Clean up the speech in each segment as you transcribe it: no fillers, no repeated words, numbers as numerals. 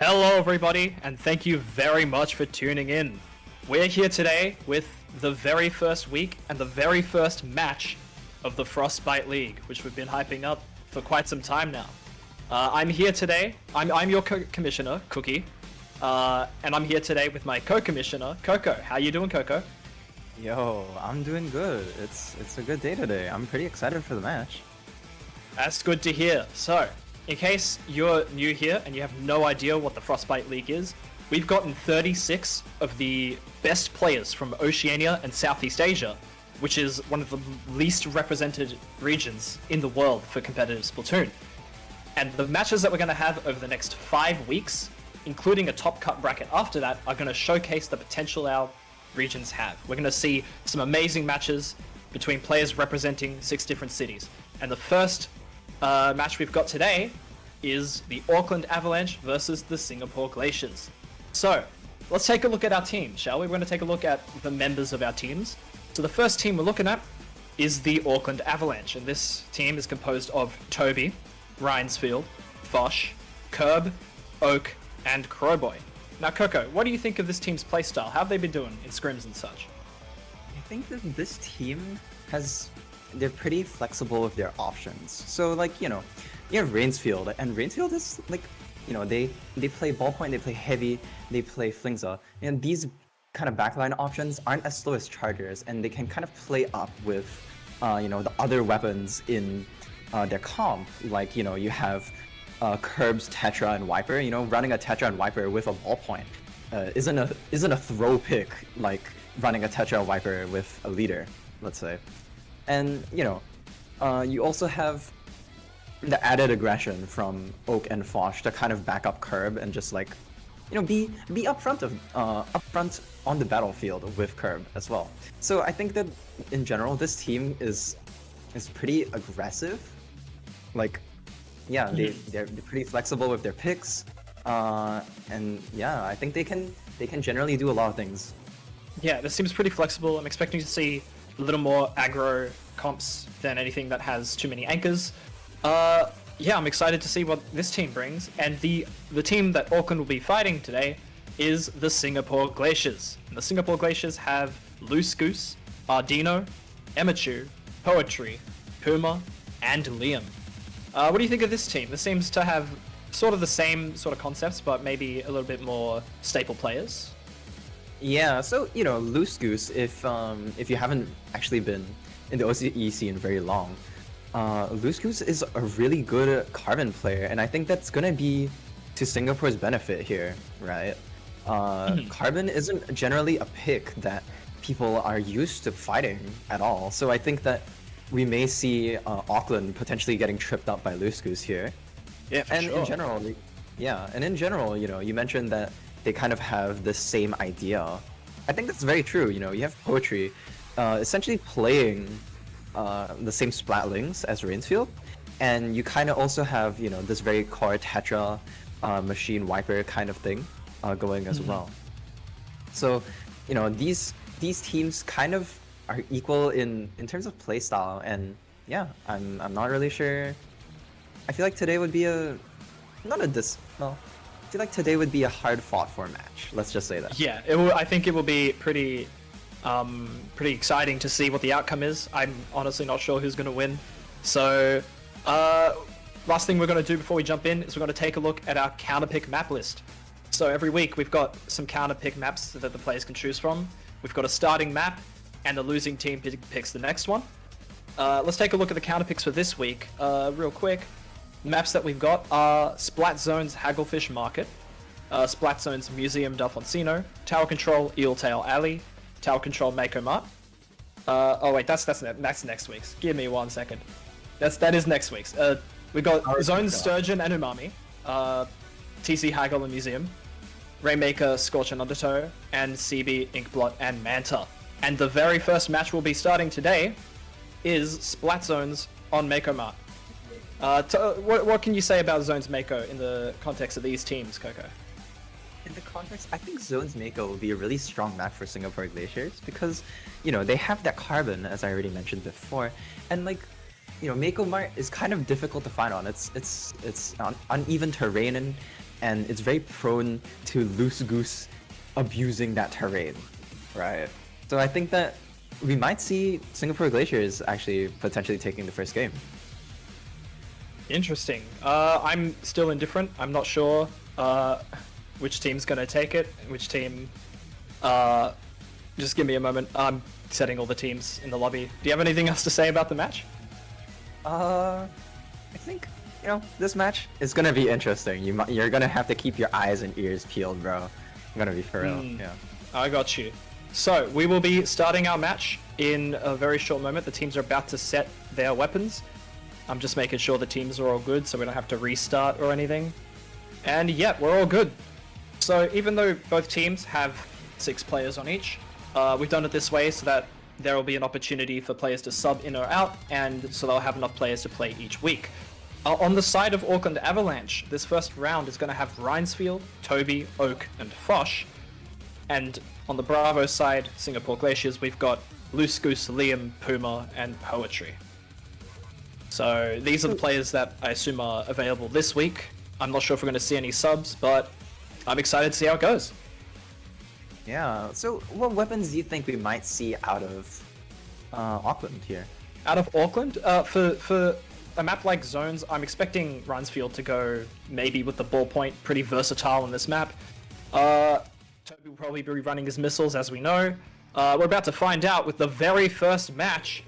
Hello, everybody, and thank you very much for tuning in. We're here today with the very first week and the very first match of the Frostbite League, which we've been hyping up for quite some time now. I'm here today. I'm your commissioner, Cookie, and I'm here today with my co-commissioner, Coco. How you doing, Coco? Yo, I'm doing good. It's a good day today. I'm pretty excited for the match. That's good to hear. So, in case you're new here and you have no idea what the Frostbite League is, we've gotten 36 of the best players from Oceania and Southeast Asia, which is one of the least represented regions in the world for competitive Splatoon. And the matches that we're going to have over the next 5 weeks, including a top cut bracket after that, are going to showcase the potential our regions have. We're going to see some amazing matches between players representing 6 different cities. And the first match we've got today is the Auckland Avalanche versus the Singapore Glaciers. So, let's take a look at our team, shall we? We're going to take a look at the members of our teams. So the first team we're looking at is the Auckland Avalanche, and this team is composed of Toby, Rhinesfield, Fosh, Curb, Oak, and Crowboy. Now, Coco, what do you think of this team's playstyle? How have they been doing in scrims and such? I think that this team they're pretty flexible with their options. So like, you have Rainsfield, and Rainsfield is like, they play ballpoint, they play heavy, they play flingza, and these kind of backline options aren't as slow as chargers, and they can kind of play up with, the other weapons in their comp. Like, you have Curbs, Tetra, and Wiper. Running a Tetra and Wiper with a ballpoint isn't a throw pick like running a Tetra and Wiper with a leader, let's say. And you also have the added aggression from Oak and Fosh to kind of back up Curb and just like, be upfront on the battlefield with Curb as well. So I think that in general this team is pretty aggressive. Like, yeah, they're pretty flexible with their picks, and yeah, I think they can generally do a lot of things. Yeah, this seems pretty flexible. I'm expecting to see a little more aggro comps than anything that has too many anchors. Yeah, I'm excited to see what this team brings. And the team that Auckland will be fighting today is the Singapore Glaciers. And the Singapore Glaciers have Loose Goose, Ardino, Emichu, Poetry, Puma, and Liam. What do you think of this team? This seems to have sort of the same sort of concepts, but maybe a little bit more staple players. Yeah, so Loose Goose, if you haven't actually been in the OCE scene very long, Loose Goose is a really good Carbon player, and I think that's gonna be to Singapore's benefit here, right? Carbon isn't generally a pick that people are used to fighting at all, so I think that we may see Auckland potentially getting tripped up by Loose Goose here. Yeah, for and sure. In general, you mentioned that they kind of have the same idea. I think that's very true. You have Poetry essentially playing the same Splatlings as Rainsfield, and you kind of also have this very core Tetra machine Wiper kind of thing going as well. So these teams kind of are equal in terms of playstyle, and yeah, I'm not really sure. I feel like today would be I feel like today would be a hard fought for match. Let's just say that. Yeah, I think it will be pretty exciting to see what the outcome is. I'm honestly not sure who's going to win. So, last thing we're going to do before we jump in is we're going to take a look at our counterpick map list. So every week we've got some counterpick maps that the players can choose from. We've got a starting map, and the losing team picks the next one. Let's take a look at the counterpicks for this week, real quick. Maps that we've got are Splat Zone's Hagglefish Market, Splat Zone's Museum D'Alfonsino, Tower Control Eel Tail Alley, Tower Control Mako Mart. Oh wait, that's next week's. Give me 1 second. That is next week's. We've got Zone's Sturgeon and Umami, TC Haggle and Museum, Rainmaker, Scorch and Undertow, and CB Inkblot and Manta. And the very first match we'll be starting today is Splat Zones on Mako Mart. What can you say about Zone's Mako in the context of these teams, Coco? In the context, I think Zone's Mako will be a really strong map for Singapore Glaciers because, they have that Carbon, as I already mentioned before, and like, Mako Mart is kind of difficult to find on. It's uneven terrain, and and it's very prone to loose goose abusing that terrain, right? So I think that we might see Singapore Glaciers actually potentially taking the first game. Interesting. I'm still indifferent. I'm not sure which team's gonna take it. Which team? Just give me a moment. I'm setting all the teams in the lobby. Do you have anything else to say about the match? I think this match is gonna be interesting. You're gonna have to keep your eyes and ears peeled, bro. I'm gonna be for real. Yeah. I got you. So we will be starting our match in a very short moment. The teams are about to set their weapons. I'm just making sure the teams are all good so we don't have to restart or anything. And yeah, we're all good. So even though both teams have 6 players on each, we've done it this way so that there will be an opportunity for players to sub in or out, and so they'll have enough players to play each week. On the side of Auckland Avalanche, this first round is going to have Rhinesfield, Toby, Oak, and Fosh. And on the Bravo side, Singapore Glaciers, we've got Loose Goose, Liam, Puma, and Poetry. So these are the players that I assume are available this week. I'm not sure if we're going to see any subs, but I'm excited to see how it goes. Yeah. So what weapons do you think we might see out of Auckland here? Out of Auckland, for a map like Zones, I'm expecting Rhinesfield to go maybe with the ballpoint, pretty versatile on this map. Toby will probably be running his missiles, as we know. We're about to find out with the very first match.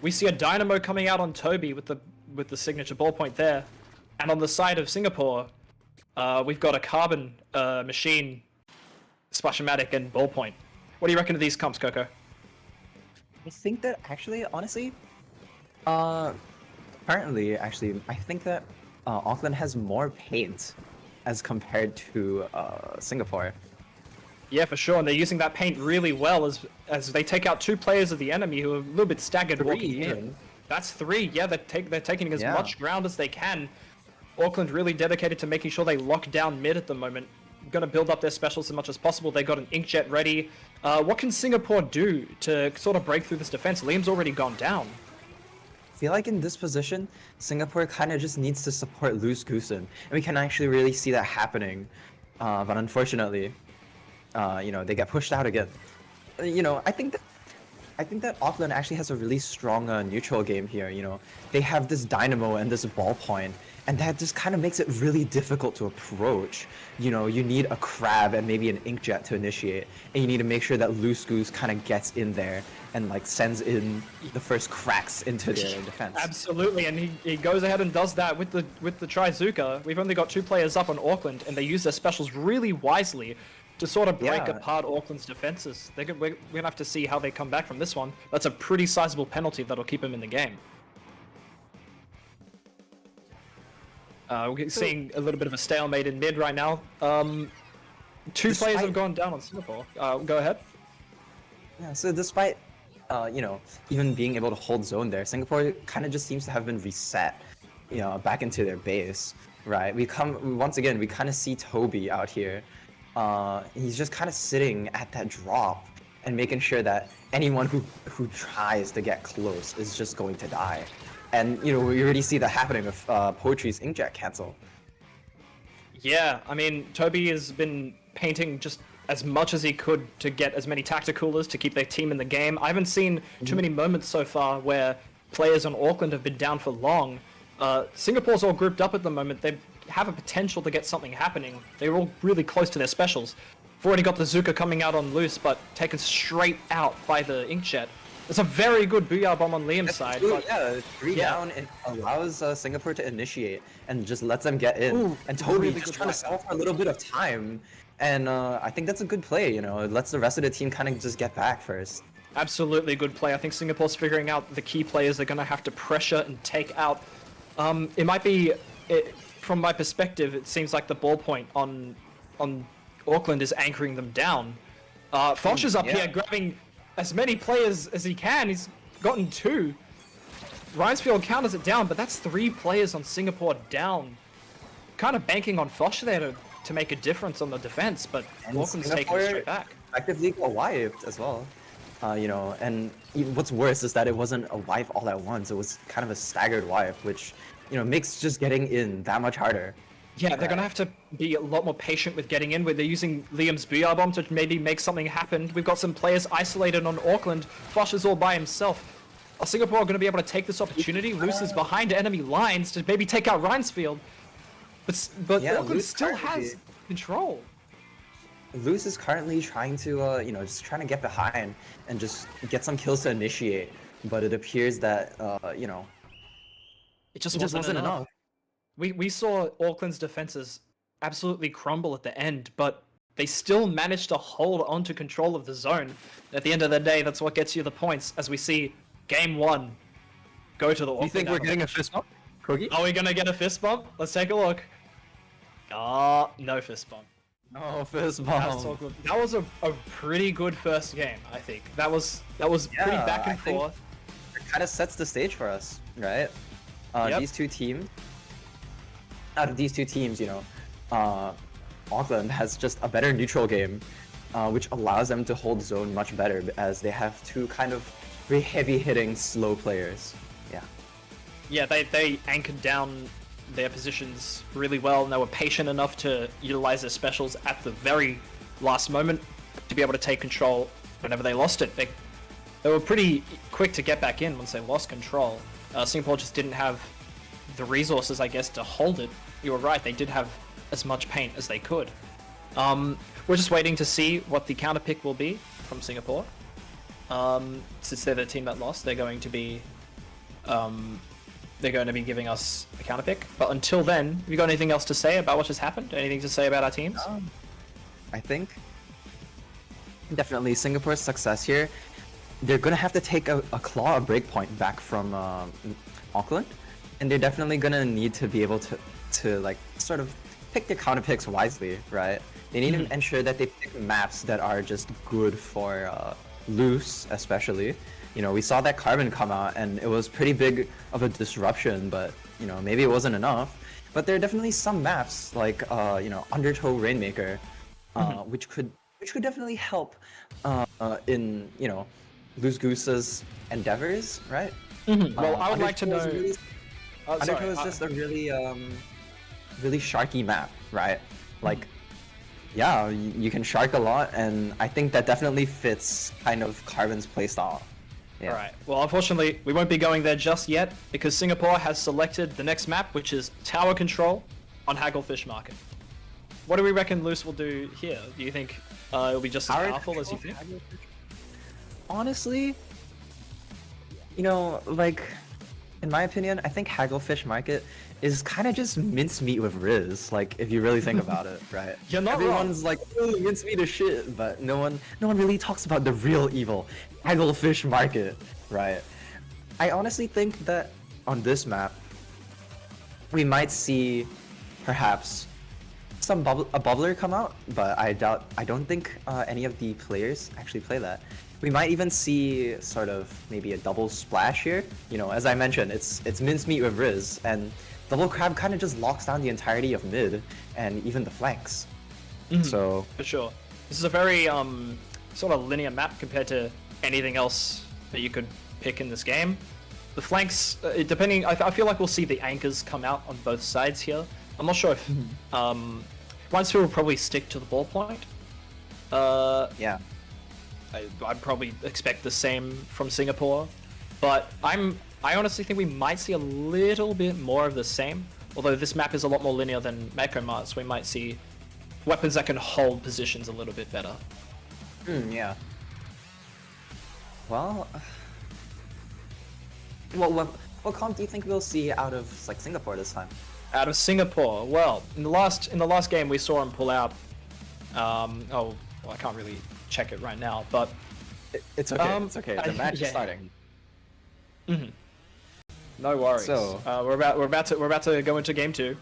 We see a Dynamo coming out on Toby with the signature ballpoint there. And on the side of Singapore, we've got a Carbon machine, Splashomatic, and ballpoint. What do you reckon of these comps, Coco? I think that actually, honestly, apparently, actually, I think that Auckland has more paint as compared to Singapore. Yeah, for sure, and they're using that paint really well as they take out 2 players of the enemy who are a little bit staggered walking in. That's 3. Yeah, they're taking as much ground as they can. Auckland really dedicated to making sure they lock down mid at the moment. Going to build up their specials as much as possible. They got an Inkjet ready. What can Singapore do to sort of break through this defense? Liam's already gone down. I feel like in this position, Singapore kind of just needs to support Loose Goosen, and we can actually really see that happening. But unfortunately, they get pushed out again. I think that Auckland actually has a really strong neutral game here. They have this Dynamo and this ballpoint, and that just kind of makes it really difficult to approach. You need a Crab and maybe an Inkjet to initiate, and you need to make sure that Loose Goose kind of gets in there and sends in the first cracks into their defense. Absolutely, and he goes ahead and does that with the Trizuka. We've only got 2 players up on Auckland, and they use their specials really wisely to sort of break apart Auckland's defenses. We're gonna have to see how they come back from this one. That's a pretty sizable penalty that'll keep them in the game. We're seeing a little bit of a stalemate in mid right now. 2 players have gone down on Singapore. Go ahead. Yeah, so despite, even being able to hold zone there, Singapore kind of just seems to have been reset, back into their base, right? Once again, we kind of see Toby out here. He's just kind of sitting at that drop and making sure that anyone who tries to get close is just going to die. And, we already see that happening with Poetry's Inkjet cancel. Yeah, I mean, Toby has been painting just as much as he could to get as many tacticalers to keep their team in the game. I haven't seen too many moments so far where players on Auckland have been down for long. Singapore's all grouped up at the moment. They have a potential to get something happening. They're all really close to their specials. We've already got the Zuka coming out on Loose, but taken straight out by the Inkjet. It's a very good Booyah Bomb on Liam's side. But, 3 down, it allows Singapore to initiate and just lets them get in. Ooh, and Toby really just good trying to stall for a little bit of time. And I think that's a good play, It lets the rest of the team kind of just get back first. Absolutely a good play. I think Singapore's figuring out the key players they're going to have to pressure and take out. It might be, from my perspective, it seems like the ballpoint on Auckland is anchoring them down. Foch is up here grabbing as many players as he can. He's gotten 2. Rhinesfield counters it down, but that's 3 players on Singapore down. Kind of banking on Foch there to make a difference on the defense, but Auckland's taking it straight back. Effectively got wiped as well. And what's worse is that it wasn't a wipe all at once. It was kind of a staggered wipe, which, makes just getting in that much harder. Yeah, they're gonna have to be a lot more patient with getting in, where they're using Liam's Booyah Bomb to maybe make something happen. We've got some players isolated on Auckland. Fosh is all by himself. Singapore are gonna be able to take this opportunity. Luce is behind enemy lines to maybe take out Rhinesfield. But Yeah, Auckland Luce still currently- has control. Luce is currently trying to, just trying to get behind and just get some kills to initiate. But it appears that, It just it just wasn't enough. We saw Auckland's defenses absolutely crumble at the end, but they still managed to hold onto control of the zone. At the end of the day, that's what gets you the points, as we see Game 1 go to the Auckland. You think we're Avalanche. getting a fist bump, Krogi? Are we gonna get a fist bump? Let's take a look. Ah, no fist bump. Oh, fist That's all good. That was a pretty good first game, I think. That was pretty Yeah, back I and think- forth. It kind of sets the stage for us, right? Yep. These two teams. Out of these two teams, Auckland has just a better neutral game, which allows them to hold zone much better, as they have two kind of very heavy-hitting slow players. Yeah. Yeah, they anchored down their positions really well, and they were patient enough to utilize their specials at the very last moment to be able to take control whenever they lost it. They were pretty quick to get back in once they lost control. Singapore just didn't have the resources, I guess, to hold it. You were right, they did have as much paint as they could. We're just waiting to see what the counter pick will be from Singapore. Since they're the team that lost, they're going to be giving us a counter pick. But until then, have you got anything else to say about what just happened? Anything to say about our teams? I think definitely Singapore's success here. They're gonna have to take a claw, a breakpoint back from Auckland, and they're definitely gonna need to be able to like sort of pick their counter picks wisely, right? They need to ensure that they pick maps that are just good for loose, especially. We saw that Carbon come out, and it was pretty big of a disruption, but maybe it wasn't enough. But there are definitely some maps like Undertow Rainmaker, which could definitely help in Loose Goose's endeavors, right? Well, I would like to know. Undertow is just a really really sharky map, right? Like, yeah, you can shark a lot, and I think that definitely fits kind of Carbon's playstyle. Yeah. Alright, well, unfortunately, we won't be going there just yet, because Singapore has selected the next map, which is Tower Control on Hagglefish Market. What do we reckon Luce will do here? Do you think it'll be just as Tower powerful as you Control think? Honestly, like, in my opinion, I think Hagglefish Market is kind of just mincemeat with Riz. Like, if you really think about it, right? You're not Everyone's like, oh, mincemeat is shit, but no one really talks about the real evil, Hagglefish Market, right? I honestly think that on this map, we might see perhaps a bubbler come out, but I don't think any of the players actually play that. We might even see sort of maybe a double splash here. As I mentioned, it's mincemeat with Riz, and Double Crab kind of just locks down the entirety of mid and even the flanks. So For sure. This is a very sort of linear map compared to anything else that you could pick in this game. The flanks, depending, I feel like we'll see the anchors come out on both sides here. I'm not sure if Rhinesfield will probably stick to the ball point. yeah. I'd probably expect the same from Singapore, but I honestly think we might see a little bit more of the same. Although this map is a lot more linear than Metro Mars, we might see weapons that can hold positions a little bit better. Yeah. Well, what comp do you think we'll see out of like Singapore this time? Out of Singapore, well, in the last game we saw him pull out. Well, I can't really check it right now, but It's okay. It's okay. The match is starting. No worries. So- we're about to go into game 2.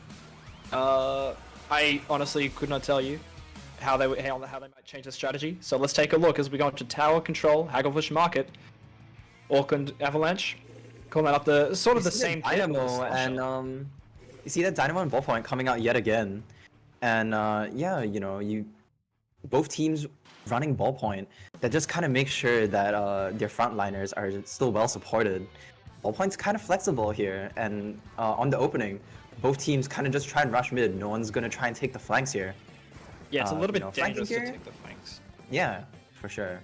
I honestly could not tell you how they might change the strategy. So let's take a look as we go into Tower Control, Hagglefish Market, Auckland Avalanche. Calling up the sort of the same kit, but Dynamo, it's not and sure. you see that Dynamo and Ballpoint coming out yet again, and yeah, both teams running Ballpoint. That just kind of makes sure that their frontliners are still well supported. Ballpoint's kind of flexible here, and on the opening, both teams kind of just try and rush mid. No one's gonna try and take the flanks here. Yeah, it's a little bit flanking dangerous to here? take the flanks. Yeah, for sure.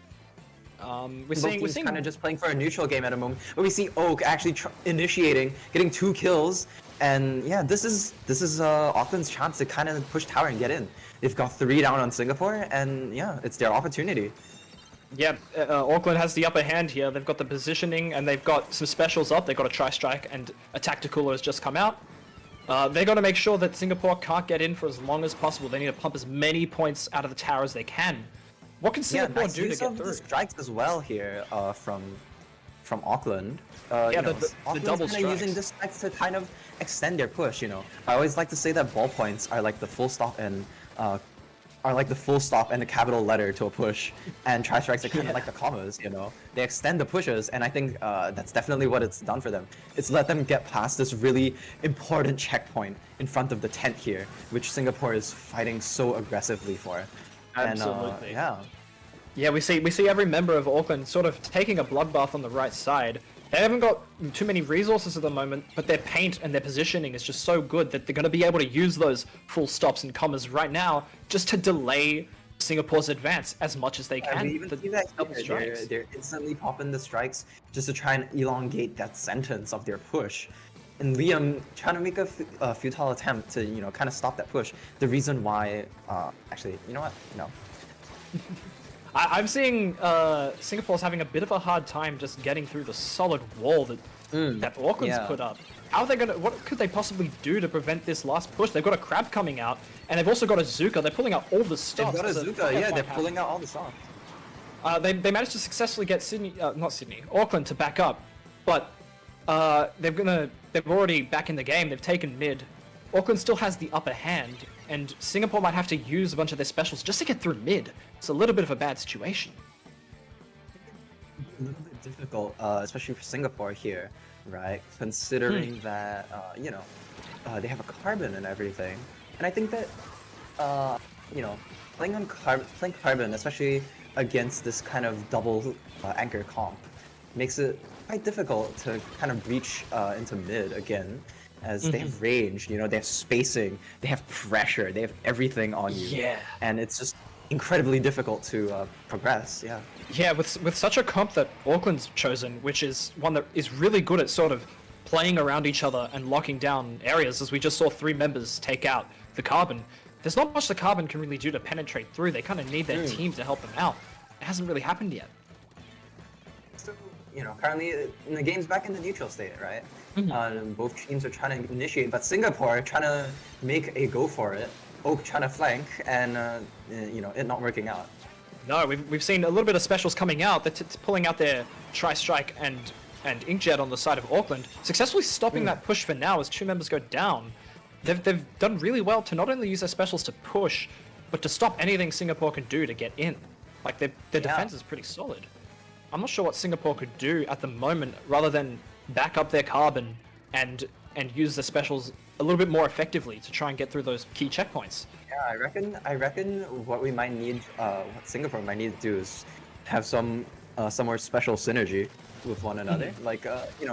We're seeing kind of just playing for a neutral game at a moment, but we see Oak actually initiating, getting 2 kills, and yeah, this is Auckland's chance to kind of push tower and get in. They've got 3 down on Singapore, and yeah, it's their opportunity. Yeah, Auckland has the upper hand here. They've got the positioning and they've got some specials up. They've got a tri-strike and a tactical has just come out. They've got to make sure that Singapore can't get in for as long as possible. They need to pump as many points out of the tower as they can. What can Singapore nice do to use get of through? the strikes as well here from Auckland. Yeah, the Auckland's double kind of using strikes. the strikes to kind of extend their push. I always like to say that ballpoints are like the full stop and the capital letter to a push, and tri-strikes are kind of like the commas. They extend the pushes, and I think that's definitely what it's done for them. It's let them get past this really important checkpoint in front of the tent here, which Singapore is fighting so aggressively for. Absolutely. And, yeah. Yeah, we see every member of Auckland sort of taking a bloodbath on the right side. They haven't got too many resources at the moment, but their paint and their positioning is just so good that they're going to be able to use those full stops and commas right now just to delay Singapore's advance as much as they can. We even see that here. They're instantly popping the strikes just to try and elongate that sentence of their push. And Liam trying to make a futile attempt to, kind of stop that push. The reason why, actually, you know what? No. I'm seeing Singapore's having a bit of a hard time just getting through the solid wall that Auckland's put up. How are they gonna? What could they possibly do to prevent this last push? They've got a crab coming out, and they've also got a Zuka. They're pulling out all the stops. They've got a Zuka, yeah. They're pulling out all the stops. They managed to successfully get Auckland to back up, but they're already back in the game. They've taken mid. Auckland still has the upper hand, and Singapore might have to use a bunch of their specials just to get through mid. It's a little bit of a bad situation. A little bit difficult, especially for Singapore here, right? Considering that, they have a carbon and everything. And I think that, playing carbon, especially against this kind of double anchor comp, makes it quite difficult to kind of breach into mid again. As they have range, they have spacing, they have pressure, they have everything on you. Yeah. And it's just incredibly difficult to progress, yeah. Yeah, with such a comp that Auckland's chosen, which is one that is really good at sort of playing around each other and locking down areas, as we just saw 3 members take out the carbon. There's not much the carbon can really do to penetrate through. They kind of need their team to help them out. It hasn't really happened yet. So, currently the game's back in the neutral state, right? Both teams are trying to initiate, but Singapore trying to make a go for it. Oak trying to flank, and it not working out. No, we've seen a little bit of specials coming out. They're pulling out their tri-strike and inkjet on the side of Auckland, successfully stopping that push for now as 2 members go down. They've done really well to not only use their specials to push, but to stop anything Singapore can do to get in. Like their defense is pretty solid. I'm not sure what Singapore could do at the moment, rather than back up their carbon and use the specials a little bit more effectively to try and get through those key checkpoints. Yeah, I reckon what we might need, what Singapore might need to do is have some more special synergy with one another, like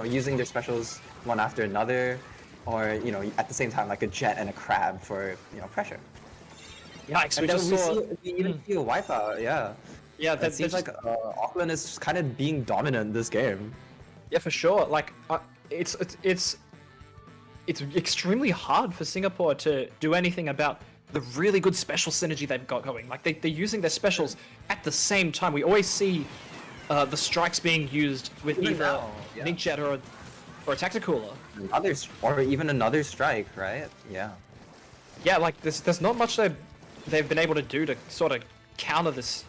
using their specials one after another, or at the same time like a jet and a crab for pressure. Yikes! We even see a wipeout. Yeah. Yeah, it seems like Auckland is kind of being dominant this game. Yeah, for sure. Like, it's extremely hard for Singapore to do anything about the really good special synergy they've got going. Like, they're using their specials at the same time. We always see the strikes being used with either Ninkjet or a Tacticooler. Or even another strike, right? Yeah. Yeah, like, there's not much they've been able to do to sort of counter this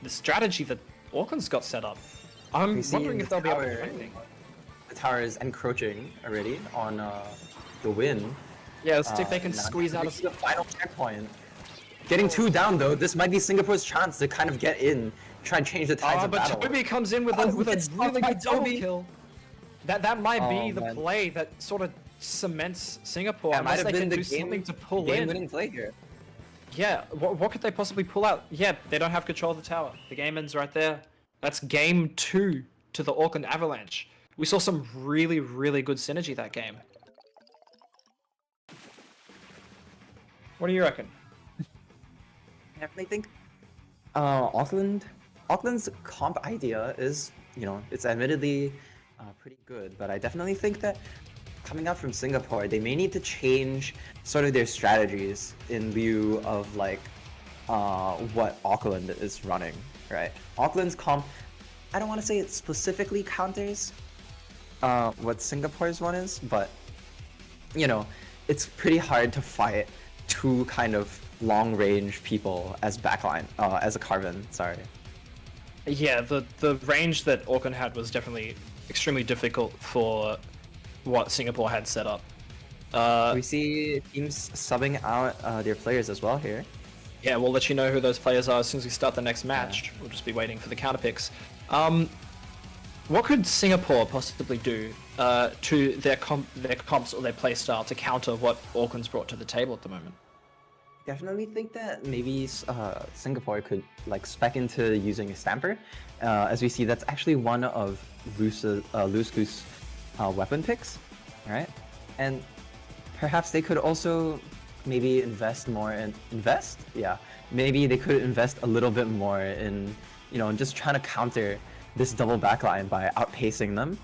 strategy that Auckland's got set up. I'm wondering if they'll be able to do anything. The tower is encroaching already on the win. Yeah, let's see if they can squeeze out the final checkpoint. Getting 2 down though, this might be Singapore's chance to kind of get in, try and change the tides of battle. But Toby comes in with a really good double kill. That might be the play that sort of cements Singapore. Yeah, unless they can do something to pull in. Game-winning play here. Yeah, what could they possibly pull out? Yeah, they don't have control of the tower. The game ends right there. That's game 2 to the Auckland Avalanche. We saw some really, really good synergy that game. What do you reckon? I definitely think Auckland's comp idea is, it's admittedly pretty good, but I definitely think that coming out from Singapore, they may need to change sort of their strategies in lieu of like what Auckland is running, right? Auckland's comp, I don't want to say it specifically counters what Singapore's one is, but it's pretty hard to fight two kind of long-range people as backline, as a Carbon, sorry. Yeah, the range that Auckland had was definitely extremely difficult for what Singapore had set up. We see teams subbing out their players as well here. Yeah, we'll let you know who those players are as soon as we start the next match. We'll just be waiting for the counter picks. What could Singapore possibly do to their comps or their playstyle to counter what Auckland's brought to the table at the moment? Definitely think that maybe Singapore could like spec into using a Stamper. As we see, that's actually one of Loose Goose weapon picks, right? And perhaps they could also maybe invest more in maybe they could invest a little bit more in just trying to counter this double backline by outpacing them,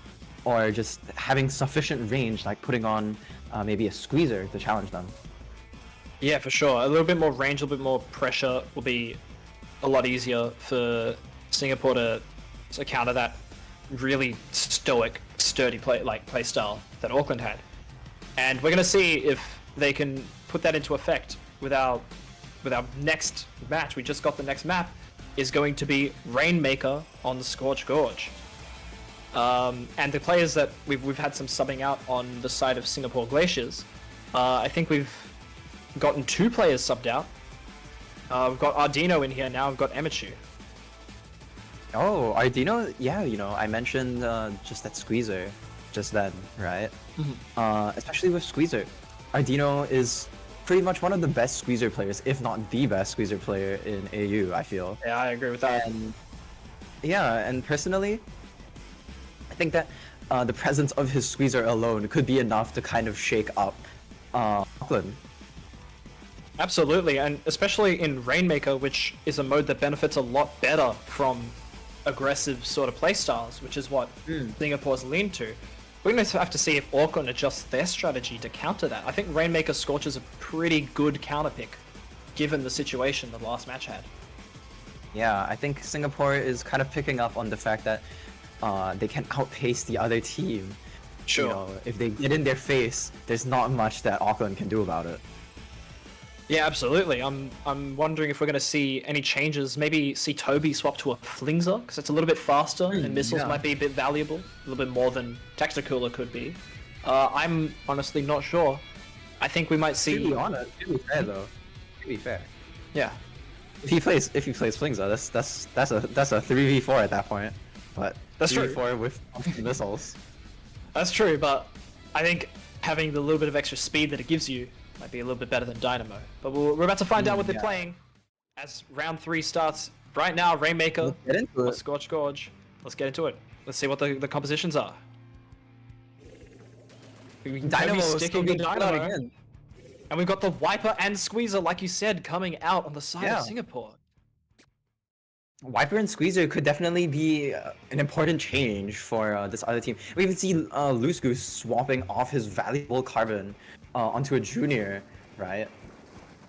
or just having sufficient range, like putting on maybe a squeezer to challenge them. Yeah, for sure. A little bit more range, a little bit more pressure will be a lot easier for Singapore to counter that really stoic, sturdy play style that Auckland had. And we're gonna see if they can put that into effect with our next match. We just got the next map is going to be Rainmaker on the Scorch Gorge. And the players that we've had some subbing out on the side of Singapore Glaciers. I think we've gotten 2 players subbed out. We've got Ardino in here now. We've got Emichu. Oh, Ardino, yeah, I mentioned just that Squeezer just then, right? Especially with Squeezer. Ardino is pretty much one of the best Squeezer players, if not the best Squeezer player in AU, I feel. Yeah, I agree with that. And personally, I think that the presence of his Squeezer alone could be enough to kind of shake up Auckland. Absolutely, and especially in Rainmaker, which is a mode that benefits a lot better from aggressive sort of playstyles, which is what Singapore's leaned to. We're going to have to see if Auckland adjusts their strategy to counter that. I think Rainmaker Scorch is a pretty good counter pick, given the situation the last match had. Yeah, I think Singapore is kind of picking up on the fact that they can outpace the other team. Sure. If they get in their face, there's not much that Auckland can do about it. Yeah, absolutely. I'm wondering if we're going to see any changes. Maybe see Toby swap to a Flingzer, because it's a little bit faster, and missiles might be a bit valuable, a little bit more than Tacticooler could be. I'm honestly not sure. I think we might see. To be honest, to be fair though. To be fair. Yeah. If he plays Flingzer, that's a 3v4 at that point. But that's 3v4 with missiles. That's true, but I think having the little bit of extra speed that it gives you might be a little bit better than Dynamo. But we're about to find out what they're playing as round 3 starts right now. Rainmaker, Let's get into it. Scorch Gorge. Let's get into it. Let's see what the compositions are. Dynamo sticking to Dynamo. again. And we've got the Wiper and Squeezer, like you said, coming out on the side of Singapore. Wiper and Squeezer could definitely be an important change for this other team. We even see Loose Goose swapping off his valuable Carbon onto a Junior, right?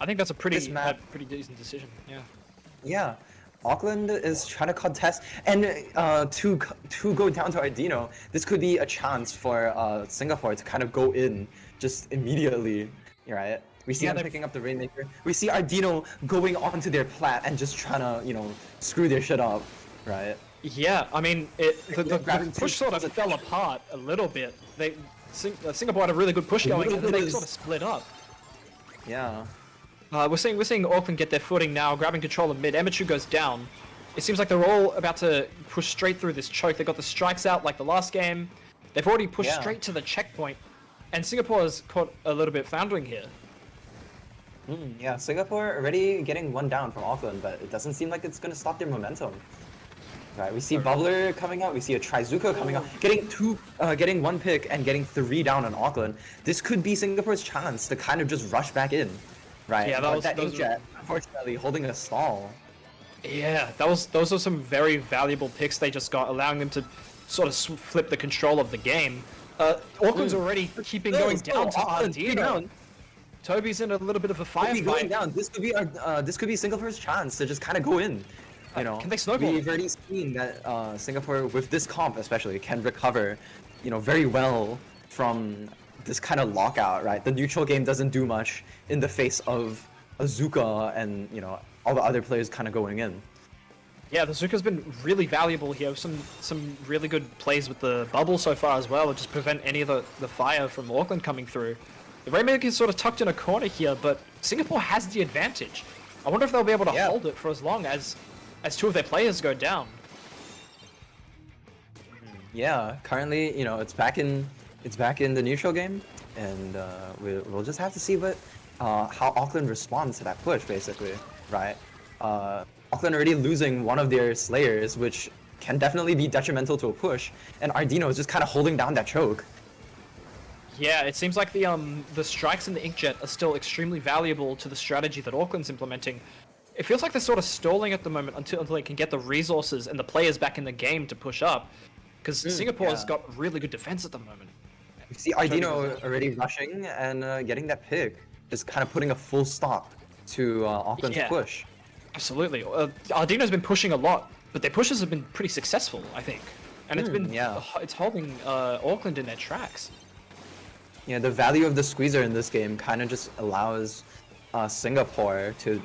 I think that's a pretty decent decision. Yeah. Yeah, Auckland is trying to contest, and to go down to Ardino, this could be a chance for Singapore to kind of go in just immediately, right? We see them picking up the Rainmaker. We see Ardino going onto their plat and just trying to, screw their shit up, right? Yeah, I mean, the push sort of fell apart a little bit. Singapore had a really good push going, and then they sort of split up. Yeah. We're seeing Auckland get their footing now, grabbing control of mid. Emichu goes down. It seems like they're all about to push straight through this choke. They got the strikes out like the last game. They've already pushed straight to the checkpoint, and Singapore is caught a little bit floundering here. Yeah, Singapore already getting one down from Auckland, but it doesn't seem like it's going to stop their momentum. Right, we see Bubbler coming out, we see a Trizuka coming out, getting 1 pick and getting 3 down on Auckland. This could be Singapore's chance to kind of just rush back in. right? Yeah, But that those Inkjet, unfortunately, holding a stall. Yeah, those are some very valuable picks they just got, allowing them to sort of flip the control of the game. Auckland's already keeping going down to Auckland, three Ardino. down. Toby's in a little bit of a Could be going firefight. down. This could be our, this could be Singapore's chance to just kind of go in. You know, Can they snowball? we've already seen that Singapore, with this comp especially, can recover, you know, very well from this kind of lockout. Right, the neutral game doesn't do much in the face of Azuka and all the other players kind of going in. Yeah, the Zuka's been really valuable here. Some really good plays with the bubble so far as well, to just prevent any of the fire from Auckland coming through. The Rainmaker is sort of tucked in a corner here, but Singapore has the advantage. I wonder if they'll be able to hold it for as long as two of their players go down. Yeah, currently, it's back in the neutral game, and we'll just have to see how Auckland responds to that push, basically, right? Auckland already losing one of their Slayers, which can definitely be detrimental to a push, and Ardino is just kind of holding down that choke. Yeah, it seems like the strikes in the Inkjet are still extremely valuable to the strategy that Auckland's implementing. It feels like they're sort of stalling at the moment until they can get the resources and the players back in the game to push up, because Singapore's got really good defense at the moment. You see Ardino already rushing and getting that pick, just kind of putting a full stop to Auckland's push. Absolutely. Ardino's been pushing a lot, but their pushes have been pretty successful, I think. And it's been it's holding Auckland in their tracks. Yeah, the value of the squeezer in this game kind of just allows Singapore to,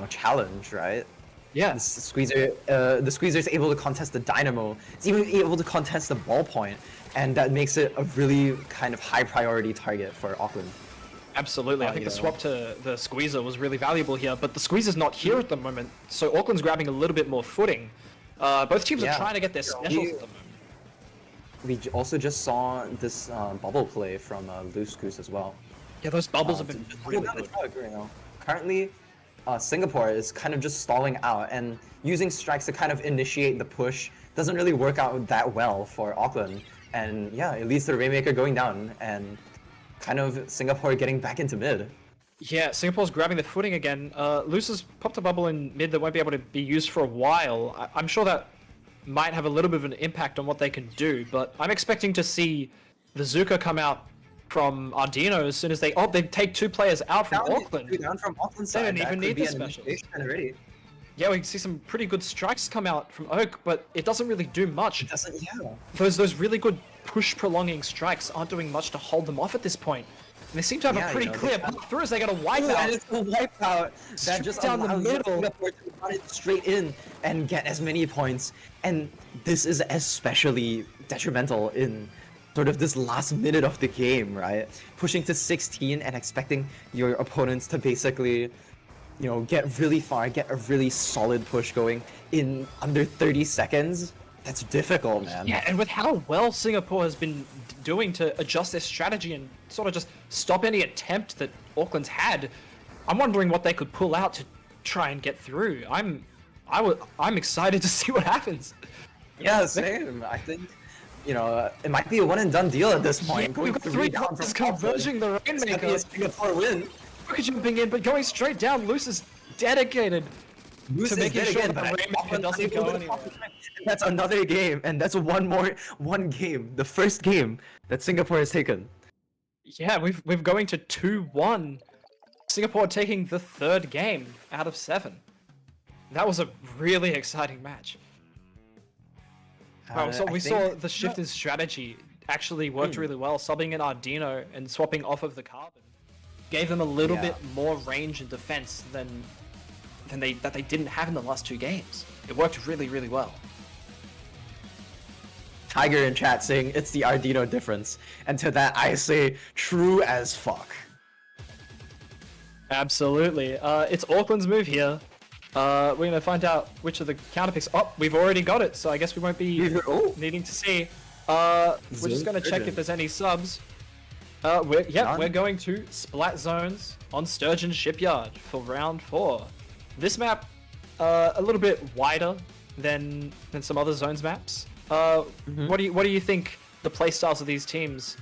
challenge, right? Yeah. The squeezer is able to contest the dynamo. It's even able to contest the ballpoint, and that makes it a really kind of high priority target for Auckland. Absolutely. I think the swap to the squeezer was really valuable here, but the squeezer's not here at the moment, so Auckland's grabbing a little bit more footing. Both teams are trying to get their specials at the moment. We also just saw this bubble play from Loose Goose as well. Yeah, those bubbles have been really good. Currently, Singapore is kind of just stalling out, and using strikes to kind of initiate the push doesn't really work out that well for Auckland. And yeah, it leads to the Rainmaker going down, and kind of Singapore getting back into mid. Yeah, Singapore's grabbing the footing again. Loose has popped a bubble in mid that won't be able to be used for a while. I'm sure that might have a little bit of an impact on what they can do, but I'm expecting to see the Zuka come out from Ardino as soon as they take two players out from Auckland. Down from Auckland They side. don't even need the specials. Already. Yeah, we can see some pretty good strikes come out from Oak, but it doesn't really do much. It doesn't, yeah. Those really good push prolonging strikes aren't doing much to hold them off at this point. And they seem to have a pretty clear path through as they got a wipeout. And it's a wipeout that just down the middle. Singapore to run it straight in and get as many points. And this is especially detrimental in sort of this last minute of the game, right? Pushing to 16 and expecting your opponents to basically, get really far, get a really solid push going in under 30 seconds. That's difficult, man. Yeah, and with how well Singapore has been doing to adjust their strategy and sort of just stop any attempt that Auckland's had, I'm wondering what they could pull out to try and get through. I'm excited to see what happens. Yeah, same. I think, it might be a one and done deal at this point. Yeah, going we've got three down from converging the It's gonna be Rainmaker. a Singapore win. Look jumping in, but going straight down. Loose is dedicated Loose to is making dead sure again, that the but Rainmaker Auckland doesn't unable go to anywhere. complement. That's another game, and that's one game. The first game that Singapore has taken. Yeah, we're going to 2-1. Singapore taking the third game out of 7. That was a really exciting match. Wow, so we saw the shift in strategy actually worked really well. Subbing in Ardino and swapping off of the Carbon gave them a little bit more range and defense than they didn't have in the last 2 games. It worked really, really well. Tiger in chat saying it's the Ardino difference, and to that I say true as fuck. Absolutely. It's Auckland's move here. We're gonna find out which of the counter picks. Oh, we've already got it, so I guess we won't be needing to see. We're just gonna check if there's any subs. We're going to Splat Zones on Sturgeon Shipyard for round 4. This map, a little bit wider than some other zones maps. What do you think the playstyles of these teams?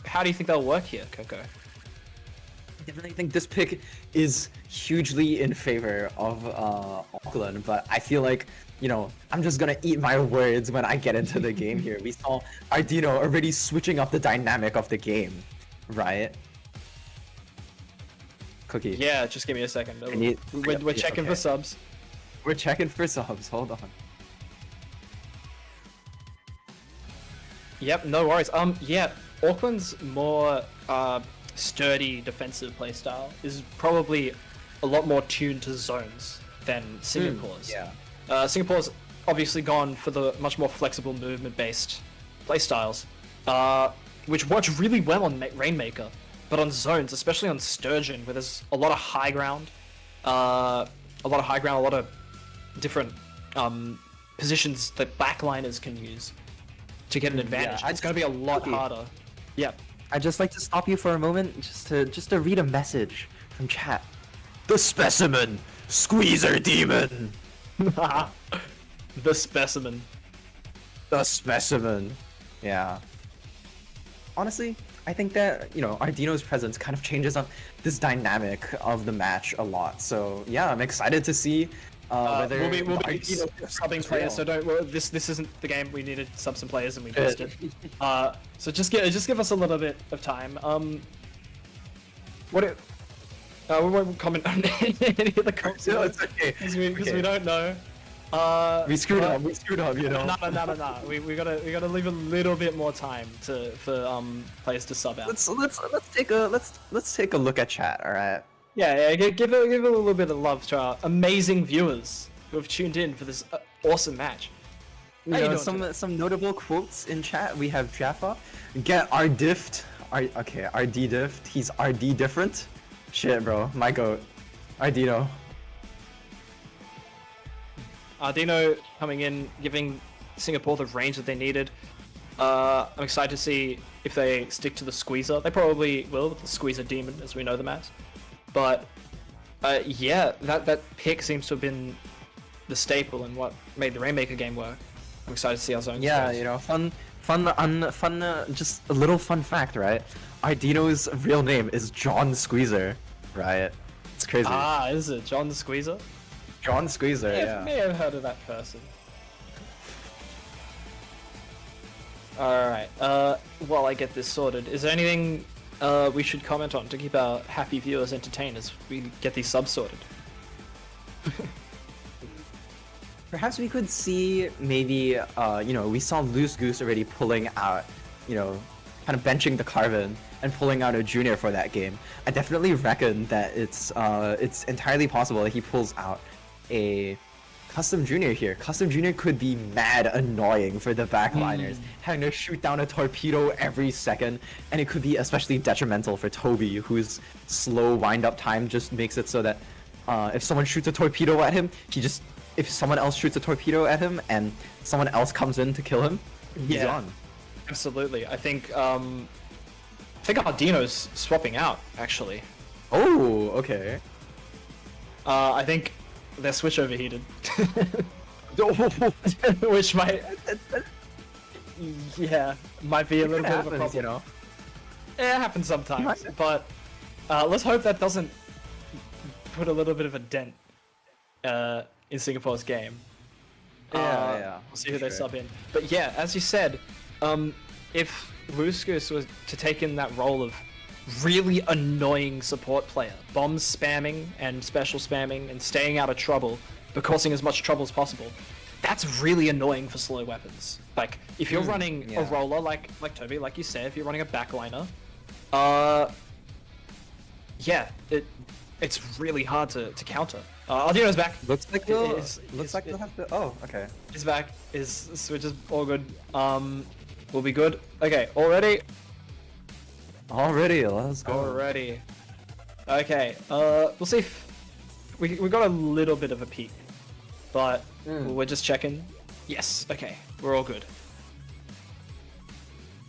How do you think they'll work here, Coco? definitely think this pick is hugely in favor of Auckland, but I feel like, you know, I'm just gonna eat my words when I get into the game here. We saw Ardino already switching up the dynamic of the game, right? Cookie. Yeah, just give me a second. You- We're checking okay. for subs. We're checking for subs. Hold on. Yep, no worries. Yeah, Auckland's more sturdy defensive playstyle is probably a lot more tuned to zones than Singapore's. Yeah. Singapore's obviously gone for the much more flexible movement-based playstyles, which works really well on Rainmaker, but on zones, especially on Sturgeon, where there's a lot of high ground, a lot of different positions that backliners can use to get an advantage. Yeah, It's going to be a lot Okay. harder. Yep. I'd just like to stop you for a moment just to read a message from chat. The specimen, squeezer demon. The specimen. The specimen. Yeah. Honestly, I think that, you know, Ardino's presence kind of changes up this dynamic of the match a lot. So yeah, I'm excited to see whether we'll be Ardino subbing as players, so well. this isn't the game. We needed sub some players and we missed it. So just give us a little bit of time. We won't comment on any of the comps No, it's okay. because Okay. we don't know. We screwed but- up. We screwed up. You know. No. We gotta leave a little bit more time for players to sub out. Let's take a look at chat. All right. Yeah, give a little bit of love to our amazing viewers who have tuned in for this awesome match. You How you know, doing today? some notable quotes in chat. We have Jaffa. Get our dift. Okay, RD dift. He's RD different. Shit, bro. My goat. Ardino. Ardino coming in, giving Singapore the range that they needed. I'm excited to see if they stick to the squeezer. They probably will with the squeezer demon, as we know them as. But yeah, that pick seems to have been the staple and what made the Rainmaker game work. I'm excited to see our zones. Yeah, goes. you know, fun. Just a little fun fact, right? Ardino's real name is John Squeezer, right? It's crazy. Ah, is it John the Squeezer? John Squeezer, yeah. May have heard of that person. Alright, while I get this sorted, is there anything we should comment on to keep our happy viewers entertained as we get these subs sorted? Perhaps we could see maybe, you know, we saw Loose Goose already pulling out, you know, kind of benching the Carvin and pulling out a junior for that game. I definitely reckon that it's entirely possible that he pulls out a custom junior here. Custom junior could be mad annoying for the backliners, having to shoot down a torpedo every second, and it could be especially detrimental for Toby, whose slow wind-up time just makes it so that if someone shoots a torpedo at him, if someone else shoots a torpedo at him and someone else comes in to kill him, he's Yeah. on. Absolutely. I think Ardino's swapping out, actually. Oh, okay. I think their switch overheated. Which might... yeah, might be a little bit of a problem. you know. Yeah, it happens sometimes, Might- but let's hope that doesn't put a little bit of a dent in Singapore's game. Yeah, We'll see who for they sure. sub in. But yeah, as you said, if Luskus was to take in that role of really annoying support player, bomb spamming and special spamming and staying out of trouble, but causing as much trouble as possible, that's really annoying for slow weapons. Like, if you're running a yeah. roller like Toby, like you said, if you're running a backliner, yeah, it's really hard to counter. Ardino's back. Looks like they'll Is- have to. Oh, okay. He's back. His switch is all good. We'll be good. Okay, already. Already, let's go. Already. Okay. We'll see if we got a little bit of a peek, but we're just checking. Yes. Okay. We're all good.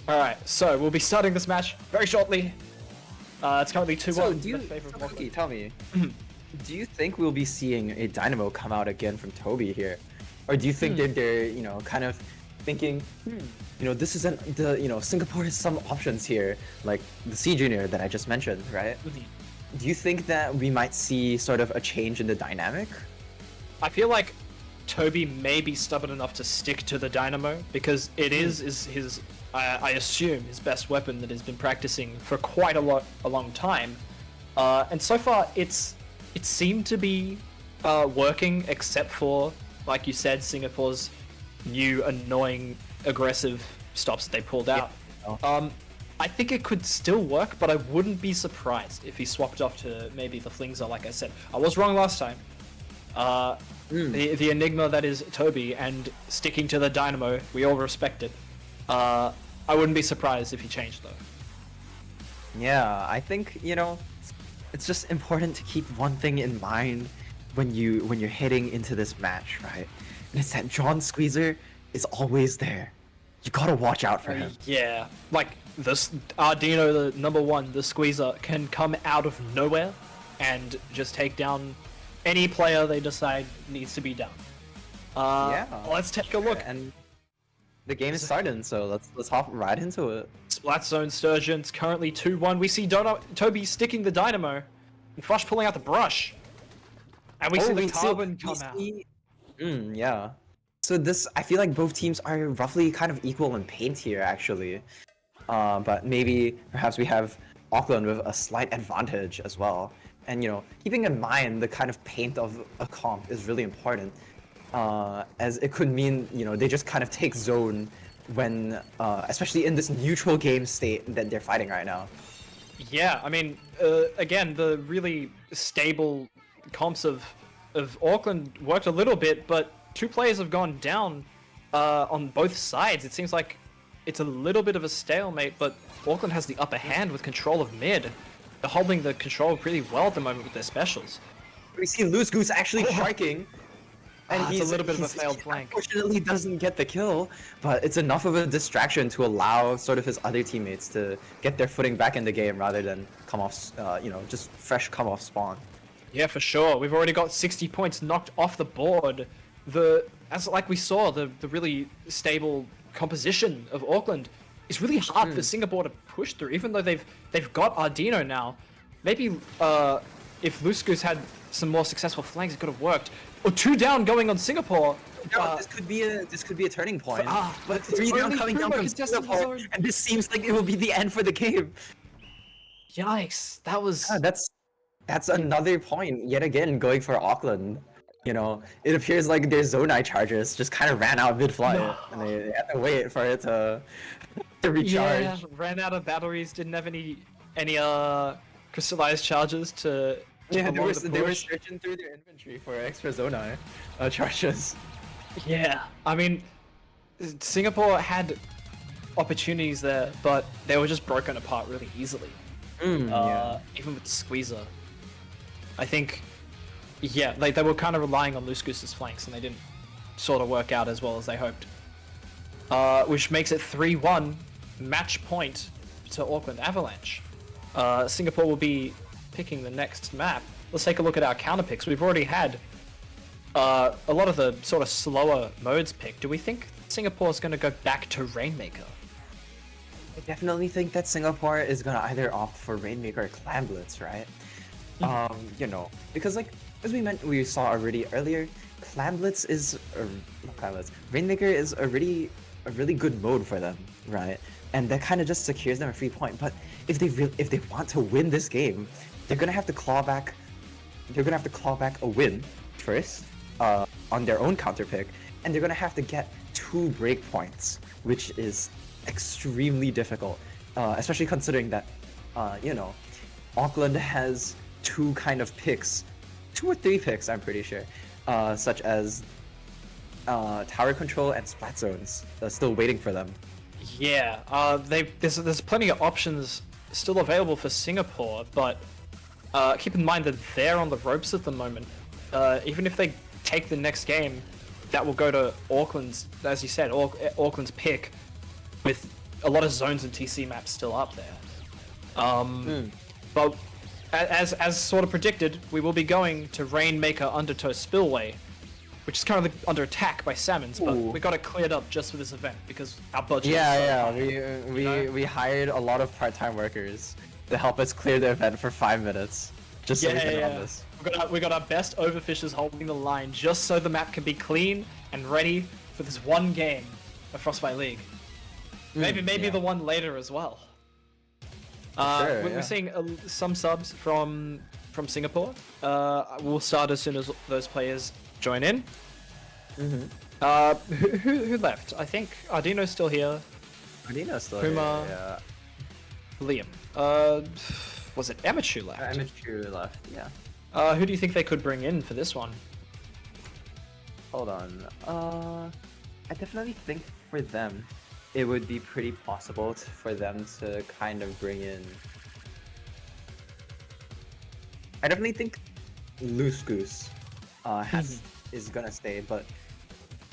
All right. So we'll be starting this match very shortly. It's currently 2-1. So, do you, in favor of so, Auckland. Cookie, tell me, do you think we'll be seeing a Dynamo come out again from Toby here, or do you think that they're, you know, kind of thinking, you know, this isn't the, you know, Singapore has some options here, like the C Junior that I just mentioned, right? do you think that we might see sort of a change in the dynamic? I feel like Toby may be stubborn enough to stick to the Dynamo because it is his, I assume, his best weapon that he's been practicing for quite a long time. And so far, it seemed to be working, except for, like you said, Singapore's new annoying aggressive stops that they pulled out. Yeah. I think it could still work, but I wouldn't be surprised if he swapped off to maybe the Flingzer, like I said. I was wrong last time. The enigma that is Toby and sticking to the Dynamo, we all respect it. I wouldn't be surprised if he changed though. Yeah, I think, it's just important to keep one thing in mind when you're heading into this match, right? And it's that John Squeezer is always there. You gotta watch out for him. Yeah, like this Ardino, the number one, the Squeezer, can come out of nowhere and just take down any player they decide needs to be down. Let's take a look. And the game is starting, so let's hop right into it. Splat Zone Sturgeons currently 2-1. We see Toby sticking the Dynamo, and Frosh pulling out the brush. And we see the Carbon come out. Yeah. So I feel like both teams are roughly kind of equal in paint here, actually. But maybe, perhaps we have Auckland with a slight advantage as well. And, keeping in mind the kind of paint of a comp is really important. As it could mean, they just kind of take zone when, especially in this neutral game state that they're fighting right now. Yeah, I mean, again, the really stable comps of Auckland worked a little bit, but two players have gone down on both sides. It seems like it's a little bit of a stalemate, but Auckland has the upper hand with control of mid. They're holding the control pretty well at the moment with their specials. We see Loose Goose actually striking. And it's a little bit of a failed flank. Unfortunately, doesn't get the kill, but it's enough of a distraction to allow sort of his other teammates to get their footing back in the game rather than come off, just fresh come off spawn. Yeah, for sure. We've already got 60 points knocked off the board. Like we saw, the really stable composition of Auckland is really hard for Singapore to push through, even though they've got Ardino now. Maybe if Loose Goose had some more successful flanks, it could have worked. Or 2 down going on Singapore. This could be a turning point. But 3 down coming down from Singapore, and this seems like it will be the end for the game. Yikes! That was. That's another point yet again going for Auckland. It appears like their Zonai charges just kind of ran out mid-flight, and they had to wait for it to recharge. Yeah, ran out of batteries. Didn't have any crystallized charges to. Yeah, they were searching through their inventory for extra Zonai charges. Yeah, I mean, Singapore had opportunities there, but they were just broken apart really easily. Even with the Squeezer. I think, yeah, like they were kind of relying on Loose Goose's flanks, and they didn't sort of work out as well as they hoped. Which makes it 3-1, match point to Auckland Avalanche. Singapore will be picking the next map. Let's take a look at our counter picks. We've already had a lot of the sort of slower modes picked. Do we think Singapore's going to go back to Rainmaker? I definitely think that Singapore is gonna either opt for Rainmaker or Clan Blitz, right? Because like as we saw already earlier, Rainmaker is a really good mode for them, right? And that kind of just secures them a free point. But if they want to win this game, they're gonna have to claw back. They're gonna have to claw back a win first on their own counter pick, and they're gonna have to get 2 breakpoints, which is extremely difficult, especially considering that Auckland has 2 kind of picks, 2 or 3 picks, I'm pretty sure, such as tower control and splat zones still waiting for them. Yeah, there's plenty of options still available for Singapore, but keep in mind that they're on the ropes at the moment. Even if they take the next game, that will go to Auckland's, as you said, Auckland's pick, with a lot of zones and TC maps still up there. But as sort of predicted, we will be going to Rainmaker Undertow Spillway, which is currently under attack by Salmons, but we got it cleared up just for this event because our budget. We hired a lot of part-time workers to help us clear the event for 5 minutes. just so we Yeah, can yeah, run yeah. this. We got our best overfishers holding the line just so the map can be clean and ready for this one game of Frostbite League. Maybe yeah. the one later as well. Sure, We're yeah. seeing some subs from Singapore. We'll start as soon as those players join in. Who left? I think Ardino's still here. Ardino's still Puma. here, Liam. Was it Amateur left? yeah. Amateur left, yeah. Who do you think they could bring in for this one? Hold on. I definitely think for them, it would be pretty possible for them to kind of bring in. I definitely think Loose Goose is gonna stay, but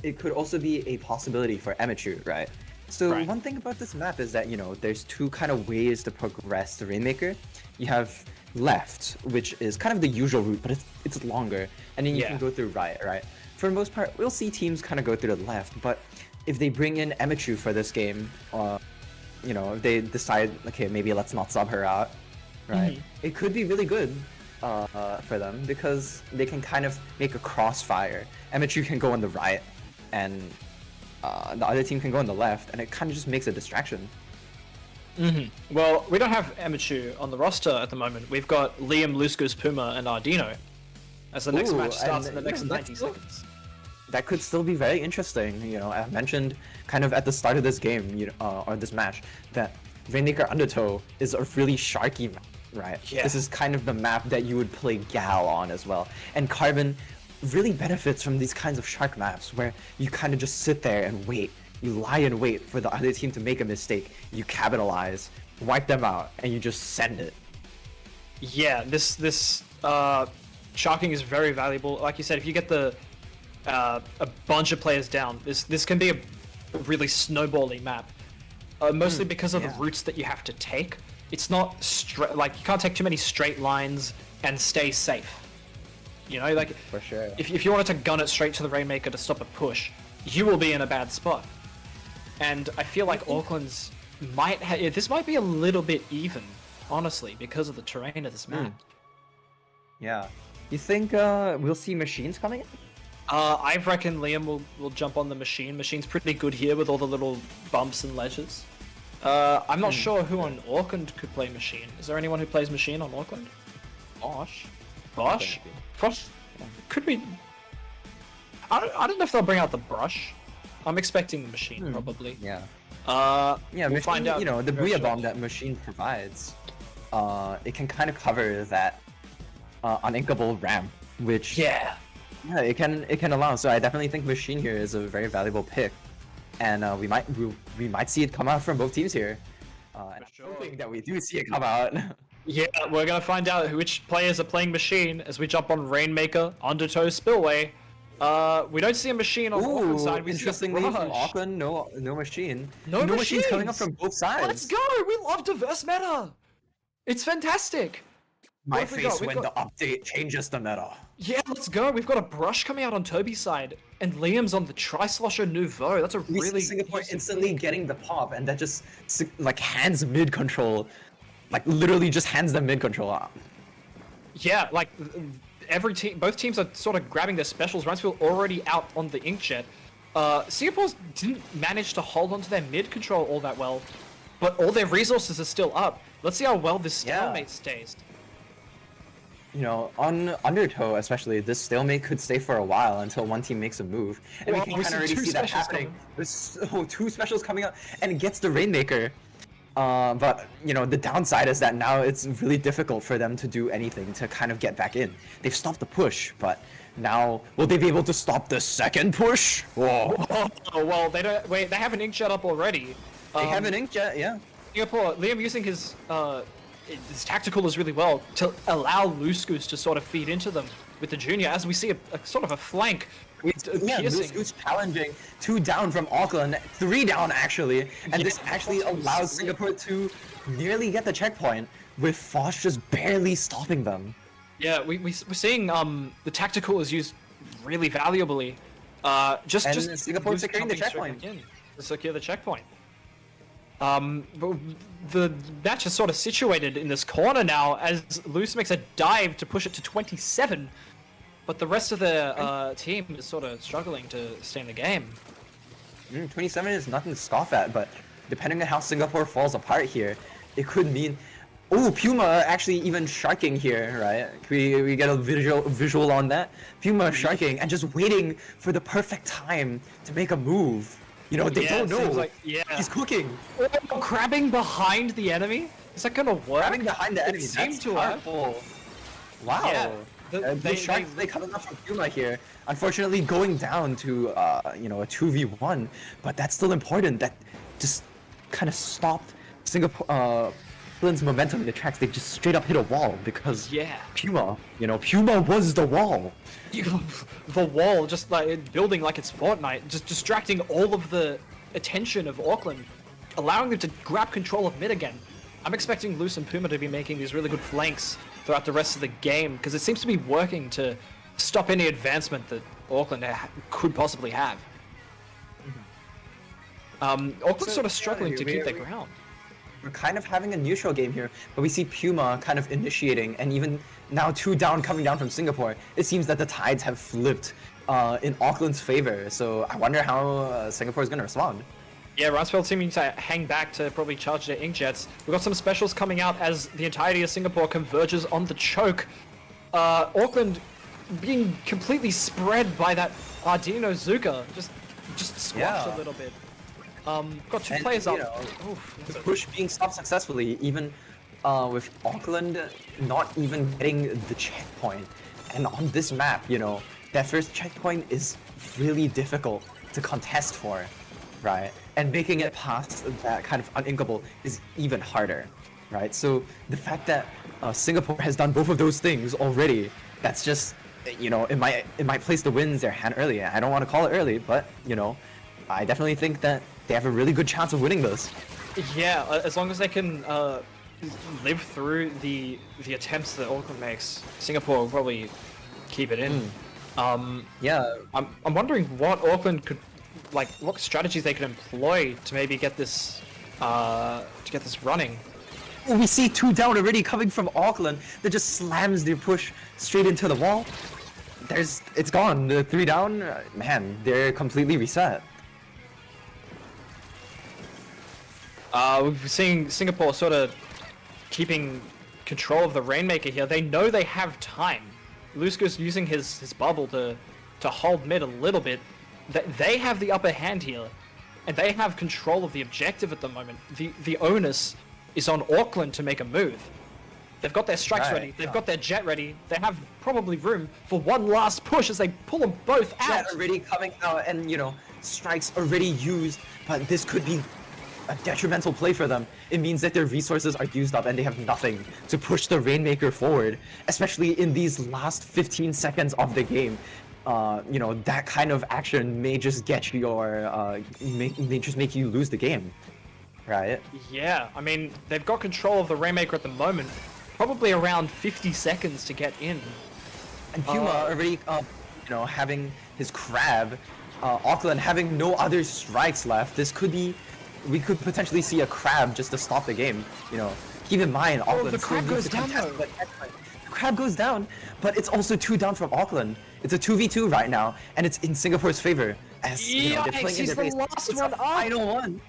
it could also be a possibility for Amateur, right? So Right. one thing about this map is that, you know, there's two kind of ways to progress the Rainmaker. You have left, which is kind of the usual route, but it's longer, and then you Yeah. can go through right? For the most part, we'll see teams kind of go through the left, but if they bring in Amateur for this game, you know, if they decide, okay, maybe let's not sub her out, right? It could be really good for them because they can kind of make a crossfire. Amateur can go on the right, and the other team can go on the left, and it kind of just makes a distraction. Well, we don't have Amateur on the roster at the moment. We've got Liam, Loose Goose, Puma, and Ardino. As the next Ooh, match starts in and, the next yeah, 90 that's- seconds. That could still be very interesting. You know, I mentioned kind of at the start of this game, you know, or this match, that Rainmaker Undertow is a really sharky map, right? Yeah. This is kind of the map that you would play Gal on as well. And Carbon really benefits from these kinds of shark maps where you kind of just sit there and wait. You lie in wait for the other team to make a mistake. You capitalize, wipe them out, and you just send it. Yeah, this sharking is very valuable. Like you said, if you get a bunch of players down, this can be a really snowballing map. Mostly because of the yeah. routes that you have to take. It's not straight, like you can't take too many straight lines and stay safe. You know, like For sure. if you wanted to gun it straight to the Rainmaker to stop a push, you will be in a bad spot. And I feel like Auckland's this might be a little bit even, honestly, because of the terrain of this map. Yeah. You think we'll see machines coming in? I reckon Liam will jump on the machine. Machine's pretty good here with all the little bumps and ledges. I'm not sure who on Auckland could play machine. Is there anyone who plays machine on Auckland? Bosh. Bosh? Frost? Could be. I don't know if they'll bring out the brush. I'm expecting the machine, probably. Yeah. Yeah, Yeah, we'll machine, find out. you know, the very Booyah Bomb shortly. that machine provides, it can kind of cover that uninkable ramp, which Yeah. yeah, it can allow. So I definitely think machine here is a very valuable pick, and we might see it come out from both teams here. And sure. I'm hoping that we do see it come out. Yeah, we're gonna find out which players are playing machine as we jump on Rainmaker, Undertow, Spillway. We don't see a machine on Auckland side. We see a interestingly, from Brush. Auckland, no machine. No machines coming up machines! from both sides. Let's go! We love diverse meta. It's fantastic. My What have we face got? We've when got- the update changes the meta. Yeah, let's go. We've got a Brush coming out on Toby's side, and Liam's on the Tri-Slosher Nouveau. That's a We see really Singapore easy instantly pick. getting the pop, and that just like hands mid control, like literally just hands them mid control. Yeah, like every team, both teams are sort of grabbing their specials. Rinceville already out on the Inkjet. Singapore didn't manage to hold onto their mid control all that well, but all their resources are still up. Let's see how well this Yeah. stalemate stays. You know, on Undertow especially, this stalemate could stay for a while until one team makes a move, and Well, we can we kind of see already two see that specials happening. coming. There's two specials coming out, and it gets the Rainmaker. But you know, the downside is that now it's really difficult for them to do anything to kind of get back in. They've stopped the push, but now will they be able to stop the second push? Whoa! Oh well, they don't. Wait, they have an Inkjet up already. They have an inkjet, yeah. Singapore, Liam using his tactical is really well to allow Loose Goose to sort of feed into them with the junior, as we see a sort of a flank. Yeah, Loose Goose challenging 2 down from Auckland, 3 down actually, and this actually allows Singapore to nearly get the checkpoint, with Foch just barely stopping them. Yeah, we're seeing the tactical is used really valuably. Just Singapore Loose securing the jumping straight checkpoint. back in to secure the checkpoint. But the match is sort of situated in this corner now as Luce makes a dive to push it to 27, but the rest of the team is sort of struggling to stay in the game. 27 is nothing to scoff at, but depending on how Singapore falls apart here, it could mean... Oh, Puma actually even sharking here, right? We get a visual on that. Puma sharking and just waiting for the perfect time to make a move. You know, they don't know. Like, yeah. He's cooking. Oh, crabbing behind the enemy? Is that gonna work? Crabbing behind the enemy. It seems to have. Wow. Yeah. They coming up from Puma here. Unfortunately, going down to you know, a 2v1, but that's still important. That just kind of stopped Singapore. Auckland's momentum in the tracks. They just straight up hit a wall because Puma, you know, Puma was the wall. The wall, just like building like it's Fortnite, just distracting all of the attention of Auckland, allowing them to grab control of mid again. I'm expecting Luce and Puma to be making these really good flanks throughout the rest of the game because it seems to be working to stop any advancement that Auckland could possibly have. Auckland's sort of struggling to keep their ground. We're kind of having a neutral game here, but we see Puma kind of initiating, and even now 2 down coming down from Singapore. It seems that the tides have flipped in Auckland's favor, so I wonder how Singapore is going to respond. Yeah, Rumsfeld seeming to hang back to probably charge their inkjets. We've got some specials coming out as the entirety of Singapore converges on the choke. Auckland being completely spread by that Ardino Zuka, just squashed a little bit. Got 2 players up. The push being stopped successfully, even with Auckland not even getting the checkpoint. And on this map, you know, that first checkpoint is really difficult to contest for, right? And making it past that kind of uninkable is even harder, right? So the fact that Singapore has done both of those things already, that's just, you know, it might place the wins their hand early. I don't want to call it early, but, you know, I definitely think that they have a really good chance of winning this. Yeah, as long as they can live through the attempts that Auckland makes, Singapore will probably keep it in. Yeah, I'm wondering what Auckland could, like, what strategies they could employ to maybe get this running. We see 2 down already coming from Auckland that just slams their push straight into the wall. It's gone. The 3 down, man, they're completely reset. We've seen Singapore sort of keeping control of the Rainmaker here. They know they have time. Lusco's using his bubble to hold mid a little bit. They have the upper hand here, and they have control of the objective at the moment. The onus is on Auckland to make a move. They've got their strikes ready. They've got their jet ready. They have probably room for one last push as they pull them both out. Jet already coming out, and you know, strikes already used, but this could be a detrimental play for them. It means that their resources are used up and they have nothing to push the Rainmaker forward, especially in these last 15 seconds of the game. You know, that kind of action may just get your, may just make you lose the game, right? Yeah, I mean, they've got control of the Rainmaker at the moment, probably around 50 seconds to get in. And Puma already, you know, having his crab, Auckland having no other strikes left, this could be, we could potentially see a crab just to stop the game, you know. Keep in mind, Auckland the crab goes down though. The crab goes down, but it's also 2 down from Auckland. It's a 2v2 right now, and it's in Singapore's favor. As you know, they're playing in their base. Last it's one a up. final one.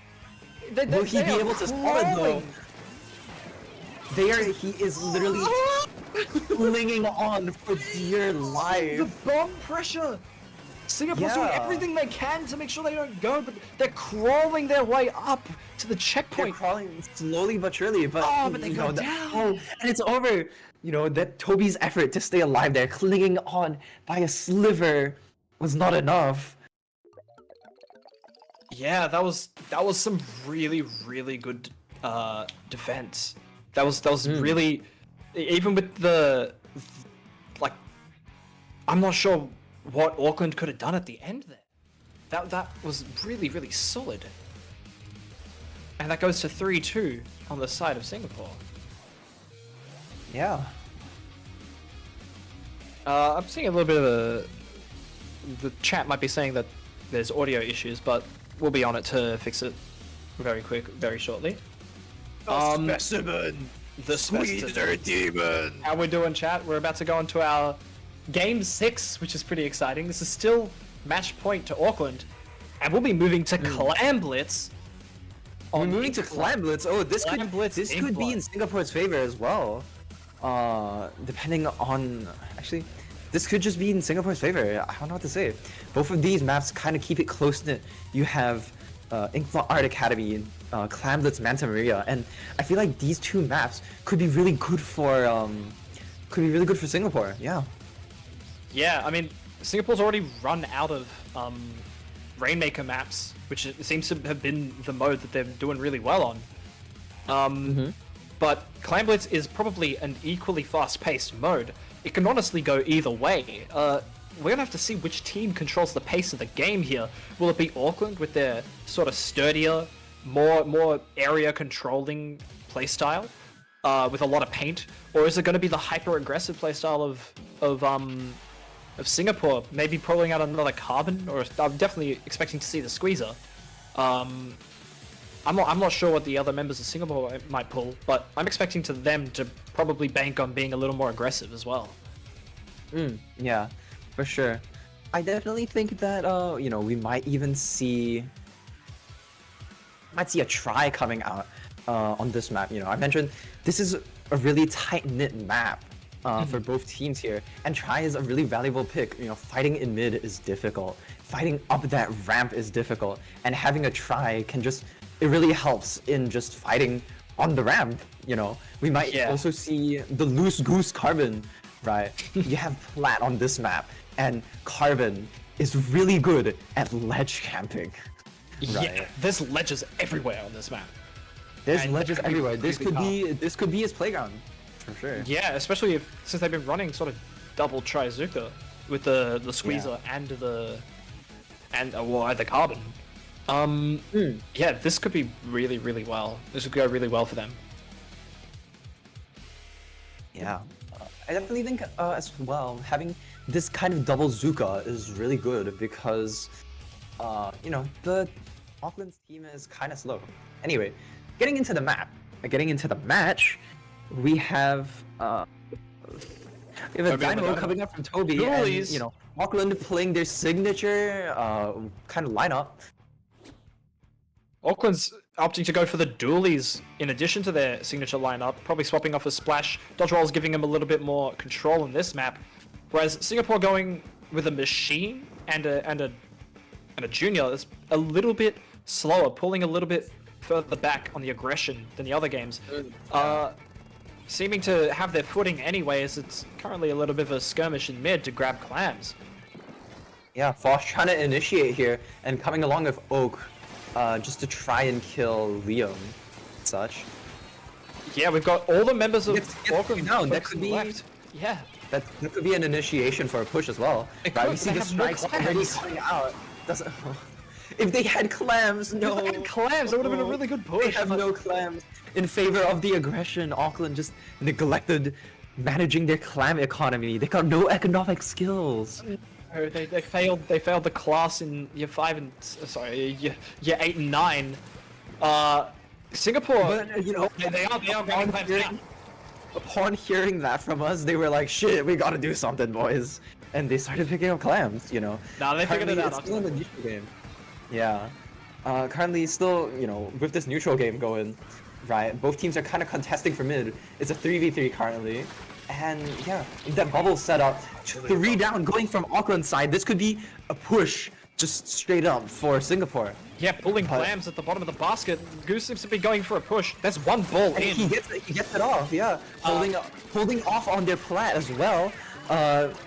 Will he be able to stall it though? There, he is literally clinging on for dear life. The bomb pressure! Singapore's doing everything they can to make sure they don't go, but they're crawling their way up to the checkpoint. They're crawling slowly but surely, but but they you go know, down. And it's over. You know, that Toby's effort to stay alive there, clinging on by a sliver, was not enough. Yeah, that was some really good defense. That was really, even with the, like, I'm not sure what Auckland could have done at the end there. That was really solid. And that goes to 3-2 on the side of Singapore. Yeah. I'm seeing a little bit of the chat might be saying that there's audio issues, but we'll be on it to fix it. very shortly. Specimen! The Squeezer demon! How we're doing, chat? We're about to go into our game 6, which is pretty exciting. This is still match point to Auckland, and we'll be moving to Clam Blitz. We're moving to Clam Blitz. Oh, this Clam Blitz this could be in Singapore's favor as well. Depending on actually, this could just be in Singapore's favor. I don't know what to say. Both of these maps kind of keep it close knit. You have Inkflaw Art Academy, Clam Blitz, Manta Maria, and I feel like these two maps could be really good for Singapore. Yeah. Yeah, I mean, Singapore's already run out of Rainmaker maps, which it seems to have been the mode that they're doing really well on. But Clam Blitz is probably an equally fast-paced mode. It can honestly go either way. We're gonna have to see which team controls the pace of the game here. Will it be Auckland with their sort of sturdier, more area controlling playstyle, with a lot of paint, or is it gonna be the hyper-aggressive playstyle of Singapore, maybe pulling out another carbon, or I'm definitely expecting to see the squeezer. I'm not sure what the other members of Singapore might pull, but I'm expecting them to probably bank on being a little more aggressive as well. Yeah, for sure. I definitely think that we might even see a try coming out on this map. I mentioned this is a really tight-knit map. For both teams here, and try is a really valuable pick. Fighting in mid is difficult. Fighting up that ramp is difficult, and having a try it really helps in just fighting on the ramp. We might also see the loose goose Carbon, right? You have Plat on this map, and Carbon is really good at ledge camping. Right? Yeah, there's ledges everywhere on this map. There's ledges everywhere. This could be his playground. For sure. Yeah, especially since they've been running sort of double Trizuka with the squeezer and the carbon. Yeah, this could be really, really well. This would go really well for them. Yeah, I definitely think as well having this kind of double Zuka is really good because the Auckland's team is kind of slow. Anyway, getting into the match. We have a Dynamo coming up from Toby, and Auckland playing their signature kind of lineup. Auckland's opting to go for the dualies in addition to their signature lineup, probably swapping off a splash. Dodge roll's giving them a little bit more control in this map, whereas Singapore going with a machine and a junior is a little bit slower, pulling a little bit further back on the aggression than the other games. Seeming to have their footing anyway, as it's currently a little bit of a skirmish in mid to grab clams. Yeah, Fosh trying to initiate here and coming along with Oak, just to try and kill Liam, such. Yeah, we've got all the members of Auckland down. That could be left. Yeah, that could be an initiation for a push as well. Right, we see the strikes already coming out. If they had clams, no. If they had clams, that would have been a really good push. They have no clams. In favor of the aggression, Auckland just neglected managing their clam economy. They got no economic skills. They failed. They failed the class in year 5 and year 8 and 9. Singapore. But they are grabbing clams now. Upon hearing that from us, they were like, "Shit, we gotta do something, boys," and they started picking up clams. Nah, they figured it out. It's still in the neutral game. Yeah. Currently, still, with this neutral game going. Right, both teams are kind of contesting for mid. It's a 3v3 currently. And yeah, that bubble setup, 3 down going from Auckland's side. This could be a push just straight up for Singapore. Yeah, pulling clams at the bottom of the basket. Goose seems to be going for a push. That's one ball and in. He gets it off, yeah. Holding off on their plat as well.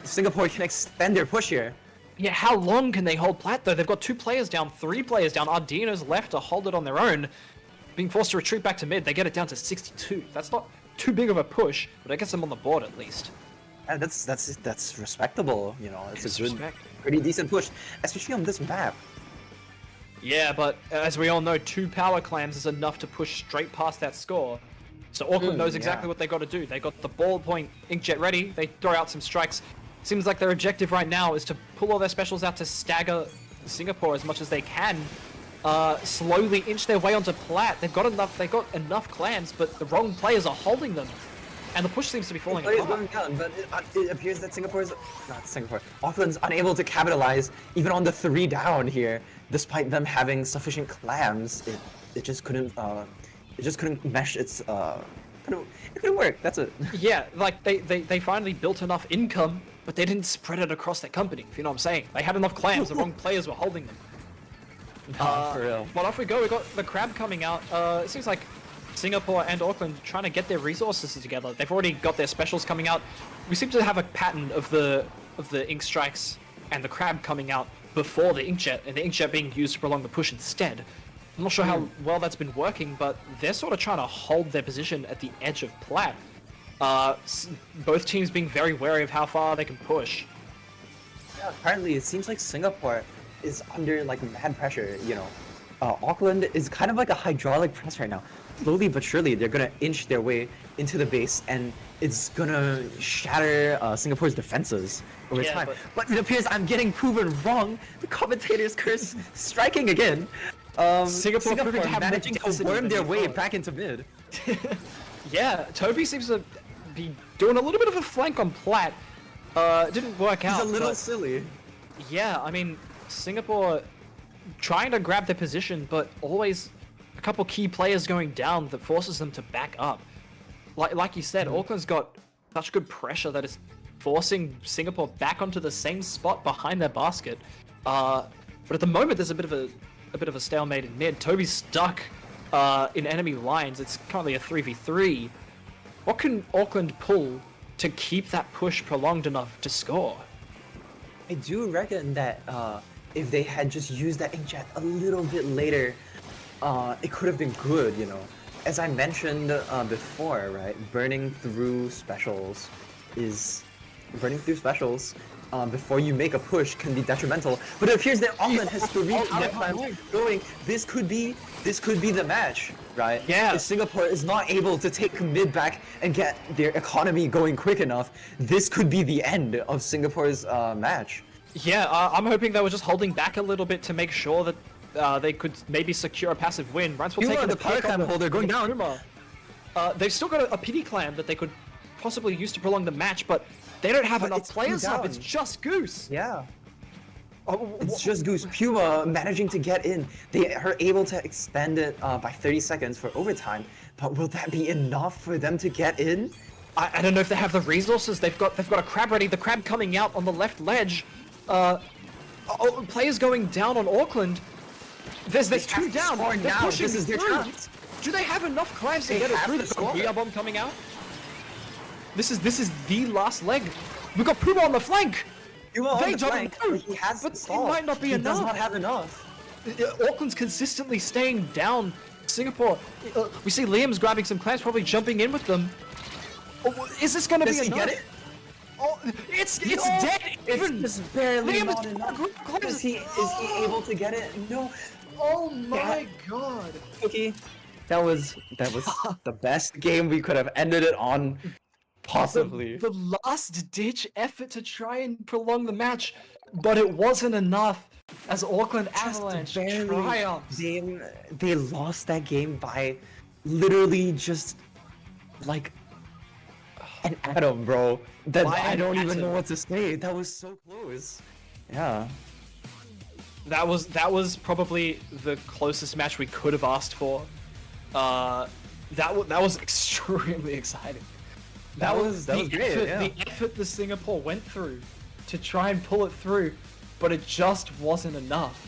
Singapore can extend their push here. Yeah, how long can they hold plat though? They've got 2 players down, 3 players down. Ardino's left to hold it on their own. Being forced to retreat back to mid, they get it down to 62. That's not too big of a push, but it gets them on the board at least. And that's respectable, It's a good, pretty decent push, especially on this map. Yeah, but as we all know, 2 power clams is enough to push straight past that score. So Auckland knows exactly what they got to do. They got the ballpoint inkjet ready. They throw out some strikes. Seems like their objective right now is to pull all their specials out to stagger Singapore as much as they can. slowly inch their way onto plat. They've got enough clams, but the wrong players are holding them, and the push seems to be falling Play is apart. going down, but it appears that Auckland's unable to capitalize even on the 3 down here, despite them having sufficient clams. It just couldn't mesh its it couldn't work. That's it. Yeah, like they finally built enough income, but they didn't spread it across their company, if you know what I'm saying. They had enough clams, the wrong players were holding them. For real. Well, off we go. We got the crab coming out. It seems like Singapore and Auckland trying to get their resources together. They've already got their specials coming out. We seem to have a pattern of the ink strikes and the crab coming out before the inkjet, and the inkjet being used to prolong the push instead. I'm not sure how well that's been working, but they're sort of trying to hold their position at the edge of plat. Both teams being very wary of how far they can push. Yeah, apparently it seems like Singapore is under like mad pressure, you know. Auckland is kind of like a hydraulic press right now. Slowly but surely, they're gonna inch their way into the base, and it's gonna shatter Singapore's defenses over Yeah, time. But it appears I'm getting proven wrong. The commentator's curse striking again. Singapore proving to have more managing to density worm than their they way thought. back into mid. Yeah, Toby seems to be doing a little bit of a flank on plat. It didn't work out. He's a little but- silly. Yeah, I mean, Singapore trying to grab their position, but always a couple key players going down that forces them to back up. Like you said, Auckland's got such good pressure that it's forcing Singapore back onto the same spot behind their basket. But at the moment, there's a bit of a stalemate in mid. Toby's stuck in enemy lines. It's currently a 3v3. What can Auckland pull to keep that push prolonged enough to score? I do reckon that if they had just used that inkjet a little bit later, it could have been good, you know. As I mentioned before, right? Burning through specials before you make a push can be detrimental. But it appears that Auckland has 3 clams going. This could be the match, right? Yeah. If Singapore is not able to take mid back and get their economy going quick enough, this could be the end of Singapore's match. Yeah, I'm hoping they were just holding back a little bit to make sure that they could maybe secure a passive win. Rinceville You taking are the power pick on clam holder going down. Puma. They've still got a pity clam that they could possibly use to prolong the match, but they don't have But enough it's players two up. down. It's just Goose. Yeah. Oh, It's just Goose. Puma managing to get in. They are able to extend it by 30 seconds for overtime, but will that be enough for them to get in? I don't know if they have the resources. They've got a crab ready. The crab coming out on the left ledge. Players going down on Auckland. There's They 2 have to down. score They're now. pushing This is their through. chance. Do they have enough clams to They get it have through? to They've got score. VR bomb coming out. This is the last leg. We've got Puma on the flank. Puma on They the don't flank, know, but he has but it stalled. might not be he enough. does not have enough. Auckland's consistently staying down. Singapore. We see Liam's grabbing some clams, probably jumping in with them. Oh, is this going to be Does he enough? get it? Oh, it's No, dead. It's Even just barely Liam not is enough. clams. Is he able to get it? No. Oh my Yeah. god. Okay. That was the best game we could have ended it on. Possibly. The last ditch effort to try and prolong the match, but it wasn't enough as Auckland Avalanche triumphs. They lost that game by literally just like an atom, bro. That By I an don't even atom. know what to say. That was so close. Yeah. That was probably the closest match we could have asked for. That was extremely exciting. That was great. Effort, Yeah. The effort the Singapore went through to try and pull it through, but it just wasn't enough.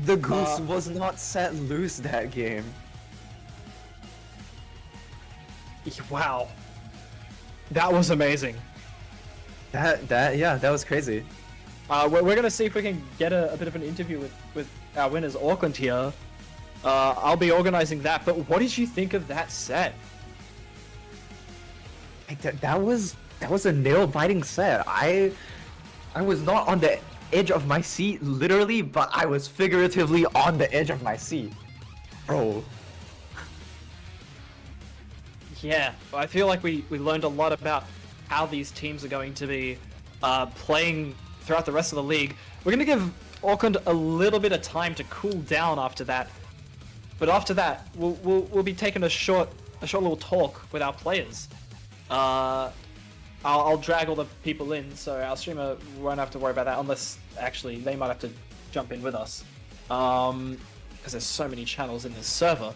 The goose was not set loose that game. Wow, that was amazing. That was crazy. We're gonna see if we can get a bit of an interview with our winners, Auckland here. I'll be organizing that. But what did you think of that set? Like that was a nail biting set. I was not on the edge of my seat literally, but I was figuratively on the edge of my seat. Bro. Yeah, I feel like we learned a lot about how these teams are going to be playing throughout the rest of the league. We're going to give Auckland a little bit of time to cool down after that. But after that, we'll be taking a short little talk with our players. I'll drag all the people in, so our streamer won't have to worry about that, unless actually they might have to jump in with us. Because there's so many channels in this server.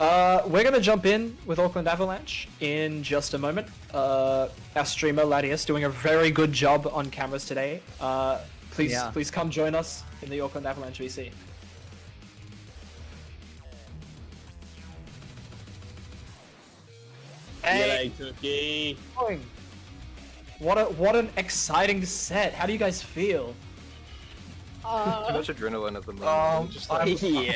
We're gonna jump in with Auckland Avalanche in just a moment. Our streamer Ladius doing a very good job on cameras today. Please come join us in the Auckland Avalanche VC. Hey, Cookie. what an exciting set. How do you guys feel? Too much adrenaline at the moment. Just like, Yeah.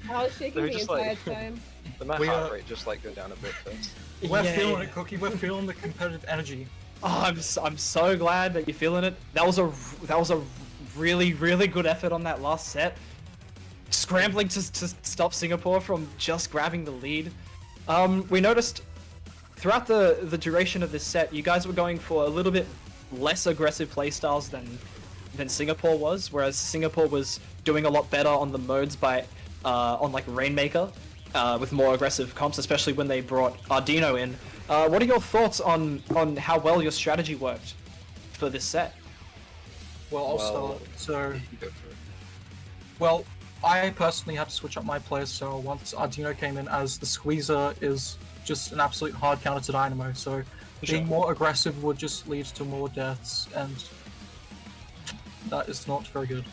I was shaking They're the just entire like- time. my We heart are- rate just like go down a bit first. We're Yeah. feeling it, Cookie. We're feeling the competitive energy. Oh, I'm so glad that you're feeling it. That was a really good effort on that last set. Scrambling to stop Singapore from just grabbing the lead. We noticed throughout the duration of this set, you guys were going for a little bit less aggressive playstyles than Singapore was, whereas Singapore was doing a lot better on the modes by on like Rainmaker with more aggressive comps, especially when they brought Ardino in. What are your thoughts on how well your strategy worked for this set? Well, I'll Well- start. So, You go for it. well, I personally had to switch up my playstyle once Ardino came in, as the Squeezer is just an absolute hard counter to Dynamo. So, being more aggressive would just lead to more deaths, and that is not very good.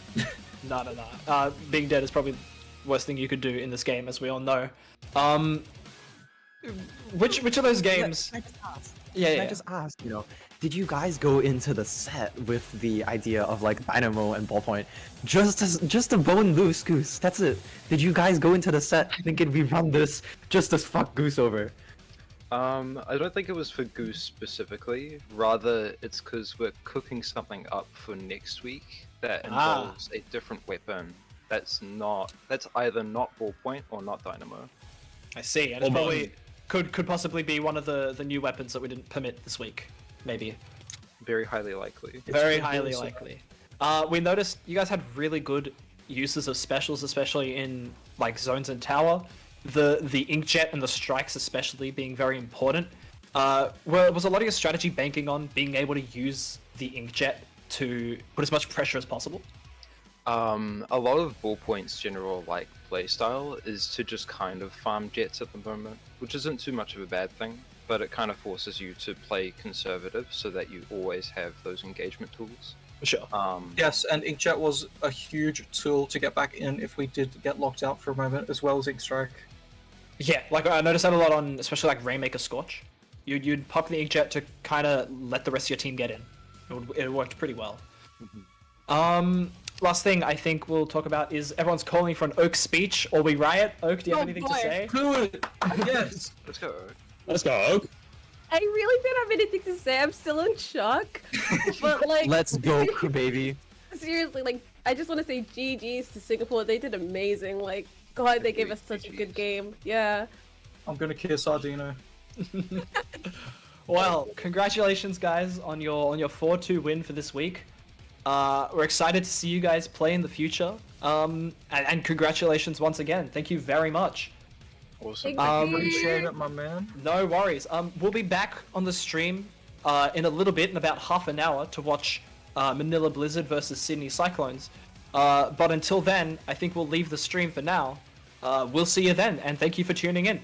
No. Being dead is probably the worst thing you could do in this game, as we all know. Which of those games? Can I just ask? Yeah, Can yeah. I just ask, did you guys go into the set with the idea of like Dynamo and Ballpoint just to bone loose Goose? That's it. Did you guys go into the set thinking we run this just to fuck Goose over? I don't think it was for Goose specifically. Rather, it's because we're cooking something up for next week that involves a different weapon. That's either not Ballpoint or not Dynamo. I see, and it's probably could possibly be one of the new weapons that we didn't permit this week. Maybe. Very highly likely. Very highly likely. We noticed you guys had really good uses of specials, especially in like zones and tower. The inkjet and the strikes especially being very important. Was a lot of your strategy banking on being able to use the inkjet to put as much pressure as possible? A lot of Ballpoint's general like playstyle is to just kind of farm jets at the moment, which isn't too much of a bad thing, but it kind of forces you to play conservative so that you always have those engagement tools. Sure. Yes, and Inkjet was a huge tool to get back in if we did get locked out for a moment, as well as Ink Strike. Yeah, like I noticed that a lot on, especially like Rainmaker Scorch. You'd pop the inkjet to kind of let the rest of your team get in. It worked pretty well. Last thing I think we'll talk about is everyone's calling for an Oak speech, or we riot. Oak, do you have anything to say? Do it! Yes! Let's go. Let's go. I really don't have anything to say. I'm still in shock. But like, Let's go, baby. seriously, like, I just want to say GG's to Singapore. They did amazing. Like, God, they gave us such a good game. Yeah. I'm gonna kiss Ardino. Well, congratulations, guys, on your 4-2 win for this week. We're excited to see you guys play in the future. And congratulations once again. Thank you very much. Awesome. Thank you. Appreciate it, my man. No worries. We'll be back on the stream in a little bit, in about half an hour, to watch Manila Blizzard versus Sydney Cyclones. But until then, I think we'll leave the stream for now. We'll see you then, and thank you for tuning in.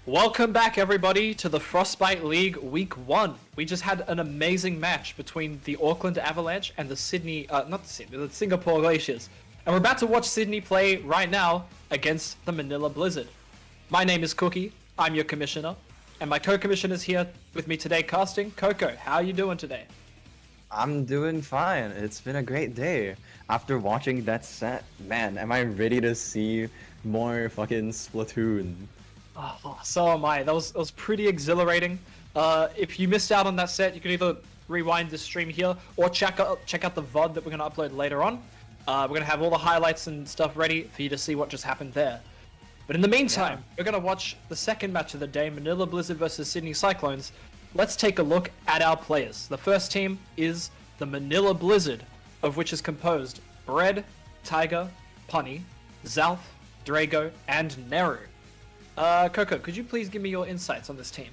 Welcome back, everybody, to the Frostbite League Week 1. We just had an amazing match between the Auckland Avalanche and the the Singapore Glaciers. And we're about to watch Sydney play right now against the Manila Blizzard. My name is Cookie, I'm your commissioner, and my co-commissioner's here with me today casting. Coco, how are you doing today? I'm doing fine. It's been a great day. After watching that set, man, am I ready to see more fucking Splatoon. Oh, so am I. That was pretty exhilarating. If you missed out on that set, you can either rewind the stream here or check out the VOD that we're going to upload later on. We're going to have all the highlights and stuff ready for you to see what just happened there. But in the meantime, we're going to watch the second match of the day, Manila Blizzard versus Sydney Cyclones. Let's take a look at our players. The first team is the Manila Blizzard, of which is composed Bread, Tiger, Punny, Zalf, Drago, and Neru. Coco, could you please give me your insights on this team?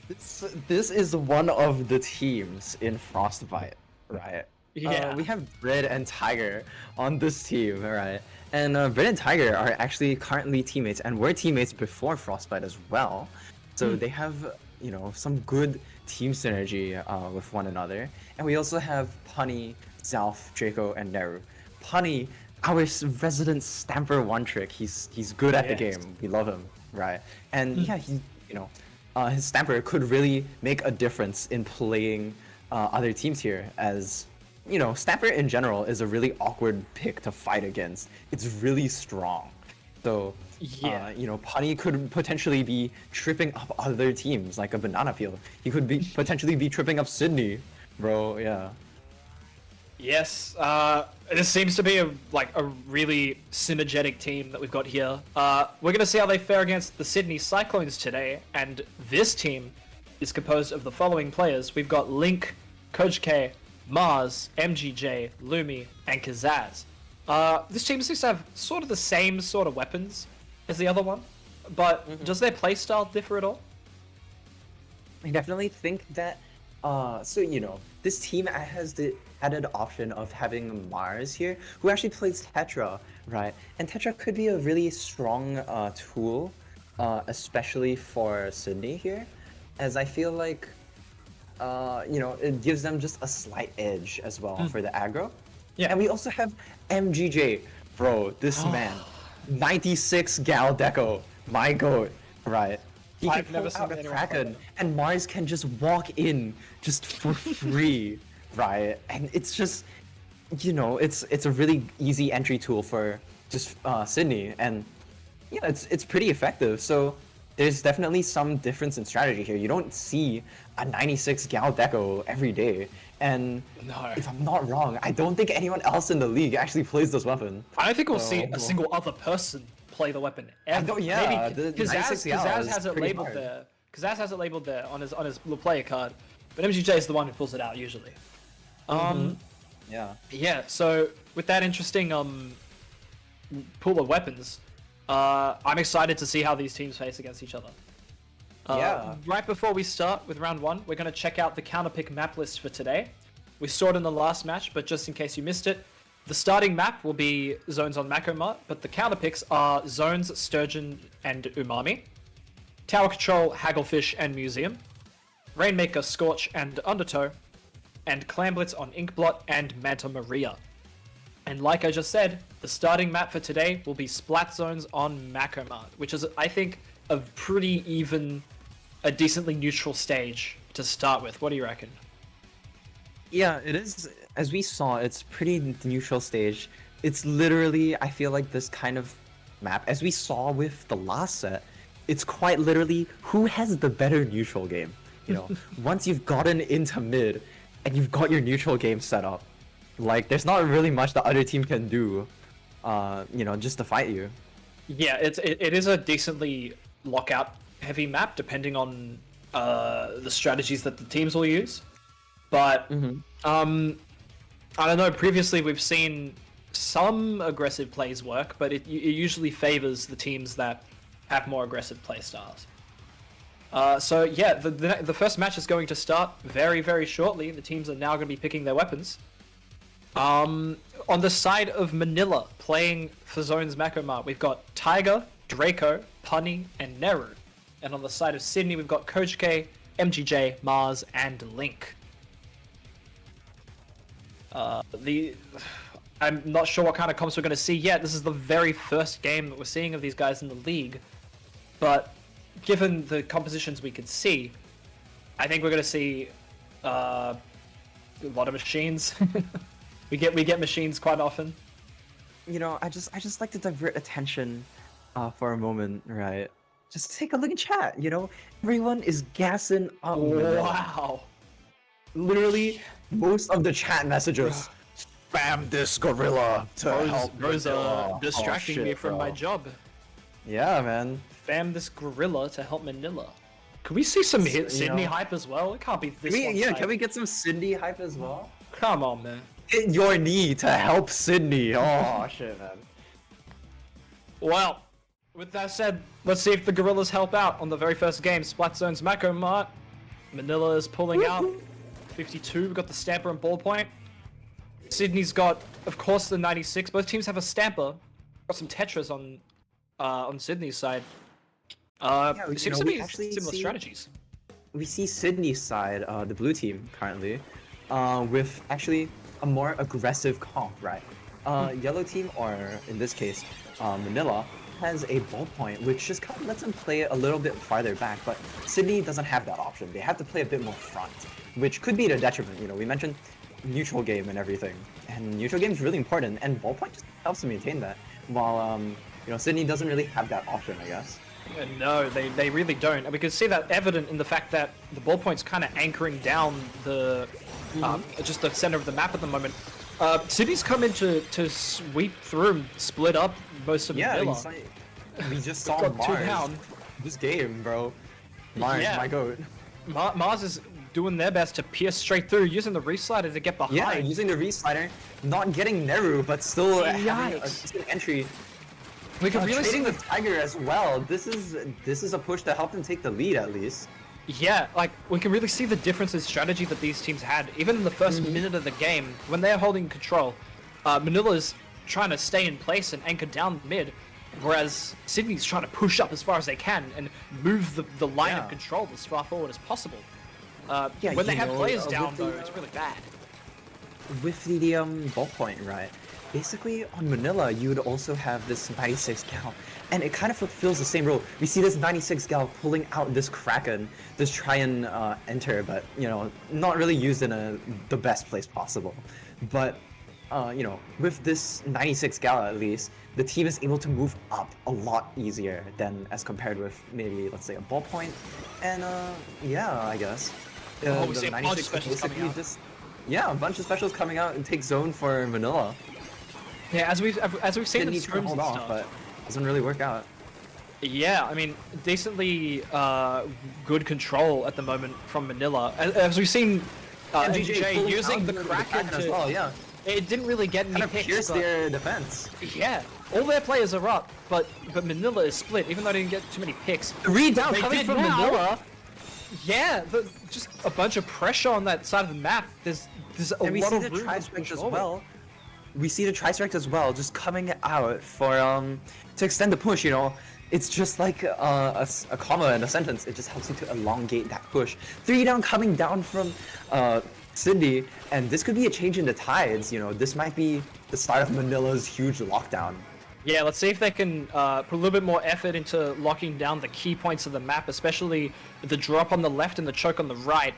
This is one of the teams in Frostbite, right? Yeah. We have Bread and Tiger on this team, right? And Bread and Tiger are actually currently teammates, and were teammates before Frostbite as well. So they have, you know, some good team synergy with one another. And we also have Punny, Zalf, Draco, and Neru. Punny, our resident stamper one trick. He's good at the game. We love him, right? And yeah, he, you know, his stamper could really make a difference in playing other teams here. As you know, stamper in general is a really awkward pick to fight against. It's really strong. So Yeah. you know, Punny could potentially be tripping up other teams like a banana peel. He could be potentially be tripping up Sydney, bro. Yeah. Yes, this seems to be a really synergetic team that we've got here. We're going to see how they fare against the Sydney Cyclones today, and this team is composed of the following players. We've got Link, Coach K, Mars, MGJ, Lumi, and Kazaz. This team seems to have sort of the same sort of weapons as the other one, but does their playstyle differ at all? I definitely think that, so, you know, this team has the added option of having Mars here, who actually plays Tetra, right? And Tetra could be a really strong tool, especially for Sydney here, as I feel like, you know, it gives them just a slight edge as well for the aggro. Yeah. And we also have MGJ, bro, this man, 96 Gal Deco, my goat, right? He I've can never pull out seen a anyone play Kraken, and Mars can just walk in just for free, right? And it's just, you know, it's a really easy entry tool for just Sydney, and yeah, it's pretty effective. So there's definitely some difference in strategy here. You don't see a 96 Gal Deco every day, and No. if I'm not wrong, I don't think anyone else in the league actually plays this weapon. I don't think we'll see So- a single other person play the weapon ever. know, yeah, Maybe the 96 Gal Kazaz is has it pretty labeled hard. there. Kazaz has it labeled there on his little player card, but MGJ is the one who pulls it out usually. Yeah. Yeah, so with that interesting pool of weapons, I'm excited to see how these teams face against each other. Yeah. Right before we start with round 1, we're going to check out the counterpick map list for today. We saw it in the last match, but just in case you missed it, the starting map will be Zones on Macromart, but the counterpicks are Zones, Sturgeon, and Umami, Tower Control, Hagglefish, and Museum, Rainmaker, Scorch, and Undertow, and Clamblitz on Inkblot and Manta Maria. And like I just said, the starting map for today will be Splat Zones on Macromart, which is, I think, a pretty even, a decently neutral stage to start with. What do you reckon? Yeah, it is. As we saw, it's pretty neutral stage. It's literally, I feel like this kind of map, as we saw with the last set, it's quite literally who has the better neutral game. You know, once you've gotten into mid and you've got your neutral game set up, like there's not really much the other team can do, you know, just to fight you. Yeah, it is a decently lockout heavy map depending on the strategies that the teams will use. But I don't know, previously we've seen some aggressive plays work, but it usually favors the teams that have more aggressive play styles. So yeah, the first match is going to start very, very shortly. The teams are now going to be picking their weapons. On the side of Manila, playing for Zones Macromart, we've got Tiger, Draco, Punny, and Neru. And on the side of Sydney, we've got Coach K, MGJ, Mars, and Link. I'm not sure what kind of comps we're going to see yet. This is the very first game that we're seeing of these guys in the league. But given the compositions we could see, I think we're going to see a lot of machines. we get machines quite often. You know, I just like to divert attention for a moment, right? Just take a look at chat, you know? Everyone is gassing up. Wow. Literally, most of the chat messages. Spam this gorilla to help Rose Manila." distracting Oh, me shit, from bro. my job. Yeah, man. Spam this gorilla to help Manila. Can we see some So, you Sydney know- hype as well? It can't be this one. Can we get some Sydney hype as well? Come on, man. Hit your knee to help Sydney. Oh, shit, man. Well, with that said, let's see if the gorillas help out on the very first game. Splat Zone's Mako Mart. Manila is pulling out. 52, we've got the Stamper and Ballpoint. Sydney's got, of course, the 96. Both teams have a Stamper. Got some Tetras on Sydney's side. It seems to we be actually similar see- strategies. We see Sydney's side, the blue team currently, with actually a more aggressive comp, right? Yellow team, or in this case, Manila, has a ballpoint, which just kind of lets them play a little bit farther back, but Sydney doesn't have that option. They have to play a bit more front, which could be to detriment. You know, we mentioned neutral game and everything, and neutral game is really important, and ballpoint just helps to maintain that, while, you know, Sydney doesn't really have that option, I guess. No, they really don't. And we can see that evident in the fact that the ballpoint's kind of anchoring down the just the center of the map at the moment. Sydney's come in to sweep through and split up most of Yeah, Manila. we just saw got two Mars. down. This game, bro. Mars, Yeah. my goat. Mars is doing their best to pierce straight through, using the reslider to get behind. Yeah, using the re-slider, not getting Neru, but still having a Yikes. decent entry. We can really see Trading the Tiger as well. This is a push to help them take the lead at least. Yeah, like, we can really see the difference in strategy that these teams had. Even in the first minute of the game, when they're holding control, Manila's trying to stay in place and anchor down mid, whereas Sydney's trying to push up as far as they can and move the line Yeah. of control as far forward as possible. Yeah, when they you have know, players with down, the, though, it's really bad. With the ballpoint, right? Basically, on Manila, you would also have this 96 gal, and it kind of fulfills the same role. We see this 96 gal pulling out this Kraken, just try and enter, but, you know, not really used in the best place possible. But, you know, with this 96 gal at least, the team is able to move up a lot easier than as compared with maybe, let's say, a ballpoint. And, yeah, I guess. Oh, we see a bunch of specials coming basically out. just- yeah, a bunch of specials coming out and take zone for Manila. Yeah, as we've seen in Didn't need to scrims and hold off, stuff. but doesn't really work out. Yeah, I mean, decently good control at the moment from Manila. As we've seen, MGJ pulling using out the Kraken as to... well, yeah. It didn't really get any Kind of picks, pierce but... their defense. Yeah, all their players are up, but Manila is split, even though they didn't get too many picks. Three down They coming did from now. Manila. Yeah, just a bunch of pressure on that side of the map. There's a And we lot see of the room to tri-strike push as forward. well. We see the tri-strike as well, just coming out for to extend the push. You know, it's just like a comma in a sentence. It just helps you to elongate that push. Three down coming down from Sydney, and this could be a change in the tides. You know, this might be the start of Manila's huge lockdown. Yeah, let's see if they can put a little bit more effort into locking down the key points of the map, especially the drop on the left and the choke on the right.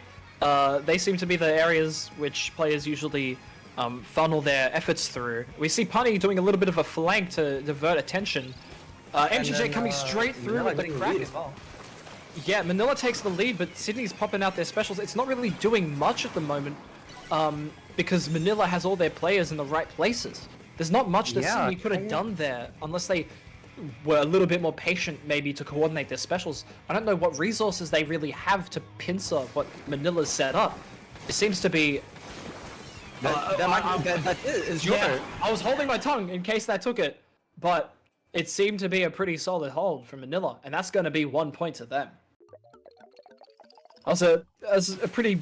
They seem to be the areas which players usually funnel their efforts through. We see Punny doing a little bit of a flank to divert attention. MGJ coming straight through Manila with the getting crack. lead as well. Yeah, Manila takes the lead, but Sydney's popping out their specials. It's not really doing much at the moment because Manila has all their players in the right places. There's not much that Yeah, Sydney could have kinda. done there unless they were a little bit more patient maybe to coordinate their specials. I don't know what resources they really have to pincer what Manila's set up. It seems to be... That is sure. Yeah, I was holding my tongue in case that took it, but it seemed to be a pretty solid hold from Manila, and that's going to be 1 point to them. Also, as a pretty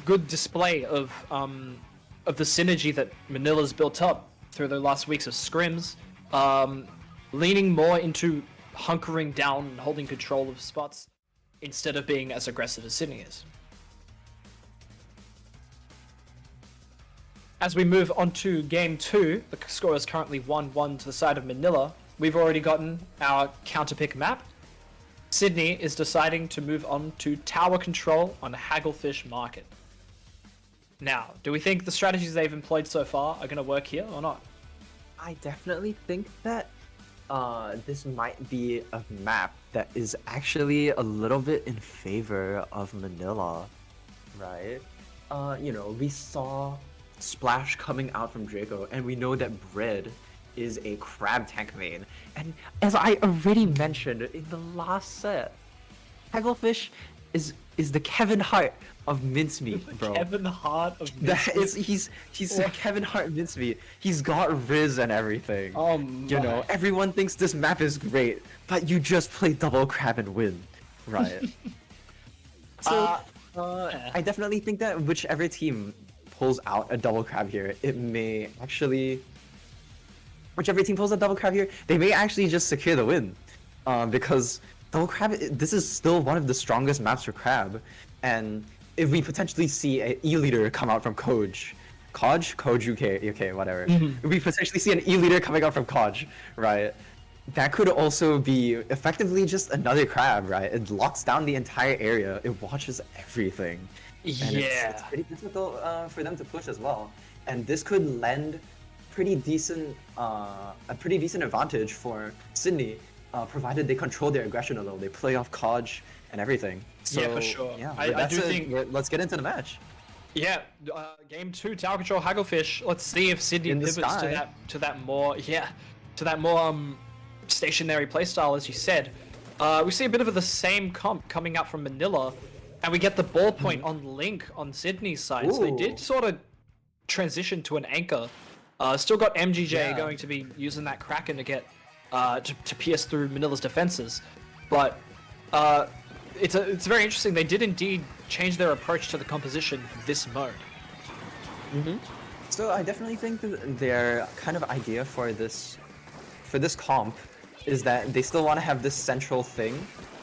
good display of the synergy that Manila's built up through the last weeks of scrims, leaning more into hunkering down and holding control of spots. instead of being as aggressive as Sydney is. As we move on to game 2, the score is currently 1-1 to the side of Manila. We've already gotten our counterpick map. Sydney is deciding to move on to tower control on Hagglefish Market. Now, do we think the strategies they've employed so far are going to work here or not? I definitely think that this might be a map that is actually a little bit in favor of Manila, right? You know, we saw Splash coming out from Draco, and we know that Bread is a crab tank main. And as I already mentioned in the last set, Hagglefish is the Kevin Hart of mincemeat, bro. Kevin Hart of That is, he's Kevin Hart mincemeat. He's got Riz and everything. You know, everyone thinks this map is great, but you just play double crab and win, right? So I definitely think that whichever team pulls out a double crab here, it may actually. Whichever team pulls a double crab here, they may actually just secure the win, because double crab. This is still one of the strongest maps for crab, and if we potentially see an E leader come out from Koj, okay, whatever. If we potentially see an E leader coming out from Koj, right? That could also be effectively just another crab, right? It locks down the entire area. It watches everything. And it's pretty difficult for them to push as well. And this could lend a pretty decent advantage for Sydney, provided they control their aggression a little. They play off Koj and everything. So, yeah, for sure. Yeah, I do think. Let's get into the match. Yeah, game 2, tower control Hagglefish. Let's see if Sydney In the pivots sky. to that more stationary playstyle, as you said. We see a bit of the same comp coming up from Manila, and we get the ball point on Link on Sydney's side. So they did sort of transition to an anchor. Still got MGJ going to be using that Kraken to get to pierce through Manila's defenses, but it's very interesting. They did indeed change their approach to the composition for this mode. So I definitely think that their kind of idea for this comp is that they still want to have this central thing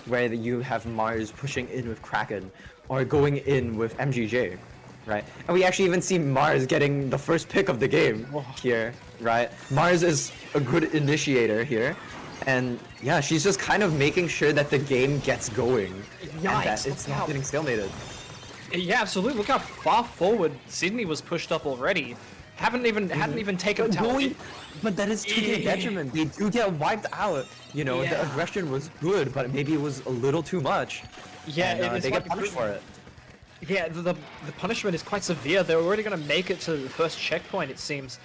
where you have Mars pushing in with Kraken or going in with MGJ, right? And we actually even see Mars getting the first pick of the game here, right? Mars is a good initiator here. And yeah, she's just kind of making sure that the game gets going and that it's not getting stalemated. Yeah, absolutely. Look how far forward Sydney was pushed up already. Hadn't even taken tower. But that is to their detriment. They do get wiped out. You know, the aggression was good, but maybe it was a little too much. Yeah, and, they get punished for it. Yeah, the punishment is quite severe. They're already going to make it to the first checkpoint, it seems.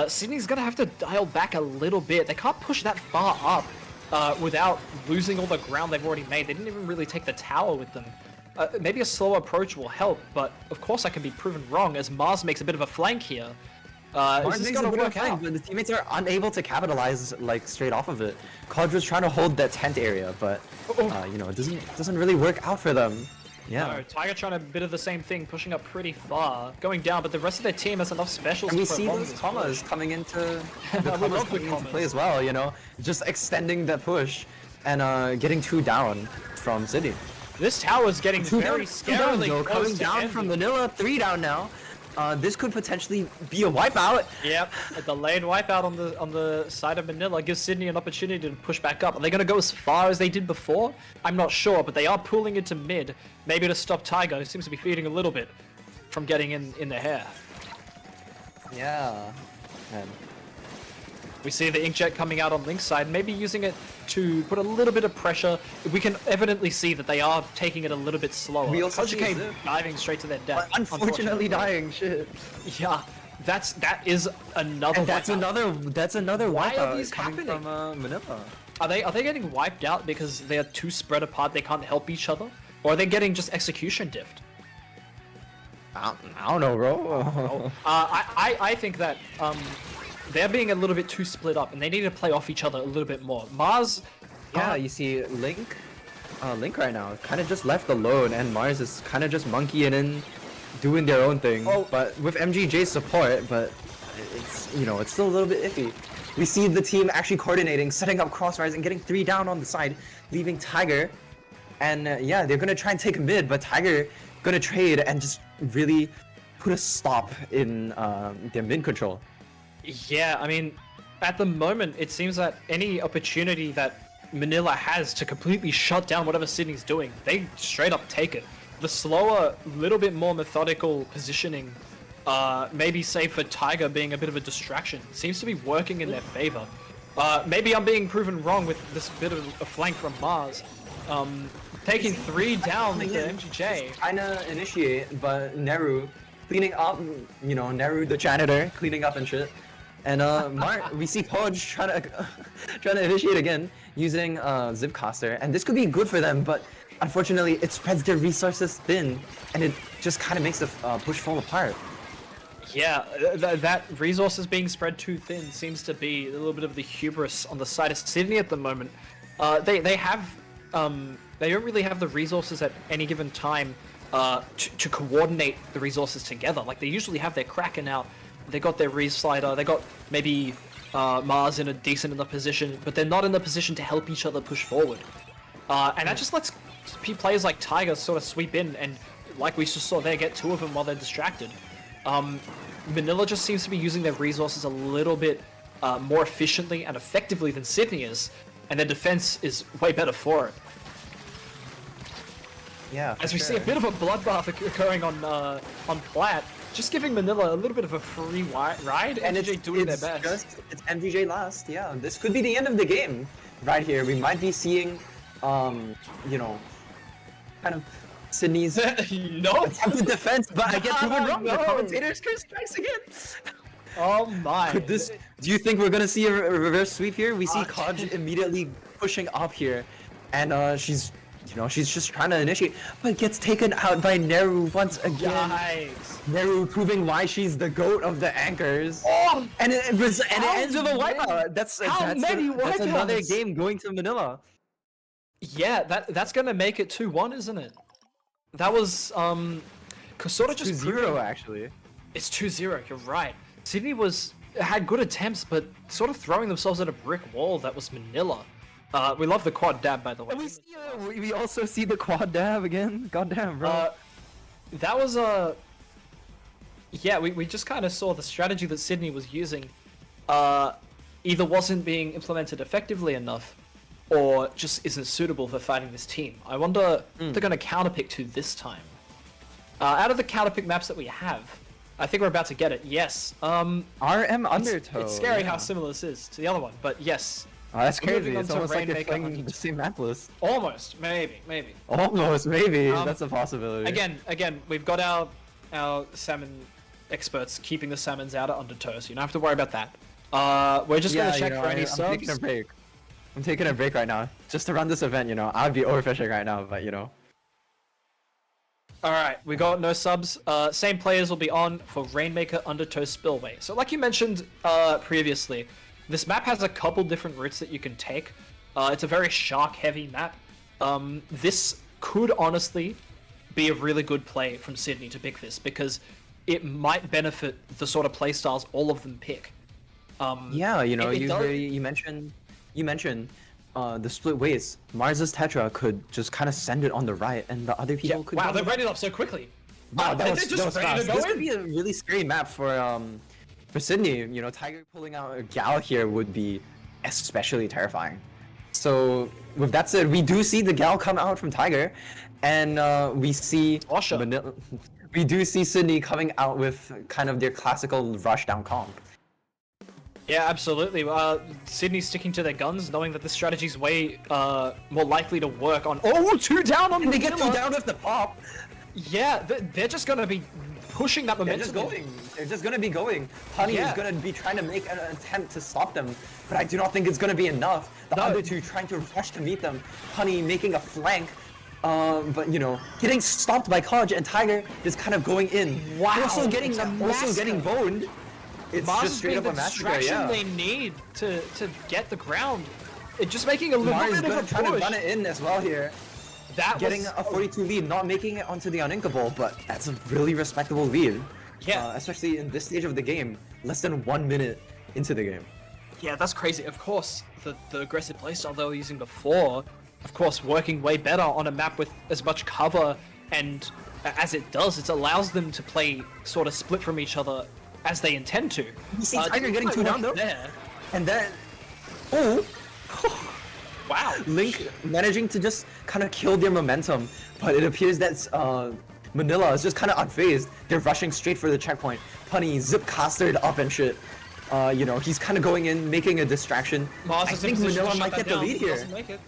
Sydney's going to have to dial back a little bit. They can't push that far up without losing all the ground they've already made. They didn't even really take the tower with them. Maybe a slow approach will help, but of course I can be proven wrong as Mars makes a bit of a flank here. Mars This is makes going a to bit work of flank, out. but the teammates are unable to capitalize like straight off of it. Cod was trying to hold that tent area, but you know, it doesn't really work out for them. Yeah. No, Tiger trying a bit of the same thing, pushing up pretty far, going down, but the rest of their team has enough specials And we to see prolong those this commas push. coming into I the love commas the coming into commas. play as well. You know, just extending that push and getting 2 down from City. This tower is getting very Two down, scarily though, close coming to down ending. from Manila, 3 down now. This could potentially be a wipeout. Yep, a delayed wipeout on the side of Manila gives Sydney an opportunity to push back up. Are they going to go as far as they did before? I'm not sure, but they are pulling into mid, maybe to stop Tiger, who seems to be feeding a little bit from getting in the hair. Yeah. Man. We see the inkjet coming out on Link's side, maybe using it to put a little bit of pressure. We can evidently see that they are taking it a little bit slower. We also see Kojuke Zip. diving straight to their death. Unfortunately dying. Shit. Yeah, that is another. And that's wipeout. another Why are wipeout these coming happening? from Manila. Are they getting wiped out because they are too spread apart? They can't help each other, or are they getting just execution diffed? I don't know, bro. I think that they're being a little bit too split up, and they need to play off each other a little bit more. Mars, Yeah, you see Link right now, kind of just left alone, and Mars is kind of just monkeying in, doing their own thing. But with MGJ's support, but it's, you know, it's still a little bit iffy. We see the team actually coordinating, setting up crossfires, and getting 3 down on the side, leaving Tiger And yeah, they're gonna try and take mid, but Tiger gonna trade and just really put a stop in their mid control. Yeah, I mean, at the moment, it seems that any opportunity that Manila has to completely shut down whatever Sydney's doing, they straight up take it. The slower, little bit more methodical positioning, maybe save for Tiger being a bit of a distraction, seems to be working in their favor. Maybe I'm being proven wrong with this bit of a flank from Mars. Taking 3 down with the MGJ. Trying to initiate, but Neru cleaning up, you know, Neru the janitor cleaning up and shit. And we see Podge trying to initiate again using Zipcaster, and this could be good for them, but unfortunately it spreads their resources thin, and it just kind of makes the push fall apart. Yeah, that resources being spread too thin seems to be a little bit of the hubris on the side of Sydney at the moment. They don't really have the resources at any given time to coordinate the resources together. Like, they usually have their Kraken out, they got their Reslider, they got maybe Mars in a decent enough position, but they're not in the position to help each other push forward. And that just lets players like Tiger sort of sweep in, and like we just saw there, get 2 of them while they're distracted. Manila just seems to be using their resources a little bit more efficiently and effectively than Sydney is, and their defense is way better for it. Yeah. As we see a bit of a bloodbath occurring on Plat, just giving Manila a little bit of a free ride, and MJ doing their best. It's MGJ last, yeah. This could be the end of the game right here. We might be seeing, you know, kind of Sydney's no attempted defense, but I get proven wrong. No. The commentator's curse strikes again. Oh my! Could this? Do you think we're gonna see a reverse sweep here? We see Kaj immediately pushing up here, and she's, you know, she's just trying to initiate, but gets taken out by Neru once again. Yikes. Neru proving why she's the goat of the anchors. Oh! And it ends with a wipeout. That's many that's another wipeouts? game going to Manila. Yeah, that's gonna make it 2-1, isn't it? That was sort of just 2-0 actually. It's 2-0. You're right. Sydney had good attempts, but sort of throwing themselves at a brick wall. That was Manila. We love the quad dab, by the way. And we also see the quad dab again. Goddamn, bro. That was yeah, we just kind of saw the strategy that Sydney was using either wasn't being implemented effectively enough, or just isn't suitable for fighting this team. I wonder if they're going to counterpick to this time. Out of the counterpick maps that we have, I think we're about to get it. Yes. RM Undertow. It's scary how similar this is to the other one, but yes. Oh, that's We're crazy. moving on It's to almost like they're Rainmaker playing Undertow. the same map list. Almost, maybe. Almost, maybe. Um, That's a possibility. Again, we've got our salmon experts keeping the salmons out of Undertow, so you don't have to worry about that. We're just gonna check for any I'm subs. taking a break. I'm taking a break right now, just to run this event. You know, I'd be overfishing right now, but you know. Alright, we got no subs. Same players will be on for Rainmaker Undertow Spillway. So like you mentioned previously, this map has a couple different routes that you can take. It's a very shark-heavy map. This could honestly be a really good play from Sydney to pick this, because it might benefit the sort of playstyles all of them pick. Yeah, you know, it does- you mentioned the split ways. Mars's Tetra could just kind of send it on the right, and the other people could. Wow, go- they readied up so quickly. Wow, They're just that was ready to fast. go This in. could be a really scary map for Sydney. You know, Tiger pulling out a Gal here would be especially terrifying. So with that said, we do see the Gal come out from Tiger, and we see Osha. we do see Sydney coming out with kind of their classical rush down comp. Yeah, absolutely. Sydney's sticking to their guns, knowing that this strategy's way more likely to work on. Oh, 2 down on And they get Manila. 2 down with the pop. Yeah, they're just gonna be pushing that They're momentum. just going. They're just gonna be going. Honey Yeah. is gonna be trying to make an attempt to stop them, but I do not think it's gonna be enough. The No. other two trying to rush to meet them. Honey making a flank, but you know, getting stopped by Kaj, and Tiger just kind of going in. Wow, Also getting it's a getting massacre. boned. It's Mars just is straight being up the a massacre. distraction Yeah. they need to get the ground. It just making a little Mars is bit of gonna a try to push. run it in as well here. That Getting was a 42 lead, not making it onto the uninkable, but that's a really respectable lead. Yeah. Especially in this stage of the game, less than 1 minute into the game. Yeah, that's crazy. Of course, the aggressive playstyle they were using before of course, working way better on a map with as much cover, and as it does, it allows them to play sort of split from each other as they intend to. You see Tiger getting 2 down though, there. and then oh. Wow. Link managing to just kind of kill their momentum, but it appears that Manila is just kind of unfazed. They're rushing straight for the checkpoint. Punny zip castered up and shit. You know, he's kind of going in, making a distraction. Mars I is in think position to Manila shut might that get the down. lead here. Doesn't make it.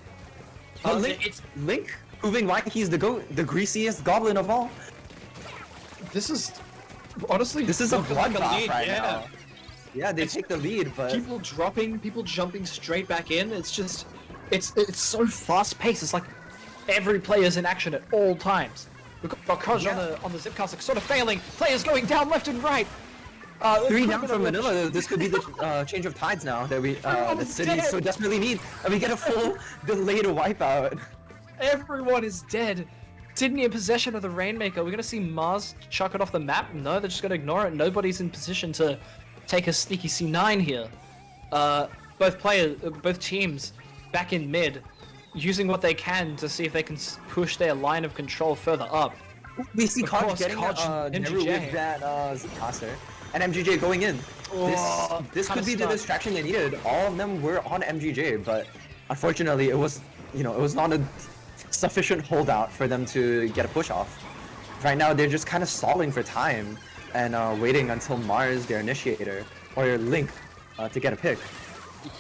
But Link proving why he's the greasiest goblin of all. This is honestly This is a looking like bloodbath lead, right yeah. now. Yeah, they take the lead, but People dropping, people jumping straight back in. It's just, it's so fast paced. It's like every player's in action at all times. We've got Kaj on the zipcast sort of failing. Players going down left and right. 3 down from Manila. This could be the change of tides now that that City dead. so desperately need, and we get a full delayed wipeout. Everyone is dead. Sydney in possession of the Rainmaker. We're gonna see Mars chuck it off the map. No, they're just gonna ignore it. Nobody's in position to take a sneaky C9 here. Both teams back in mid, using what they can to see if they can push their line of control further up. We see Of Kaj course, getting Kaj, Neru MGJ. with that Zcaster, and MGJ going in. This kinda could be the stuck. distraction they needed. All of them were on MGJ, but unfortunately, it was not a sufficient holdout for them to get a push off. Right now, they're just kind of stalling for time and waiting until Mars, their initiator, or Link, to get a pick.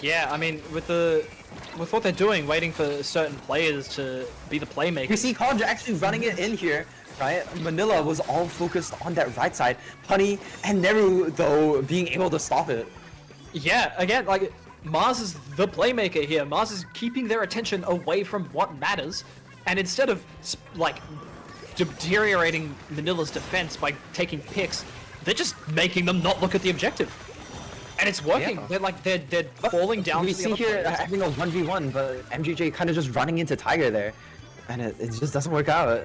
Yeah, I mean, with what they're doing, waiting for certain players to be the playmakers. We see Kaj actually running it in here, right? Manila was all focused on that right side. Punny and Neru, though, being able to stop it. Yeah, again, like, Mars is the playmaker here. Mars is keeping their attention away from what matters, and instead of, like, deteriorating Manila's defense by taking picks, they're just making them not look at the objective. And it's working. Yeah. They're falling down We to the see other here players. having a 1v1, but MGJ kind of just running into Tiger there, and it just doesn't work out.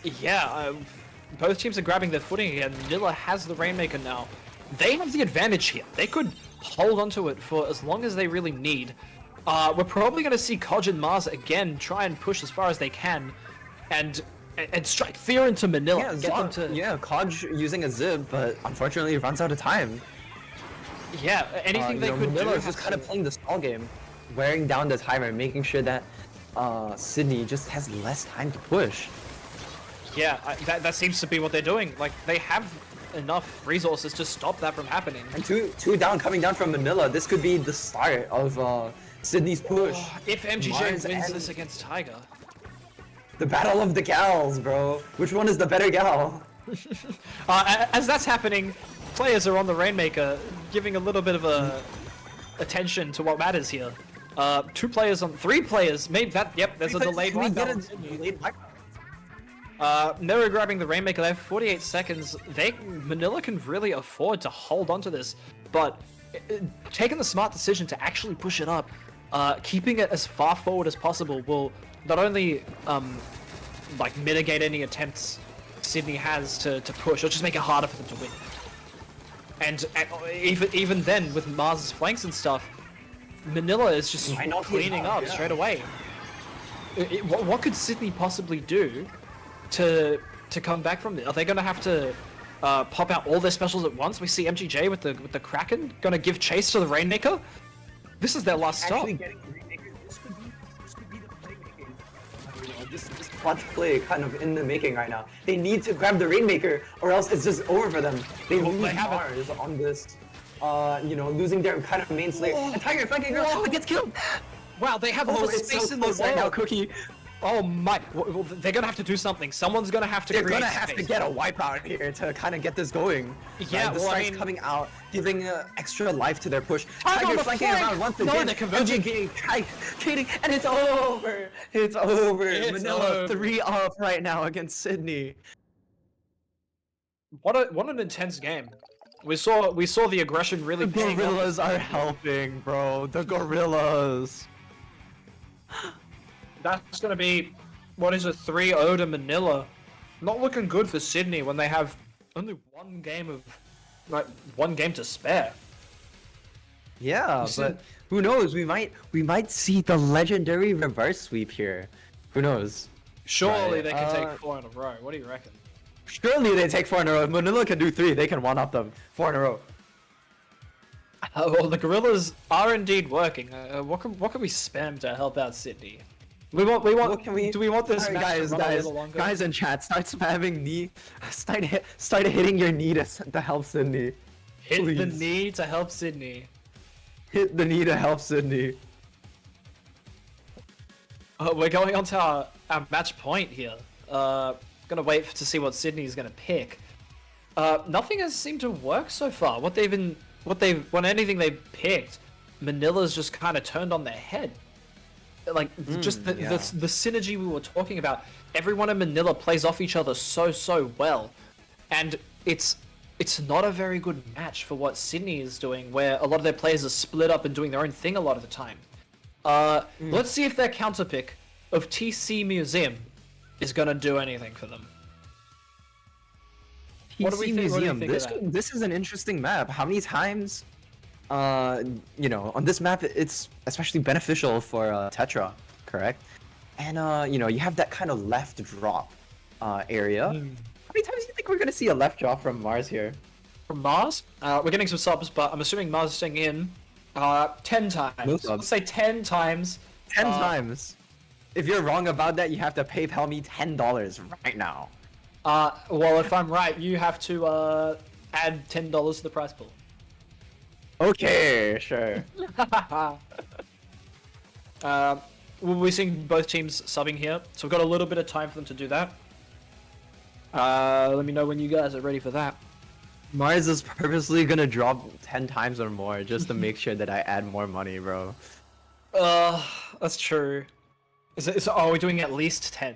Yeah, both teams are grabbing their footing again. Manila has the Rainmaker now. They have the advantage here. They could hold onto it for as long as they really need. We're probably going to see Kaj and Mars again try and push as far as they can, and strike fear into Manila. Yeah, and get them to Kaj using a zip, but unfortunately it runs out of time. yeah. Anything they could Manila do is just kind of playing the stall game, wearing down the timer, making sure that Sydney just has less time to push. Yeah, that seems to be what they're doing. Like, they have enough resources to stop that from happening. And two down coming down from Manila. This could be the start of Sydney's push. If MGJ Mars wins and- this against Tiger, The battle of the gals, bro. Which one is the better gal? as that's happening, players are on the Rainmaker, giving a little bit of attention to what matters here. 3 players made that. Yep, there's a delayed Can we wipeout get on a Sydney. delayed wipeout? Neru grabbing the Rainmaker. They have 48 seconds. Manila can really afford to hold on to this, but taking the smart decision to actually push it up, keeping it as far forward as possible will not only like mitigate any attempts Sydney has to push, or just make it harder for them to win. And even then, with Mars's flanks and stuff, Manila is just Might not be cleaning enough, up yeah. straight away. What could Sydney possibly do to come back from this? Are they going to have to pop out all their specials at once? We see MGJ with the Kraken going to give chase to the Rainmaker. This is their last stop. Actually getting the Rainmaker. This could be the playmaking. This clutch play kind of in the making right now. They need to grab the Rainmaker, or else it's just over for them. They lose they have it. Mars on this. Losing their kind of main slayer. And Tiger flanking girl gets killed. Wow, they have all the it's space so in the close right now, world. Cookie. Oh my! Well, they're gonna have to do something. Someone's gonna have to. They're create gonna have to space. get a wipeout here to kind of get this going. Yeah, the well, I strike's mean- coming out, giving extra life to their push. Tiger on Tiger the flanking flank! around once No, again. they're converging. MGK trading, and it's over. It's over. It's Manila over. 3 up right now against Sydney. What an intense game. We saw the aggression really. The paying off. gorillas are helping, bro. The gorillas. That's gonna be, what is it, 3-0 to Manila. Not looking good for Sydney when they have only one game to spare. Yeah, see- but who knows? We might see the legendary reverse sweep here. Who knows? Surely Right, they can take 4 in a row. What do you reckon? Surely they take 4 in a row. If Manila can do 3, they can one-up them 4 in a row. Well, the gorillas are indeed working. What can we spam to help out Sydney? We want. What can we? Do we want this Alright, match guys, to run a little longer? guys in chat, start spamming knee. Start hitting your knee to help Sydney. Hit the please. knee to help Sydney. Hit the knee to help Sydney. We're going on to our match point here. Gonna wait to see what Sydney's gonna pick. Nothing has seemed to work so far. When anything they've picked, Manila's just kind of turned on their head. Like just the synergy we were talking about. Everyone in Manila plays off each other so well, and it's not a very good match for what Sydney is doing, where a lot of their players are split up and doing their own thing a lot of the time. Let's see if their counterpick of TC Museum is gonna do anything for them. What do we PC think- what do you Museum. think of that? This is an interesting map. How many times, on this map, it's especially beneficial for Tetra, correct? And you have that kind of left drop area. How many times do you think we're gonna see a left drop from Mars here? From Mars, we're getting some subs, but I'm assuming Mars is staying in 10 times. No subs. Let's say 10 times. 10 times. If you're wrong about that, you have to PayPal me $10 right now. Well, if I'm right, you have to add $10 to the prize pool. Okay, sure. We're seeing both teams subbing here, so we've got a little bit of time for them to do that. Let me know when you guys are ready for that. Mars is purposely gonna drop 10 times or more just to make sure that I add more money, bro. That's true. Are we doing at least 10?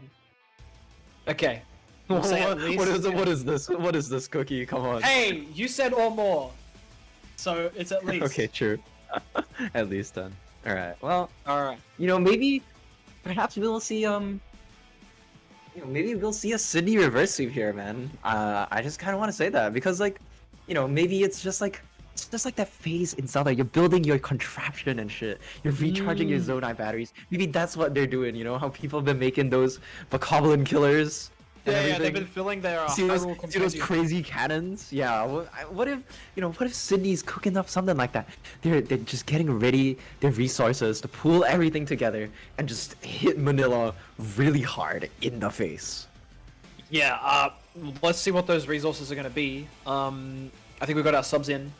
Okay. We'll say at least What is 10. what is this? What is this cookie? Come on. Hey, you said or more. So it's at least. Okay, true. At least then. All right. Well, Alright. maybe, perhaps we'll see maybe we'll see a Sydney reverse sweep here, man. I just kind of want to say that because maybe it's just like that phase in Zelda. You're building your contraption and shit. You're recharging your Zonai batteries. Maybe that's what they're doing. You know how people have been making those Bokoblin killers. And Yeah, everything? they've been filling their See those, Hyrule see those Compendium. crazy cannons? Yeah. What if Sydney's cooking up something like that? They're just getting ready their resources to pool everything together and just hit Manila really hard in the face. Yeah, let's see what those resources are going to be. I think we've got our subs in.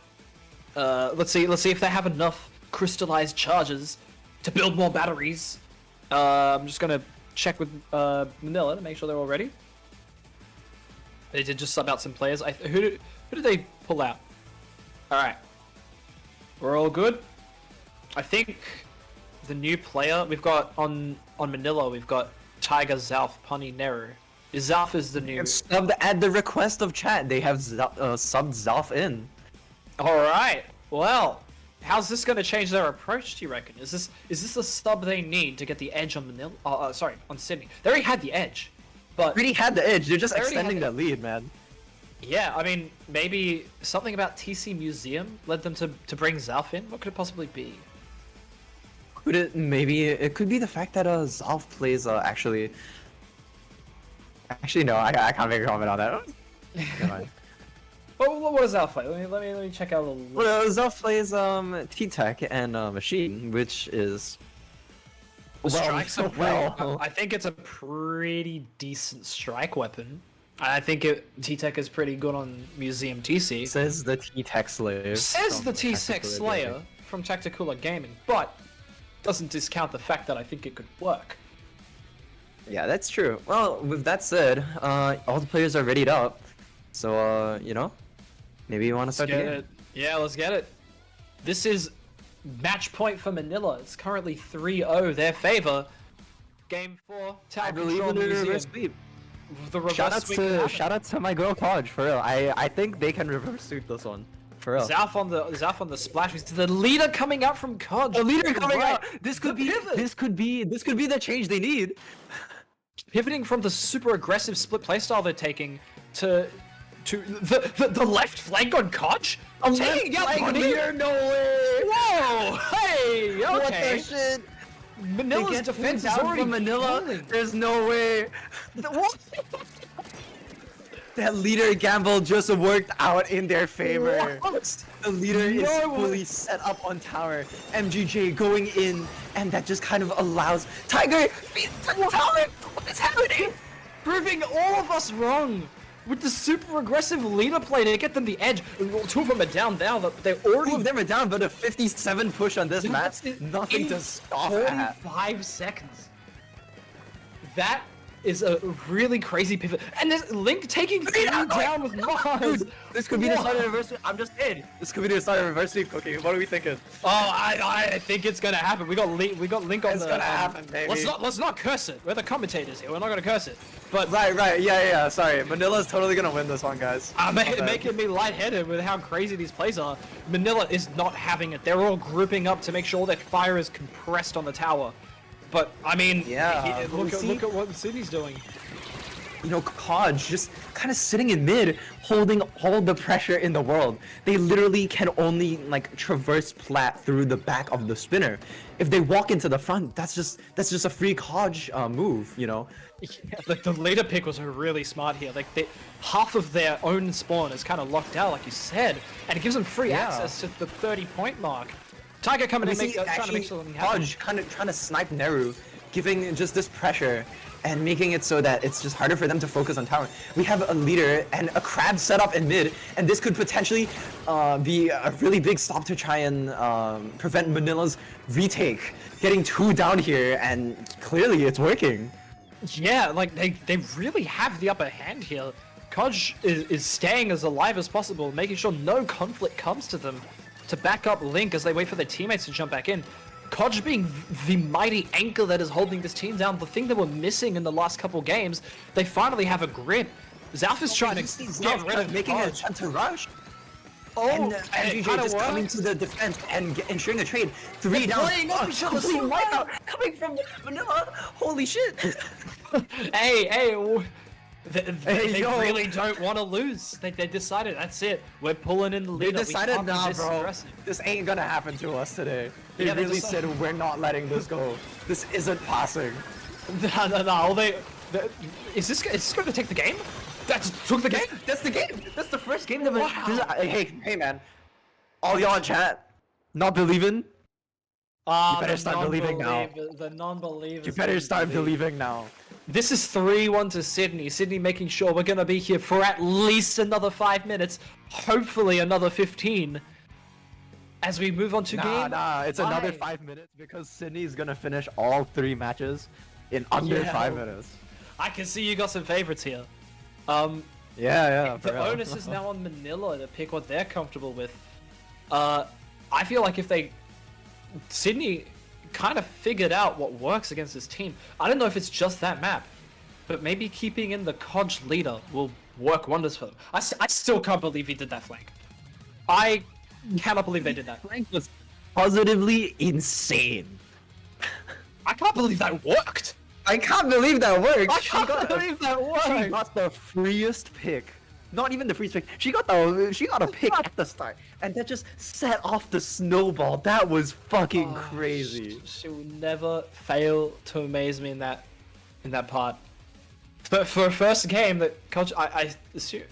Let's see if they have enough crystallized charges to build more batteries. I'm just going to check with Manila to make sure they're all ready. They did just sub out some players. Who did they pull out? All right, we're all good. I think the new player we've got on Manila, we've got Tiger, Zalf, Punny, Neru. Zalf is the new. Subbed at the request of chat. They have subbed Zalf in. All right. Well, how's this going to change their approach? Do you reckon? Is this the sub they need to get the edge on Manila? Sorry, on Sydney. They already had the edge, but Already had the edge. They're just They already had extending the- that lead, man. yeah. I mean, maybe something about TC Museum led them to bring Zalf in. What could it possibly be? Could it? Maybe it could be the fact that Zalf plays actually. Actually, no. I can't make a comment on that. Never mind. What does Zalf play? Let me check out the list. Well, Zalf plays T-Tech and Machine, which is Strike's a well. I think it's a pretty decent strike weapon. I think T-Tech is pretty good on Museum TC. Says the T-Tech slave. Says from the T-Tech Tactical Slayer Gaming. from Tacticula Gaming, but doesn't discount the fact that I think it could work. Yeah, that's true. Well, with that said, all the players are readied up, so maybe you want to start the Get game. it. Yeah, let's get it. This is match point for Manila. It's currently 3-0 their favor. Game 4, Tower I believe Control in the Museum. reverse sweep. The reverse sweep can happen. Shout out to my girl Podge, for real. I think they can reverse sweep this one, for real. Zalf on the splash. We see the leader coming out from Conj. The leader coming Right. out. This could The be. pivot. This could be the change they need. Pivoting from the super aggressive split playstyle they're taking to the left flank on Koch. I'm taking out Bunny. No way. Whoa! Yeah, What okay. the shit? Manila's They get defense is down already from Manila. falling. There's no way. What? That leader gamble just worked out in their favor. What? The leader is No fully way. set up on tower. MGJ going in, and that just kind of allows Tiger beat the tower. What is happening? Proving all of us wrong with the super aggressive leader play to get them the edge. Two of them are down now. They're Two already of them are down, but a 57 push on this map. That's it. Nothing In to stop at. 45 seconds. That is a really crazy pivot. And there's Link taking three down with Mars. Dude, this could be the start of reverse sweep. I'm just in. This could be the start of reverse sweep, Cookie. What are we thinking? Oh, I think it's gonna happen. We got Link on It's the. gonna happen, baby. Let's not curse it. We're the commentators here. We're not gonna curse it. But Right. Yeah. Sorry. Manila's totally gonna win this one, guys. making me lightheaded with how crazy these plays are. Manila is not having it. They're all grouping up to make sure their fire is compressed on the tower. But I mean, Yeah, look see- at what Sydney's doing. You know, Kodge just kind of sitting in mid, holding all the pressure in the world. They literally can only like traverse plat through the back of the spinner. If they walk into the front, that's just a free Kodge move, you know. Yeah, the leader pick was really smart here. Like half of their own spawn is kind of locked out, like you said, and it gives them free Yeah. access to the 30-point mark. Tiger coming in, trying to make something happen. Kodge kind of trying to snipe Neru, giving just this pressure and making it so that it's just harder for them to focus on tower. We have a leader and a crab set up in mid, and this could potentially be a really big stop to try and prevent Manila's retake. Getting two down here, and clearly it's working. Yeah, like they really have the upper hand here. Kodge is staying as alive as possible, making sure no conflict comes to them to back up Link as they wait for their teammates to jump back in. Kodge being the mighty anchor that is holding this team down, the thing that we're missing in the last couple games, they finally have a grip. Zalf is trying to get rid of making an Kodge. attempt to rush. Oh, And it MGJ kinda just coming works. to the defense and ensuring a trade. Three They're down. playing off each other Complete so well. wipeout coming from Manila. Holy shit. Hey, they yo. really don't want to lose. They decided that's it. We're pulling in the They lead. decided, nah, bro. This ain't gonna happen to us today. They Yeah, they really decided- said, we're not letting this go. This isn't passing. No. Is this going to take the game? That took the game. That's the game. That's the first game that Wow. Hey, man. All y'all in chat, not believing? better start believing now. The non-believers. You better start believing now. This is 3-1 to Sydney. Sydney making sure we're going to be here for at least another 5 minutes. Hopefully another 15. As we move on to game. Nah, it's another 5 minutes because Sydney's gonna finish all 3 matches in under Yeah. 5 minutes. I can see you got some favorites here. Yeah, for The real. onus is now on Manila to pick what they're comfortable with. I feel like if Sydney kind of figured out what works against this team. I don't know if it's just that map, but maybe keeping in the Kodge leader will work wonders for them. I still can't believe he did that flank. I cannot believe they did that. Frank was positively insane. I can't believe that worked. I can't believe that worked. I can't believe that worked. She got the freest pick. Not even the freest pick. She got a pick at the start, and that just set off the snowball. That was fucking crazy. She will never fail to amaze me in that part. But for a first game that Kodge, I assume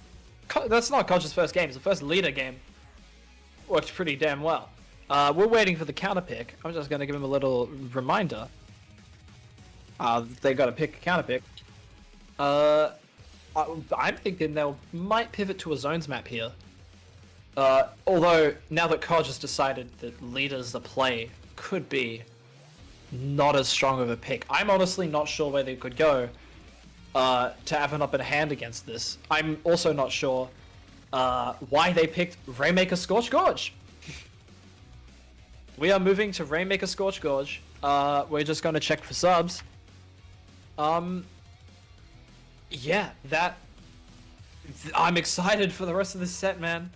that's not Kodge's first game. It's the first leader game. Worked pretty damn well. We're waiting for the counter pick. I'm just gonna give him a little reminder. They got to pick a counter pick. I'm thinking they might pivot to a zones map here. Although now that Kodge has decided that leaders the play could be not as strong of a pick. I'm honestly not sure where they could go to have an upper hand against this. I'm also not sure why they picked Rainmaker Scorch Gorge. We are moving to Rainmaker Scorch Gorge. We're just going to check for subs. Yeah, I'm excited for the rest of this set, man.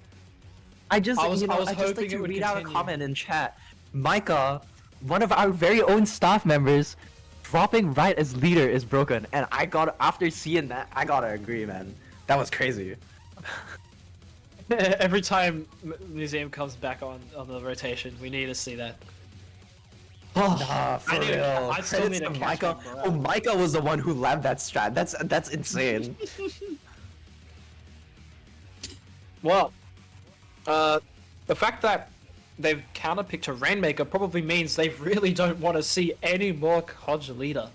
I just I was like hoping to it would read out a continue. comment in chat. Micah, one of our very own staff members, dropping right as leader is broken, and after seeing that, I gotta agree, man. That was crazy. Every time Museum comes back on the rotation, we need to see that. Nah, for need- real. I still Credits need a to catch Micah. back, bro. Oh, Micah was the one who labbed that strat. That's insane. Well, the fact that they've counterpicked a Rainmaker probably means they really don't want to see any more Hodge leader.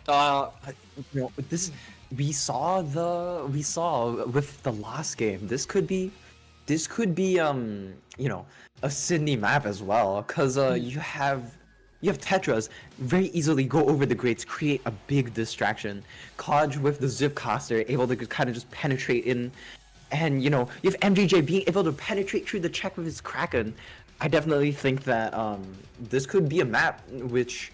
You know, this we saw with the last game. This could be you know, a Sydney map as well, cause you have Tetras very easily go over the grates, create a big distraction. Kodge with the zip caster able to kind of just penetrate in, and you know, you have MGJ being able to penetrate through the check with his Kraken. I definitely think that this could be a map which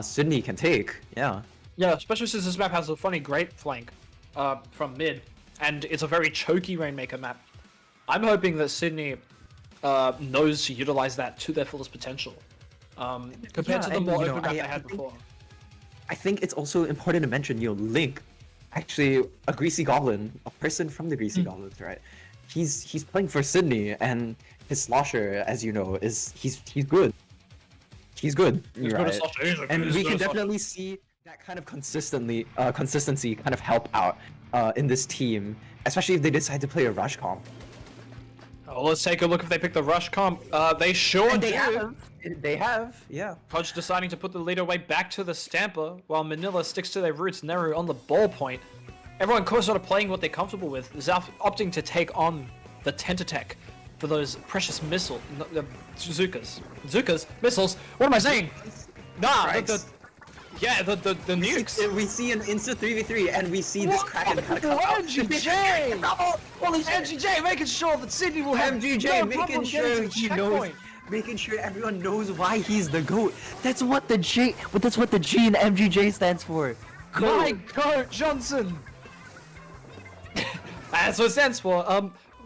Sydney can take. Yeah. Yeah, especially since this map has a funny great flank from mid, and it's a very choky Rainmaker map. I'm hoping that Sydney knows to utilize that to their fullest potential, compared to the and, more you know, open map I they had think- before. I think it's also important to mention, you know, Link, actually a Greasy Goblin, a person from the Greasy Goblins, right? He's playing for Sydney, and his slosher, as you know, is he's good. He's good, He's right? good as Slosher, he's a- And he's we good can as Slosher. definitely see that kind of consistency kind of help out in this team, especially if they decide to play a rush comp. Oh, let's take a look if they pick the rush comp. They sure And do. they have, yeah. Hodge deciding to put the lead away back to the Stamper, while Manila sticks to their roots. Neru on the ball point. Everyone sort of playing what they're comfortable with. Zalf opting to take on the Tentatek for those precious missile, the Zukas missiles. What am I saying? Nah, the nukes. We see an insta 3v3, and we see this Kraken kind of come out. MGJ! Holy shit! MGJ making sure that Sydney will have MGJ no making problem sure getting to the he knows, checkpoint. making sure everyone knows why he's the GOAT. That's what the G in MGJ stands for. My God, Johnson! That's what it stands for.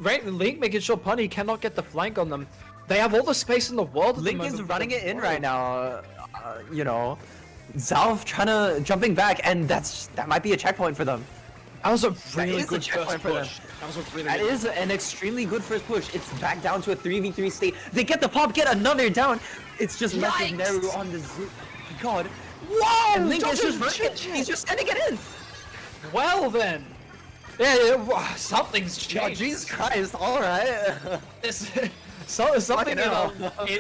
Link making sure Punny cannot get the flank on them. They have all the space in the world. At the Link is moment. running it in right now. You know, Zalf jumping back, and that might be a checkpoint for them. That was a really is a good checkpoint first for them. push. That was a really That good is an extremely good first push. It's back down to a 3v3 state. They get the pop, get another down. It's just left with Neru on the zip. God. Whoa! And Link is Johnson, just running it. He's just sending it in. Well then. Yeah, something's Oh, changed. Jesus Christ. All right. This, something Fucking hell.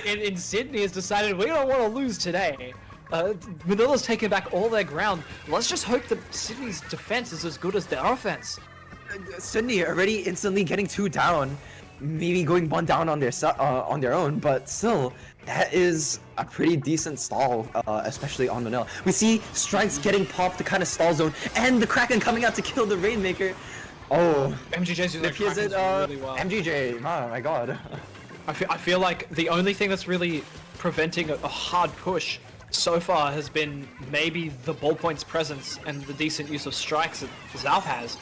in Sydney has decided we don't want to lose today. Manila's taking back all their ground. Let's just hope that Sydney's defense is as good as their offense. Sydney already instantly getting 2 down, maybe going 1 down on their own, but still, that is a pretty decent stall, especially on Manila. We see strikes getting popped to kind of stall zone, and the Kraken coming out to kill the Rainmaker. Oh, MGJ's doing it appears Krakens that really well. MGJ, oh my god. I feel like the only thing that's really preventing a hard push so far has been maybe the ballpoint's presence and the decent use of strikes that Zalf has.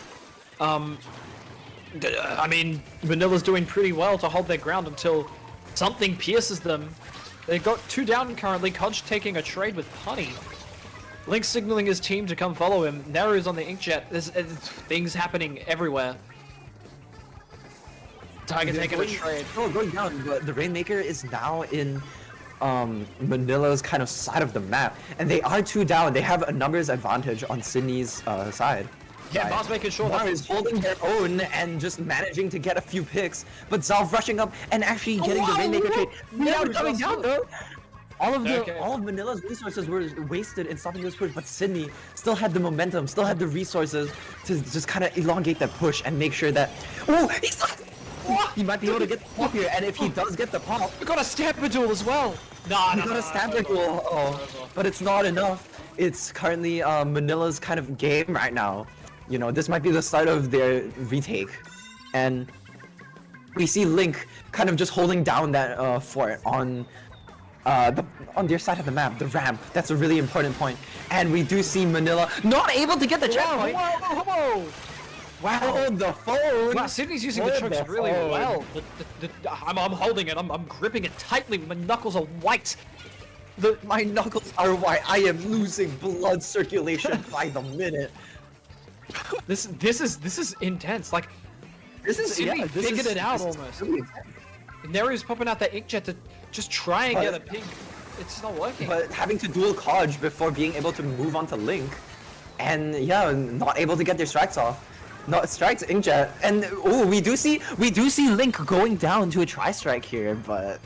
I mean, Manila's doing pretty well to hold their ground until something pierces them. They've got 2 down currently. Kodge taking a trade with Punny. Link signaling his team to come follow him. Neru's on the inkjet. There's things happening everywhere. Tiger taking a trade. Oh, going down, but the Rainmaker is now in Manila's kind of side of the map, and they are 2 down. They have a numbers advantage on Sydney's side. Yeah, Right. Mars making sure Mars that is holding their own and just managing to get a few picks, but Zalf rushing up and actually getting the Rainmaker trade. Now Neru's coming down also- though. Okay. All of Manila's resources were wasted in stopping this push, but Sydney still had the momentum, still had the resources to just kind of elongate that push and make sure that. Oh, he might be able to get the pop here, and if he does get the pop, we got a Stamper duel as well. Nah, he got a stamper duel. Oh, but it's not enough. It's currently Manila's kind of game right now. You know, this might be the start of their retake, and we see Link kind of just holding down that fort on their side of the map, the ramp. That's a really important point. And we do see Manila not able to get the checkpoint. Whoa! Wow. Hold the phone. Wow, Sydney's using the Hold chokes the really phone. well. I'm holding it. I'm gripping it tightly. My knuckles are white. My knuckles are white. I am losing blood circulation by the minute. This is intense. Like This is Sydney this figured is- it out this is almost. really intense. Neru's popping out that inkjet to just try and get a ping. It's not working. But having to duel Kodge before being able to move on to Link, and yeah, not able to get their strikes off. Not strikes Inkjet, and oh, we do see Link going down to a tri-strike here, but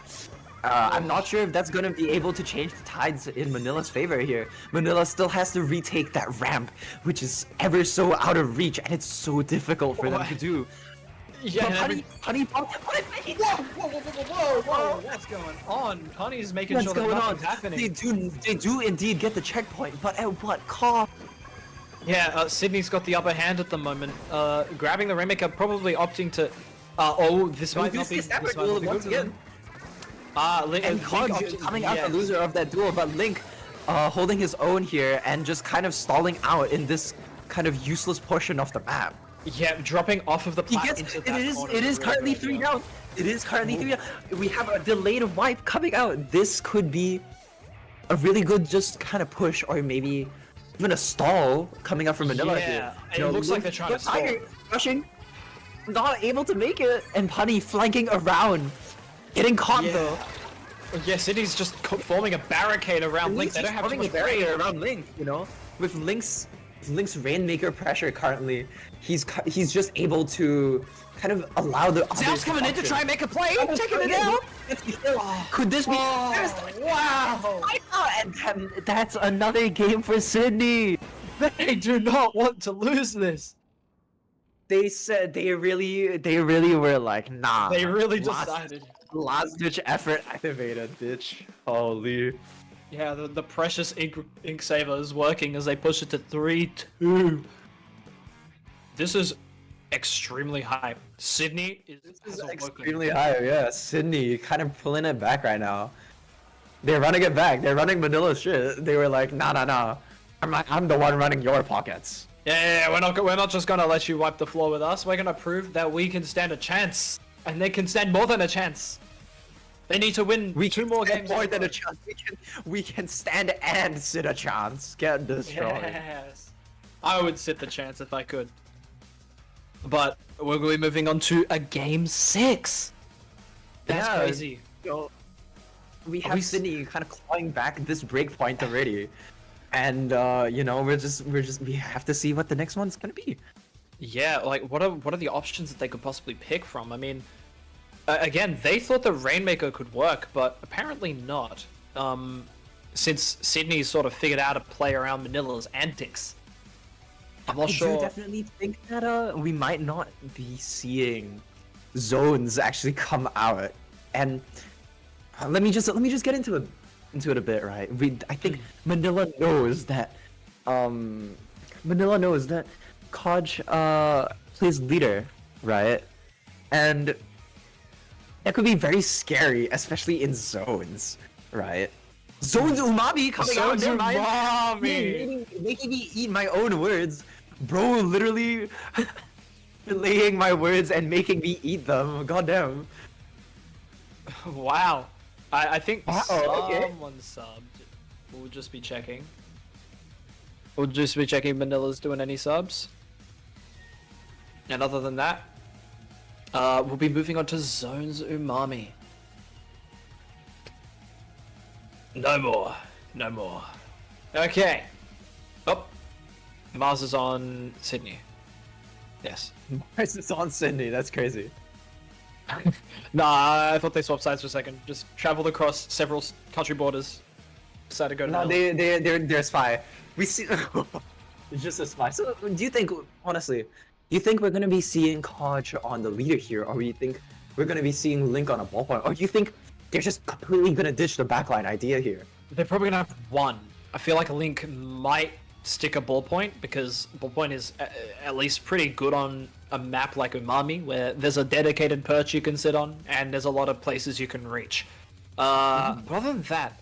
I'm not sure if that's gonna be able to change the tides in Manila's favor here. Manila still has to retake that ramp, which is ever so out of reach, and it's so difficult for them to do. Yeah, But and Honey, whoa, what's going on? Connie's making what's sure that going on? nothing's happening. They do indeed get the checkpoint, but at what cost? Yeah, Sydney's got the upper hand at the moment. Grabbing the Rainmaker, probably opting to. Oh, this might not be. This might not be good for them. Link, And Kodge coming out the loser of that duel, but Link holding his own here and just kind of stalling out in this kind of useless portion of the map. Yeah, dropping off of the He plat gets into that corner it is really currently good, 3 yeah. down. It is currently 3 down. We have a delayed wipe coming out. This could be a really good just kind of push, or maybe even a stall coming up from Manila Yeah, here. it looks like they're trying to stall. Tiger rushing, not able to make it, and Punny flanking around, getting caught though. Yeah, Sydney's just forming a barricade around Link. They don't have too forming a much barrier range. around Link, you know, with Link's Rainmaker pressure currently. He's just able to kind of allow the Zal's others coming in to function. try and make a play, taking it out. Could this be? Wow! And that's another game for Sydney. They do not want to lose this. They said they really were like, nah. They really last- decided. Last ditch effort activated, bitch. Holy. Yeah, the precious ink saver is working as they push it to 3-2. This is extremely high. Sydney This has is awoken. extremely high, yeah. Sydney kind of pulling it back right now. They're running it back. They're running Manila shit. They were like, nah. I'm the one running your pockets. Yeah, we're not just gonna let you wipe the floor with us. We're gonna prove that we can stand a chance, and they can stand more than a chance. They need to win two more games. More than a chance. We can stand and sit a chance. Get destroyed. Yes, I would sit the chance if I could. But we're going to be moving on to a game 6. That's Yeah, crazy. We Are have we Sydney kind of clawing back this break point already, and you know we have to see what the next one's gonna be. Yeah, like what are the options that they could possibly pick from? I mean, again, they thought the Rainmaker could work, but apparently not. Since Sydney's sort of figured out a play around Manila's antics. I'm not I sure. do definitely think that we might not be seeing zones actually come out, and let me just get into it a bit, right? I think Manila knows that Kodge plays leader, right? And that could be very scary, especially in zones, right? Zones umami coming out. Zones Never mind. umami. Making me eat my own words, bro. Literally relaying my words and making me eat them. Goddamn. Wow. I think okay. someone subbed. We'll just be checking. We'll just be checking Manila's doing any subs. And other than that, we'll be moving on to Zones Umami. No more. No more. Okay. Oh. Mars is on Sydney. Yes. Mars is on Sydney. That's crazy. Nah, I thought they swapped sides for a second. Just traveled across several country borders. Decided to go to No, Manila. they're a spy. We see. It's just a spy. So, do you think, honestly, do you think we're gonna be seeing Kodge on the leader here, or do you think we're gonna be seeing Link on a ballpoint, or do you think they're just completely gonna ditch the backline idea here? They're probably gonna have one. I feel like Link might stick a ballpoint because ballpoint is at least pretty good on a map like Umami, where there's a dedicated perch you can sit on and there's a lot of places you can reach. But other than that,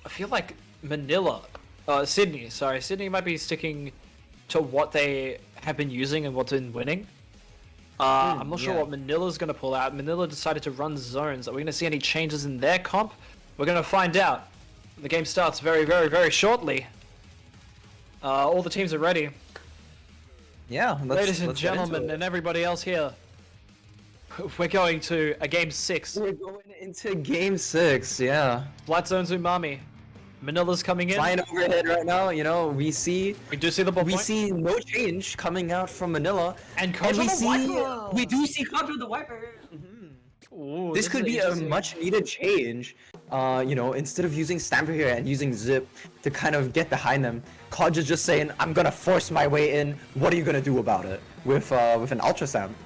I feel like Sydney might be sticking to what they have been using and what's been winning. I'm not sure yeah. what Manila's going to pull out. Manila decided to run zones. Are we going to see any changes in their comp? We're going to find out. The game starts very, very, very shortly. All the teams are ready. Yeah, Ladies and let's get into gentlemen, it. and everybody else here. We're going to a game 6. We're going into game 6, yeah. Flat Zone's Umami. Manila's coming in. Flying overhead right now, you know, we do see the ball we point. see no change coming out from Manila. And And Contra we the see Wiper! we do see Contra the Wiper. Ooh, This could is be a interesting. much needed change. You know, instead of using Stamper here and using Zip to kind of get behind them, Kodge is just saying, I'm gonna force my way in. What are you gonna do about it? With an Ultra Stamp.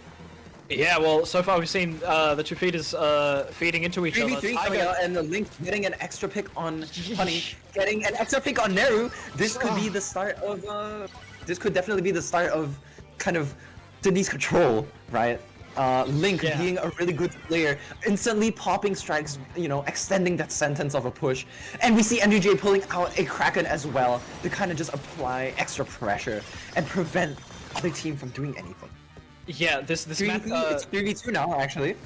Yeah, well, so far we've seen the two feeders feeding into each other. 3v3 coming out and the Link getting an extra pick on Honey, getting an extra pick on Neru. This could be the start of this could definitely be the start of kind of Sydney's control, right? Link Yeah. being a really good player, instantly popping strikes, you know, extending that sentence of a push. And we see MDJ pulling out a Kraken as well to kind of just apply extra pressure and prevent other team from doing anything. Yeah, this map. 3v2, it's 3v2 now, actually.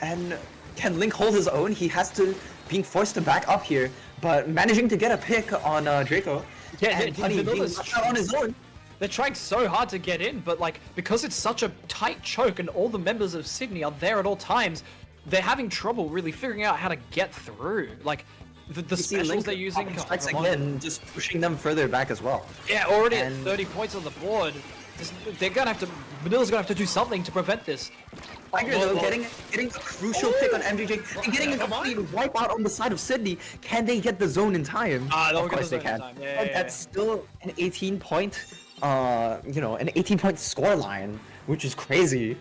And can Link hold his own? He has to, being forced to back up here, but managing to get a pick on Draco. Yeah, and Honey being Manila's left out on his own. They're trying so hard to get in, but like because it's such a tight choke and all the members of Sydney are there at all times, they're having trouble really figuring out how to get through. Like the You see specials Link they're using. popping strikes come on. again, just pushing them further back as well. Yeah, already at And- 30 points on the board. They're gonna have to. Manila's gonna have to do something to prevent this. Tiger though, getting a crucial pick on MJJ and getting a complete wipeout on the side of Sydney. Can they get the zone in time? They'll Of get course the they zone in can. time. Yeah, But yeah, that's still an 18-point, you know, an 18-point score line, which is crazy.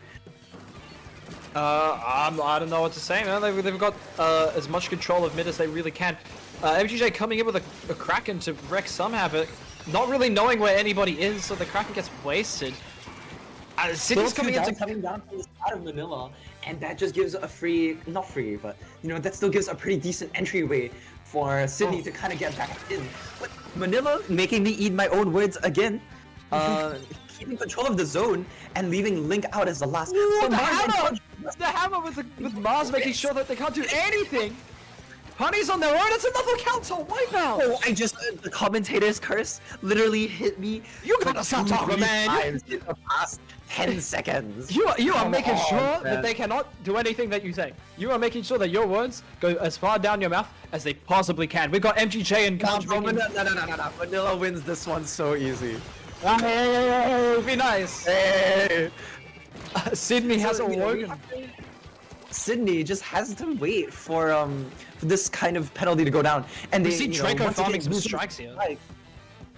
I don't know what to say, man. They've got as much control of mid as they really can. MGJ coming in with a Kraken to wreak some havoc, not really knowing where anybody is, so the Kraken gets wasted. Sydney's coming into coming down from the side of Manila, and that just gives a free, not free, but you know, that still gives a pretty decent entryway for Sydney to kind of get back in. But Manila making me eat my own words again, keeping control of the zone and leaving Link out as the last. Ooh, So the Mars and hammer! Kodge- The hammer with Mars making sure that they can't do anything. Honey's on their own. It's another counter wipeout. Oh, I just the commentator's curse literally hit me. You gotta like stop 2, talking, 3 man. times in the past 10 seconds. You are Come making on, sure man. that they cannot do anything that you say. You are making sure that your words go as far down your mouth as they possibly can. We've got MGJ and No, Conj making... no. Manila wins this one so easy. Hey, be nice. Hey. Sydney has So, a you know, Logan. Sydney just has to wait for this kind of penalty to go down, and We they see you know, Draco once again farming some lose strikes here. strike.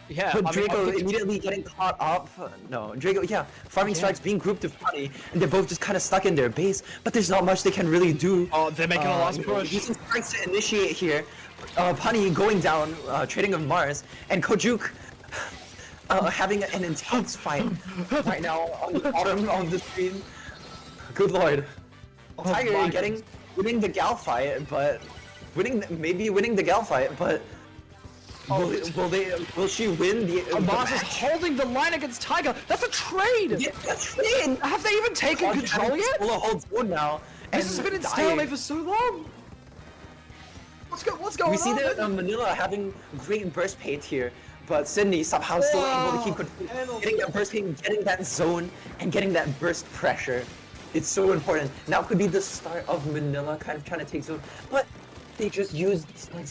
Yeah, But I mean, Draco I think- immediately getting caught up. No, Draco, yeah, farming Yeah. strikes being grouped with Punny, and they're both just kind of stuck in their base. But there's not much they can really do. Oh, they're making a last You know, push. using strikes to initiate here. Punny going down, trading of Mars, and Kojuk having an intense fight right now on the bottom of the screen. Good lord. Tiger my winning the gal fight, but maybe winning the gal fight, but will she win the Mars is match? holding the line against Tiger. That's a trade. Yeah, that's it. Have they even taken control yet? Solo holds good now. This has and been in dying. stalemate for so long. What's going We see on? that Manila having great burst paint here, but Sydney somehow still able to keep control, getting that burst paint, getting that zone, and getting that burst pressure. It's so important. Now could be the start of Manila kind of trying to take zone, but they just used like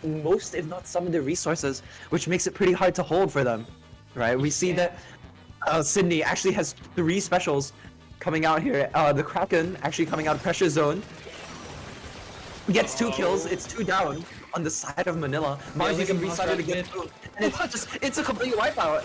most, if not some of the resources, which makes it pretty hard to hold for them. Right? We see that Sydney actually has 3 specials coming out here. The Kraken actually coming out of pressure zone. Gets 2 kills, it's 2 down on the side of Manila. Mars look using at Mars restarter to back get mid. through. And it's a complete wipeout.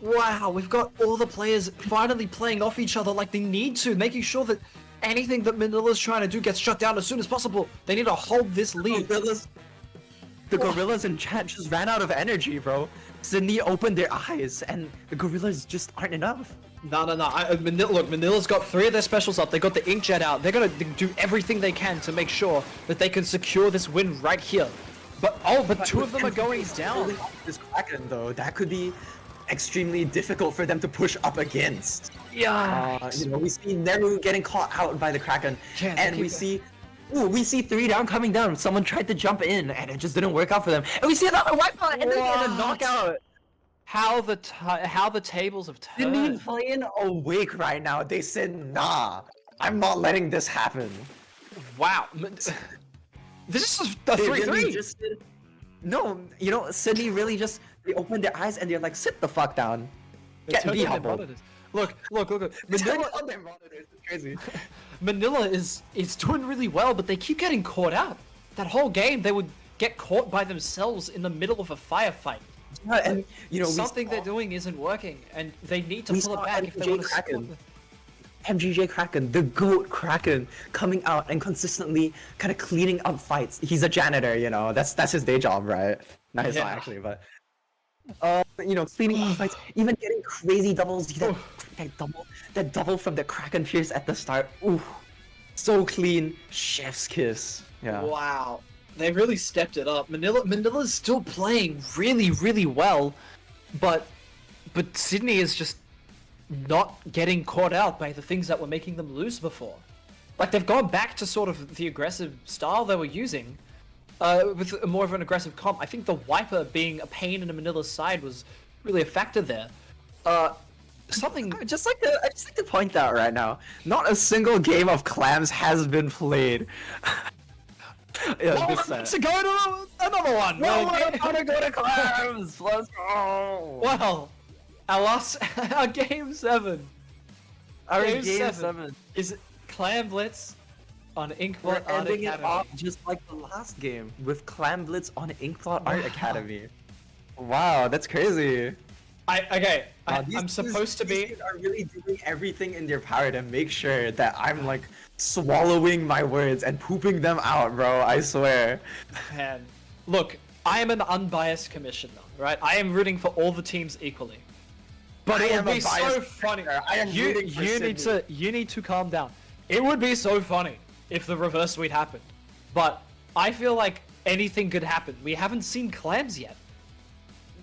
Wow, we've got all the players finally playing off each other like they need to, making sure that anything that Manila's trying to do gets shut down as soon as possible. They need to hold this lead. The gorillas in chat just ran out of energy, bro. Sydney opened their eyes, and the gorillas just aren't enough. No. Look, Manila's got 3 of their specials up. They got the inkjet out. They're gonna do everything they can to make sure that they can secure this win right here. But 2 of them are going down. Holding off this Kraken, though, that could be extremely difficult for them to push up against. Yeah. You know, we see Neru getting caught out by the Kraken, Yeah, they and we keep- see 3 down coming down. Someone tried to jump in, and it just didn't work out for them. And we see another wipeout, and then they get a What? knockout. How the tables have Sydney turned. playing awake right now. They said, nah, I'm not letting this happen. Wow. This is a They really 3-3. just did... No, you know, Sydney really just, they opened their eyes and they're like, sit the fuck down. They turned Be on their humble. monitors. Look. Manila on their monitors, it's crazy. Manila is doing really well, but they keep getting caught out. That whole game, they would get caught by themselves in the middle of a firefight. Yeah, and you know, Something they're doing isn't working, and they need to we pull it saw back if they MGJ want to Kraken. MGJ Kraken, the GOAT Kraken, coming out and consistently kind of cleaning up fights. He's a janitor, you know, that's his day job, right? Not his Yeah. not actually, but you know, cleaning up fights, even getting crazy doubles. That double from the Kraken Pierce at the start. Ooh, so clean, chef's kiss. Yeah. Wow, they really stepped it up. Manila's still playing really, really well, but Sydney is just not getting caught out by the things that were making them lose before. Like, they've gone back to sort of the aggressive style they were using, with more of an aggressive comp. I think the Wiper being a pain in Manila's side was really a factor there. Something... I just like to point out right now, not a single game of Clams has been played. Yeah, this set. to go to another one! No, I wanna go to Clams! Let's go! Well, our game 7 Our Game game 7 7. is Clam Blitz on We're Inkblot Art ending it Academy. off just like the last game with Clam Blitz on Inkblot Art Academy. Wow, that's crazy. I'm supposed to these be. kids are really doing everything in their power to make sure that I'm like swallowing my words and pooping them out, bro. I swear. Man, look, I am an unbiased commissioner, right? I am rooting for all the teams equally. But I it am would a be so biased funny. commissioner. I am rooting for Sydney. You need to calm down. It would be so funny if the reverse sweep happened. But I feel like anything could happen. We haven't seen Clams yet.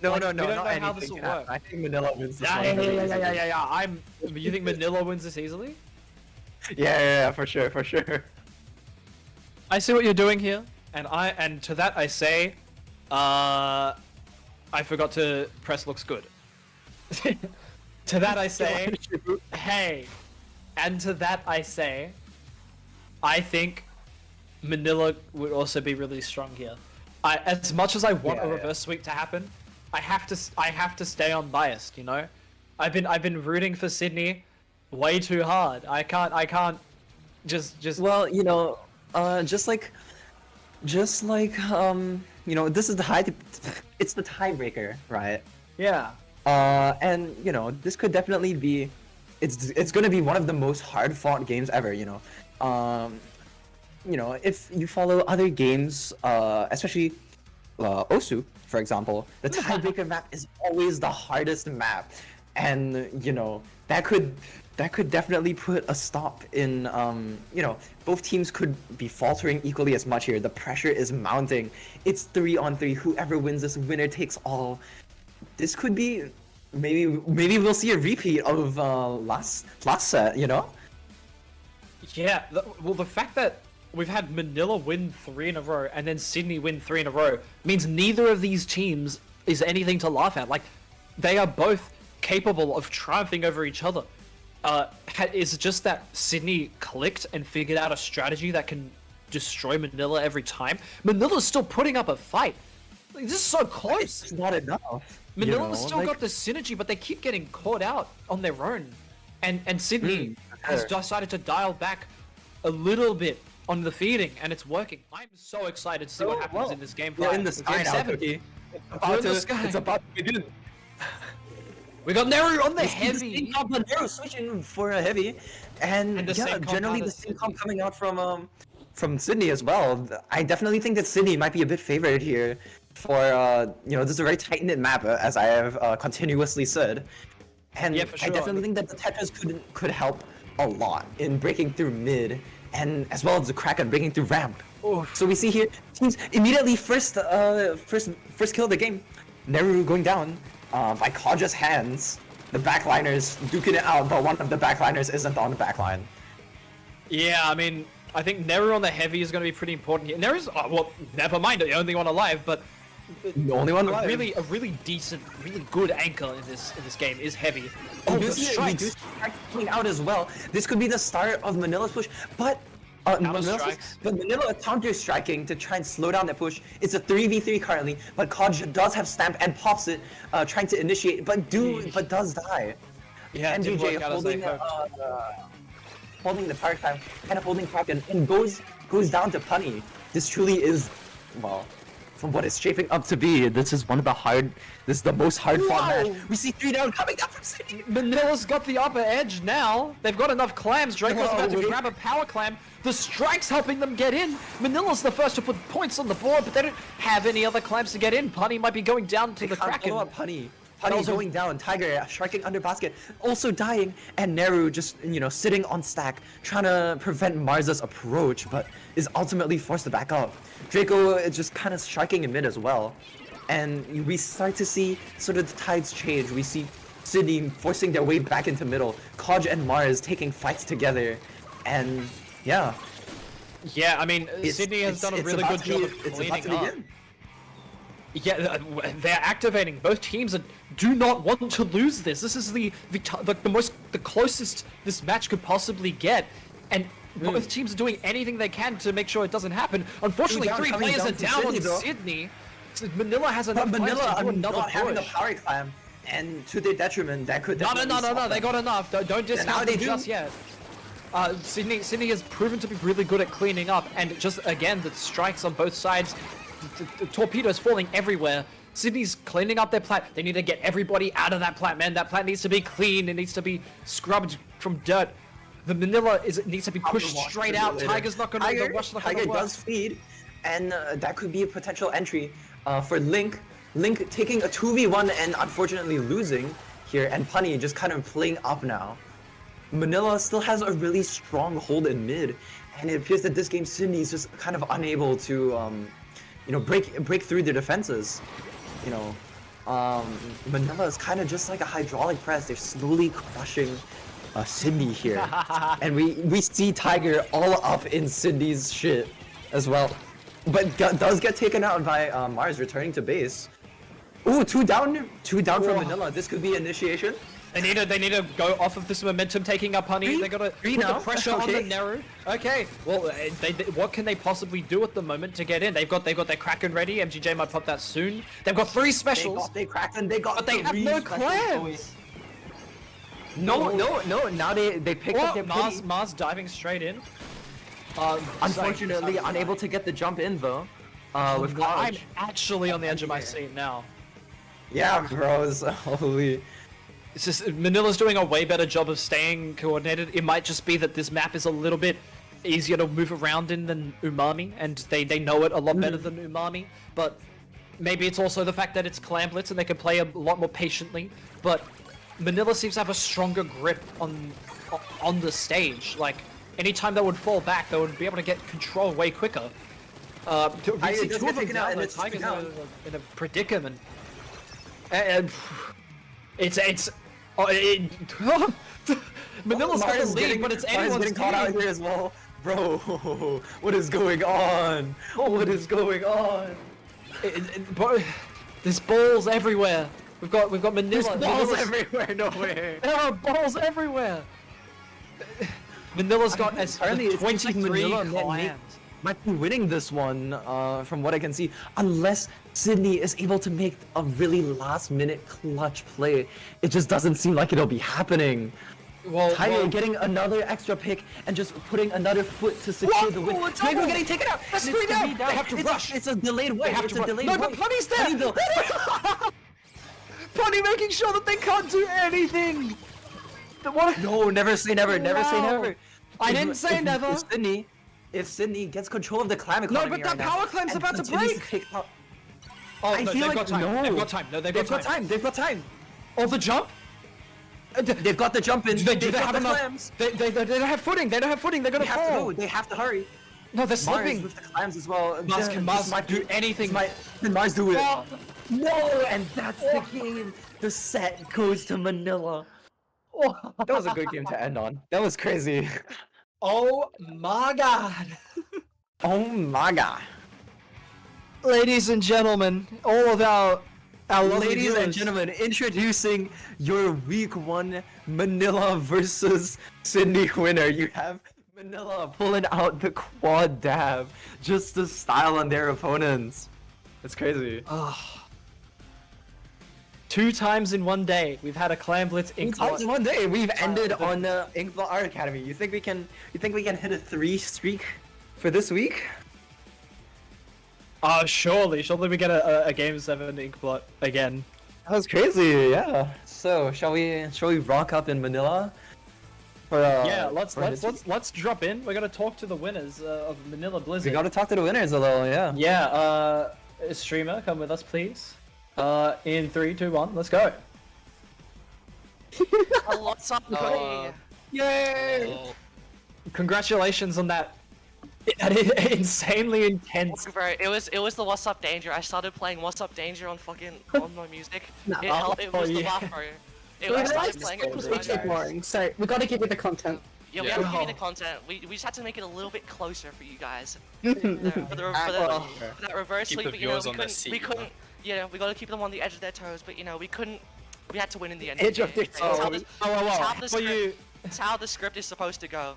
No, Like, no, we no, don't not know how anything this will can happen. work. I think Manila wins this one. Yeah. You think Manila wins this easily? Yeah, for sure, for sure. I see what you're doing here, and to that I say, I forgot to press looks good. To that I say, hey, and to that I say, I think Manila would also be really strong here. As much as I want a reverse sweep to happen, I have to stay unbiased. You know, I've been rooting for Sydney way too hard. I can't just. Well, you know, just like, you know, this is it's the tiebreaker, right? Yeah. And you know, this could definitely be, it's gonna be one of the most hard-fought games ever. You know, if you follow other games, especially Osu, for example, the tiebreaker map is always the hardest map, and you know that could definitely put a stop in. You know, both teams could be faltering equally as much here. The pressure is mounting. It's 3-on-3. Whoever wins this, winner takes all. This could be maybe we'll see a repeat of last set. You know. Yeah. Well, the fact that we've had Manila win 3 in a row and then Sydney win 3 in a row means neither of these teams is anything to laugh at. Like, they are both capable of triumphing over each other. It's just that Sydney clicked and figured out a strategy that can destroy Manila every time. Manila's still putting up a fight. Like, this is so close. It's not enough. Manila's still got the synergy, but they keep getting caught out on their own. And Sydney has decided to dial back a little bit on the feeding, and it's working. I'm so excited to see what happens in this game 5. We're in the sky Game now, 7. Cookie. We're in the sky. It's about to begin. We got Neru on the The heavy. same comp, but Nero switching for a heavy, and the yeah, same comp generally out the of same comp Sydney. coming out from Sydney as well. I definitely think that Sydney might be a bit favored here for you know, this is a very tight knit map, as I have continuously said, and Yeah, for I sure. definitely think that the Tetras could help a lot in breaking through mid, and as well as the Kraken breaking through ramp. So we see here teams immediately first kill of the game. Neru going down by Kaja's hands. The backliners duking it out, but one of the backliners isn't on the backline. Yeah, I mean, I think Neru on the heavy is going to be pretty important here. Neru's, well, never mind, the only one alive, but The only one a alive. really decent, really good anchor in this game is heavy. Oh, We do the see strikes. strikes coming out as well. This could be the start of Manila's push, but strikes. Manila counter striking to try and slow down the push. It's a 3v3 currently, but Kodge does have stamp and pops it, trying to initiate, but does die. Yeah, it didn't NGJ work out as they holding hoped. holding the power climb and holding Kraken and goes down to Punny. This truly is, well, from what it's shaping up to be, this is the most hard fought Whoa! match. We see 3 down coming down from Sydney. Manila's got the upper edge now. They've got enough clams. Draco's about to Whoa. grab a power clam. The strike's helping them get in. Manila's the first to put points on the board, but they don't have any other clams to get in. Punny might be going down to the Kraken. Follow up Punny. Punny Also- going down. Tiger striking under basket, also dying, and Neru just sitting on stack, trying to prevent Marza's approach, but is ultimately forced to back up. Draco is just kind of striking in mid as well, and we start to see sort of the tides change. We see Sydney forcing their way back into middle, Kodge and Mars taking fights together, and yeah. Yeah, I mean, it's- Sydney has done a it's really about good to job be- of It's about cleaning to up. begin. Yeah, they're activating. Both teams do not want to lose this. This is the closest this match could possibly get, and both teams are doing anything they can to make sure it doesn't happen. Unfortunately, down, 3 coming players down are from down on Sydney, though. Sydney. So Manila has enough But players Manila to do another not having a push. power climb, and to their detriment, that could No, definitely stop they them. got enough. Don't now discount they them do. just yet. Sydney has proven to be really good at cleaning up, and just again the strikes on both sides, the torpedoes falling everywhere. Sydney's cleaning up their plat. They need to get everybody out of that plat, man. That plat needs to be clean. It needs to be scrubbed from dirt. The Manila needs to be pushed straight out. Tiger's not gonna. The rush not gonna Tiger work. does feed, and that could be a potential entry for Link. Link taking a 2v1 and unfortunately losing here, and Punny just kind of playing up now. Manila still has a really strong hold in mid, and it appears that this game Sydney is just kind of unable to, break through their defenses. Manila is kind of just like a hydraulic press. They're slowly crushing Sydney here, and we see Tiger all up in Sydney's shit as well, but does get taken out by Mars returning to base. Ooh, two down from Whoa. Manila. This could be initiation. They need to go off of this momentum, taking up Honey. They gotta put now? the pressure on the Okay. Neru. Okay, well, what can they possibly do at the moment to get in? They've got their Kraken ready. MGJ might pop that soon. They've got 3 They specials, got they cracked and they got but they have three no specials clans. going. No. Now they picked up their Mars, pity. Mars diving straight in. Unfortunately, unable to get the jump in though. With I'm College. actually on the edge of my seat now. Yeah, bros. Holy. It's just Manila's doing a way better job of staying coordinated. It might just be that this map is a little bit easier to move around in than Umami, and they know it a lot better than Umami. But maybe it's also the fact that it's Clam Blitz and they can play a lot more patiently. But Manila seems to have a stronger grip on the stage. Like anytime they would fall back, they would be able to get control way quicker. We see just 2 get of them taken out down. and The it's Tiger's down. in a predicament. And it's Manila's got the lead, but it's anyone's getting caught out game. here as well. Bro, what is going on? What is going on? Bro, there's balls everywhere. We've got Manila. Balls Manila's- everywhere, nowhere. There are balls everywhere. Manila's got as Apparently, it seems like 23 Manila clans. might be winning this one, from what I can see, unless Sydney is able to make a really last-minute clutch play. It just doesn't seem like it'll be happening. Tiger getting another extra pick and just putting another foot to secure the win. it's Tiger over. getting taken out. That's And it's 3 down. three They have to rush. It's a delayed win. have It's to a run. delayed No, win. but Punny's there. Punny, Punny making sure that they can't do anything. What? no, never say never. Never say Wow. never. I didn't say never. If Sydney gets control of the climb economy but that right now power climb's and about to continues break. take out- Oh, I no, feel they've like got time. no. They've got time. No, They've got time. They've got time. Oh, the jump? They've got the jump in. Do they They've got have the enough? clams. They don't have footing. They don't have footing. They're gonna They have to fall. go. They have to hurry. No, they're Mars slipping. with the clams as well. Mars This can Mars might do anything. Can Mars do it? Oh. No, and that's the game. The set goes to Manila. That was a good game to end on. That was crazy. Oh my god. Oh my god. Ladies and gentlemen, all of our lovely Ladies and viewers. gentlemen, introducing your week 1 Manila versus Sydney winner. You have Manila pulling out the quad dab just to style on their opponents. It's crazy. 2 times in one day, we've had a Clan Blitz Ink Times in one day, we've ended the- on Inkblot Art Academy. You think we can hit a 3 streak for this week? Surely we get a Game 7 Inkblot again. That was crazy, yeah. So shall we rock up in Manila? For, Yeah, let's for this week? let's drop in. We're gonna talk to the winners of Manila We Blizzard. gotta talk to the winners a little, yeah. Yeah, streamer, come with us, please. In 3, 2, 1, let's go. What's up, buddy? Yay! Congratulations on that insanely intense. Bro, it was the What's Up Danger. I started playing What's Up Danger on on my music. It helped. It was the yeah. buff, bro. I Realize started this playing game it. was Was way too boring, so we gotta give you the content. Yeah, we had to give you the content. We just had to make it a little bit closer for you guys. Mhm, For mhm. that reverse Keep sweep, the but, you know, viewers on their seat, we you know? couldn't. You know, we gotta keep them on the edge of their toes, but you know, we couldn't. We had to win in the end. Edge of their It's how toes. the- Whoa. it's how the For script- you, It's how the script is supposed to go.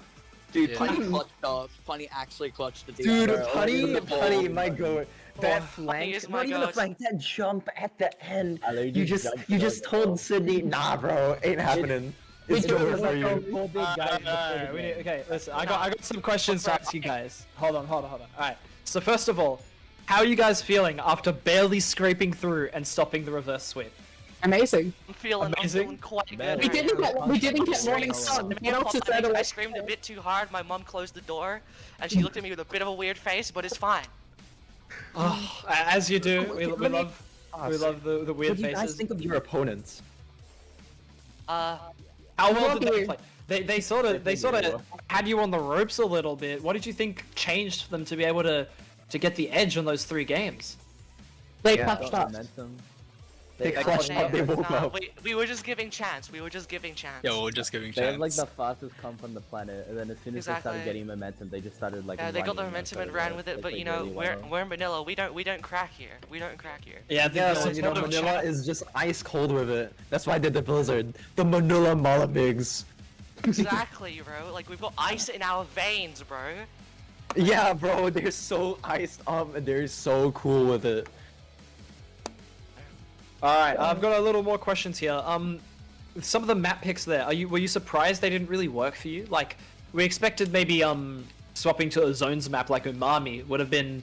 Dude, Yeah. Punny, Punny Clutched up. Funny actually clutched the deal. dude, bro. Punny, my goat. That Punny flank, is my not even the goat. flank, that jump at the end. I literally You just told Sydney, nah, bro, ain't happening. It's do over it for like you. okay, listen, I got some questions to ask you guys. Hold on. Alright, so first of all, how are you guys feeling after barely scraping through and stopping the reverse sweep? Amazing. I'm feeling quite good. We right didn't now. get morning sun. What else is there to I watch? screamed a bit too hard. My mom closed the door, and she looked at me with a bit of a weird face, but it's fine. As you do, we love the weird What do you guys faces. think of your opponents? How well love did they you. play? They sort of had you on the ropes a little bit. What did you think changed for them to be able to get the edge on those 3 games? They Yeah. clutched up. They clutched up, they woke Nah, up. we were just giving chance. We were just giving chance. Yeah, we're just giving They have like chance. the fastest come from the planet, and then as soon as they Exactly. started getting momentum, they just started like. Yeah, they got the running momentum and started, ran with it, like, but you like, know, really we're well. we're in Manila. We don't crack here. We don't crack here. Yeah, Yeah, the so you know, support of Manila chat- is just ice cold with it. That's why they did the Blizzard. The Manila Malabigs. Exactly, bro. Like we've got ice in our veins, bro. Yeah, bro, they're so iced up and they're so cool with it. Alright, I've got a little more questions here. Some of the map picks there, were you surprised they didn't really work for you? Like, we expected maybe swapping to a zones map like Umami would have been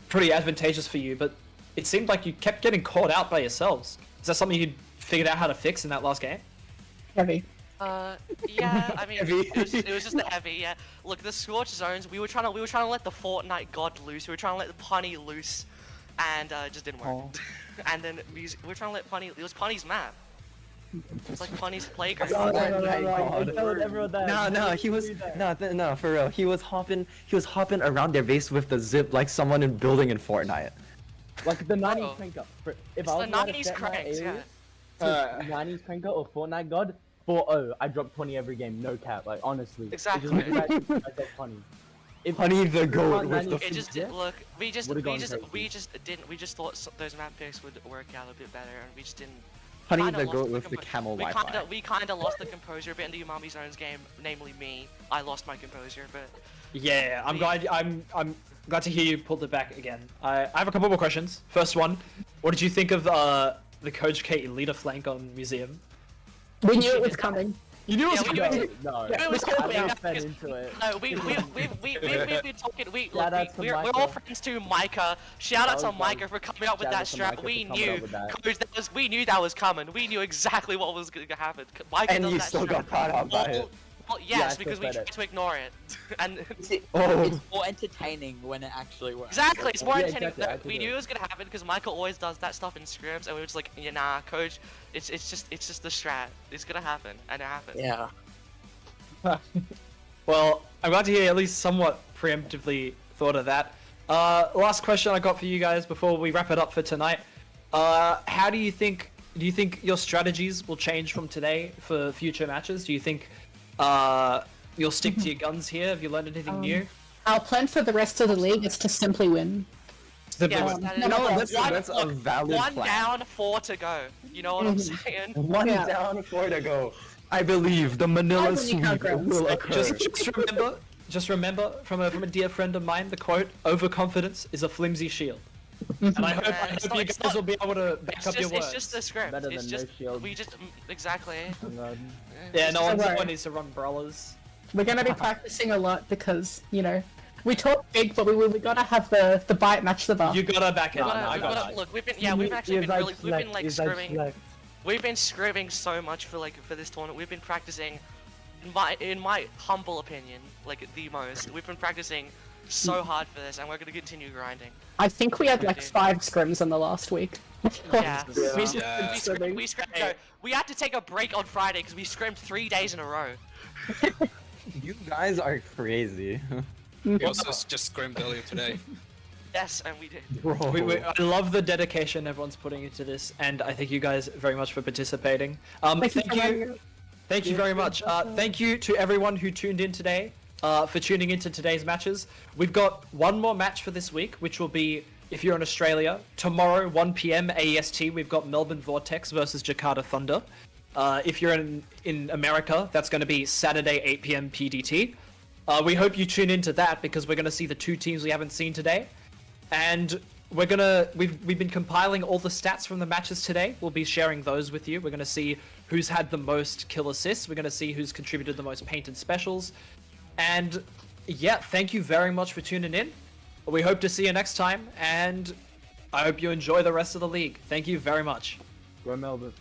pretty advantageous for you, but it seemed like you kept getting caught out by yourselves. Is that something you figured out how to fix in that last game? Heavy. Yeah, I mean, Heavy. it was just the heavy. Yeah, look, the scorch zones. We were trying to let the Fortnite god loose. We were trying to let the Punny loose, and it just didn't work. And then we were trying to let Punny. It was Punny's map. It's like Punny's playground. No, he was no, for real. He was hopping around their base with the zip like someone in building in Fortnite. Like the 90s Oh. cranker. If It's I the was allowed to 90s set my cranks, yeah. alias to 90s cranker or Fortnite god, 4-0, I drop 20 every game, no cap. Like honestly, Exactly. It just looks like I drop 20. If Honey the goat on with the 90s It just Yeah. look. We just Would've gone we just thought those map picks would work out a bit better, and we just didn't. Honey Kinda the lost goat with the compo- camel we Wi-Fi. we kinda lost the composure a bit in the Umami Zones game, namely me. I lost my composure, but Yeah, I'm glad to hear you pulled it back again. I have a couple more questions. First one, what did you think of the Coach K leader flank on Museum? We knew it was coming. You knew it was Yeah, we coming. knew no, it was I coming, just yeah, fed because- into it. no, we've been talking. Shout out to We're all Micah. friends to Micah. Shout out to That was Micah for coming up with Shout that out to strat. Micah We for coming knew, up with that. Coach, we knew that was coming. We knew exactly what was gonna happen. Micah And does you that still strat. got caught out by it. Well, Yeah, I yes, still because we said tried it. to ignore it, and Oh, It's more entertaining when it actually works. exactly, it's more Yeah, entertaining. exactly, I We could knew do it was gonna happen because Michael always does that stuff in scrims, and we were just like, yeah, nah, Coach, it's just the strat. It's gonna happen, and it happened. Yeah. Well, I'm glad to hear you at least somewhat preemptively thought of that. Last question I got for you guys before we wrap it up for tonight. How do you think your strategies will change from today for future matches? Do you think you'll stick to your guns here? Have you learned anything new? Our plan for the rest of the league is to simply win. Simply Yes, win. that is No, one- that's a look, valid one plan. down, 4 to go. You know what I'm saying? One Yeah. down, 4 to go. I believe the Manila when you count sweep rounds. will occur. Just remember from a dear friend of mine, the quote: "Overconfidence is a flimsy shield." And I hope, It's you not- guys it's not- will be able to back It's up your just, words. it's just the script. Better It's than just no shield. we just exactly. Oh god. Yeah, no Don't worry. one needs to run umbrellas. We're gonna be practicing a lot because, you know, we talk big, but we gotta have the bite match the bar. You gotta back it We up. gotta- I we got gotta- it. look, we've been actually been really we've been like scrimming. Slack. We've been scrimming so much for this tournament. We've been practicing, in my humble opinion, like the most. We've been practicing so hard for this, and we're gonna continue grinding. I think we had like Okay. 5 scrims in the last week. Yeah. Yeah. We scrimmed. No, we had to take a break on Friday because we scrimmed 3 days in a row. You guys are crazy. We also just scrimmed earlier today. Yes, and we did. Bro. I love the dedication everyone's putting into this, and I thank you guys very much for participating. Thank you. Thank you very much. Thank you to everyone who tuned in today, for tuning into today's matches. We've got one more match for this week, which will be, if you're in Australia, tomorrow 1 p.m. AEST. We've got Melbourne Vortex versus Jakarta Thunder. If you're in America, that's going to be Saturday 8 p.m. PDT. We hope you tune into that because we're going to see the 2 teams we haven't seen today, and we've been compiling all the stats from the matches today. We'll be sharing those with you. We're going to see who's had the most kill assists. We're going to see who's contributed the most painted specials. And yeah, thank you very much for tuning in. We hope to see you next time, and I hope you enjoy the rest of the league. Thank you very much. Go Melbourne.